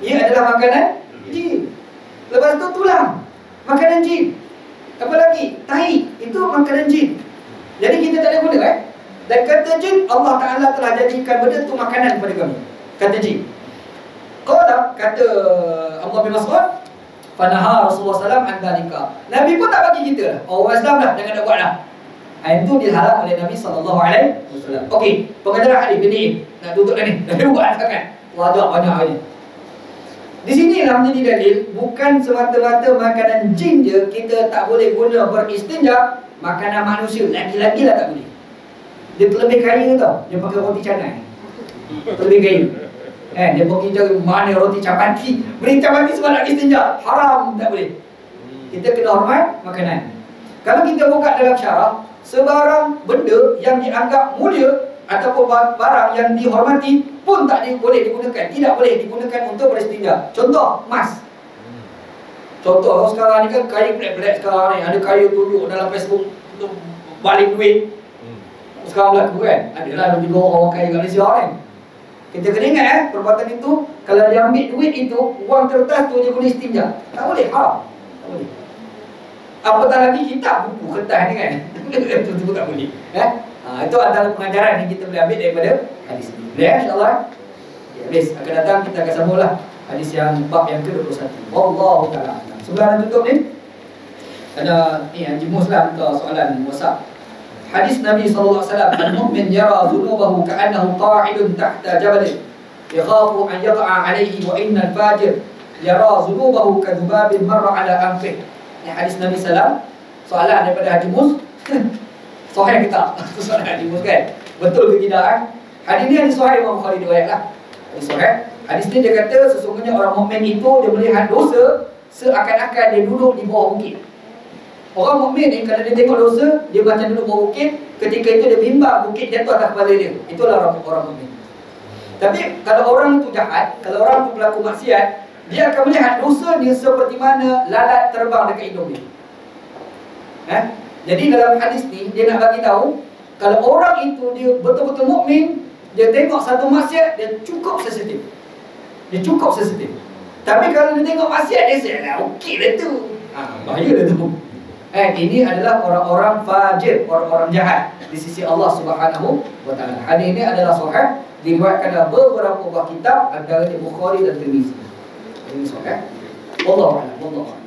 Ia adalah makanan jin. Lepas tu tulang, makanan jin. Apa lagi? Tahi, itu makanan jin. Jadi kita tak boleh guna kan? Dan kata jin, Allah Ta'ala telah jadikan benda tu makanan kepada kami. Kata jin. Qala, kata Abdullah bin Mas'ud, fanaha Rasulullah SAW an dhalika. Nabi pun tak bagi kita lah. Orang Islam lah, jangan nak buat lah. Itu dihalang oleh Nabi SAW. Okey, pengajaran hadis ini nak tutup dah ni. Dah buat sangat. Wajah banyak hari ni. Di sini lah menjadi dalil, bukan semata-mata makanan jin je kita tak boleh guna beristinja, makanan manusia lagi-lagi lah tak boleh. Dia terlebih kaya tau. Dia pakai roti canai. Terlebih kaya. Dia pergi cari mana roti capati. Beri capati sebab nak istinja. Haram, tak boleh. Kita kena hormat makanan. Kalau kita buka dalam syarah, sebarang benda yang dianggap mulia ataupun barang yang dihormati pun tak boleh digunakan. Tidak boleh digunakan untuk beristinja. Contoh, emas. Contoh, sekarang ni kan kayu pelik-pelik sekarang ni. Ada kayu tunjuk dalam Facebook untuk balik duit. Sekarang berlaku kan? Adalah 2-3 orang kaya kat Malaysia kan? Kita kena ingat perbuatan itu, kalau dia ambil duit itu, wang kertas tu dia boleh istinja. Tak boleh, haram. Tak boleh. Apatah lagi kitab, buku, kertas ni kan? Itu tak boleh. Itu antara pengajaran yang kita boleh ambil daripada hadis ini. Boleh insyaAllah? Habis, akan datang kita akan sambunglah hadis yang bab yang ke-21. Wallahu ta'ala. Sebelum tutup ni, ada ni Haji Muslim ke soalan WhatsApp. Hadis Nabi SAW, al-mu'min yara dhunubahu ka'annahu qa'idun tahta jabalin yakhafu an yaqa'a alayhi wa innal fajir yara zunubahu kadhubabin marra ala anfih. Ini hadis Nabi sallam. Soalan daripada Haji Mus. Sahih kita. Soalan Haji Mus kan. Betul ke tidak? Hadis ni hadis sahih Imam Bukhari riwayatlah. Hadis sahih. Hadis ni dia kata sesungguhnya orang mukmin itu dia melihat dosa seakan-akan dia duduk di bawah bukit. Orang mukmin ni kalau dia tengok dosa, dia macam duduk bawah bukit, ketika itu dia bimbang bukit jatuh atas kepala dia. Itulah orang mukmin. Tapi kalau orang tu jahat, kalau orang tu pelaku maksiat, dia akan melihat dosa dia seperti mana lalat terbang dekat hidung dia. Jadi dalam hadis ni dia nak bagi tahu kalau orang itu dia betul-betul mukmin, dia tengok satu maksiat dia cukup sensitif. Tapi kalau dia tengok maksiat dia cakap okey dah tu. Bahaya dah tu. Ini adalah orang-orang fajir, orang-orang jahat di sisi Allah Subhanahu wa taala. Hadis ini adalah sahih, diriwayatkan dalam beberapa buah kitab antaranya Bukhari dan Tirmizi. Ini sahih. Wallahu a'lam.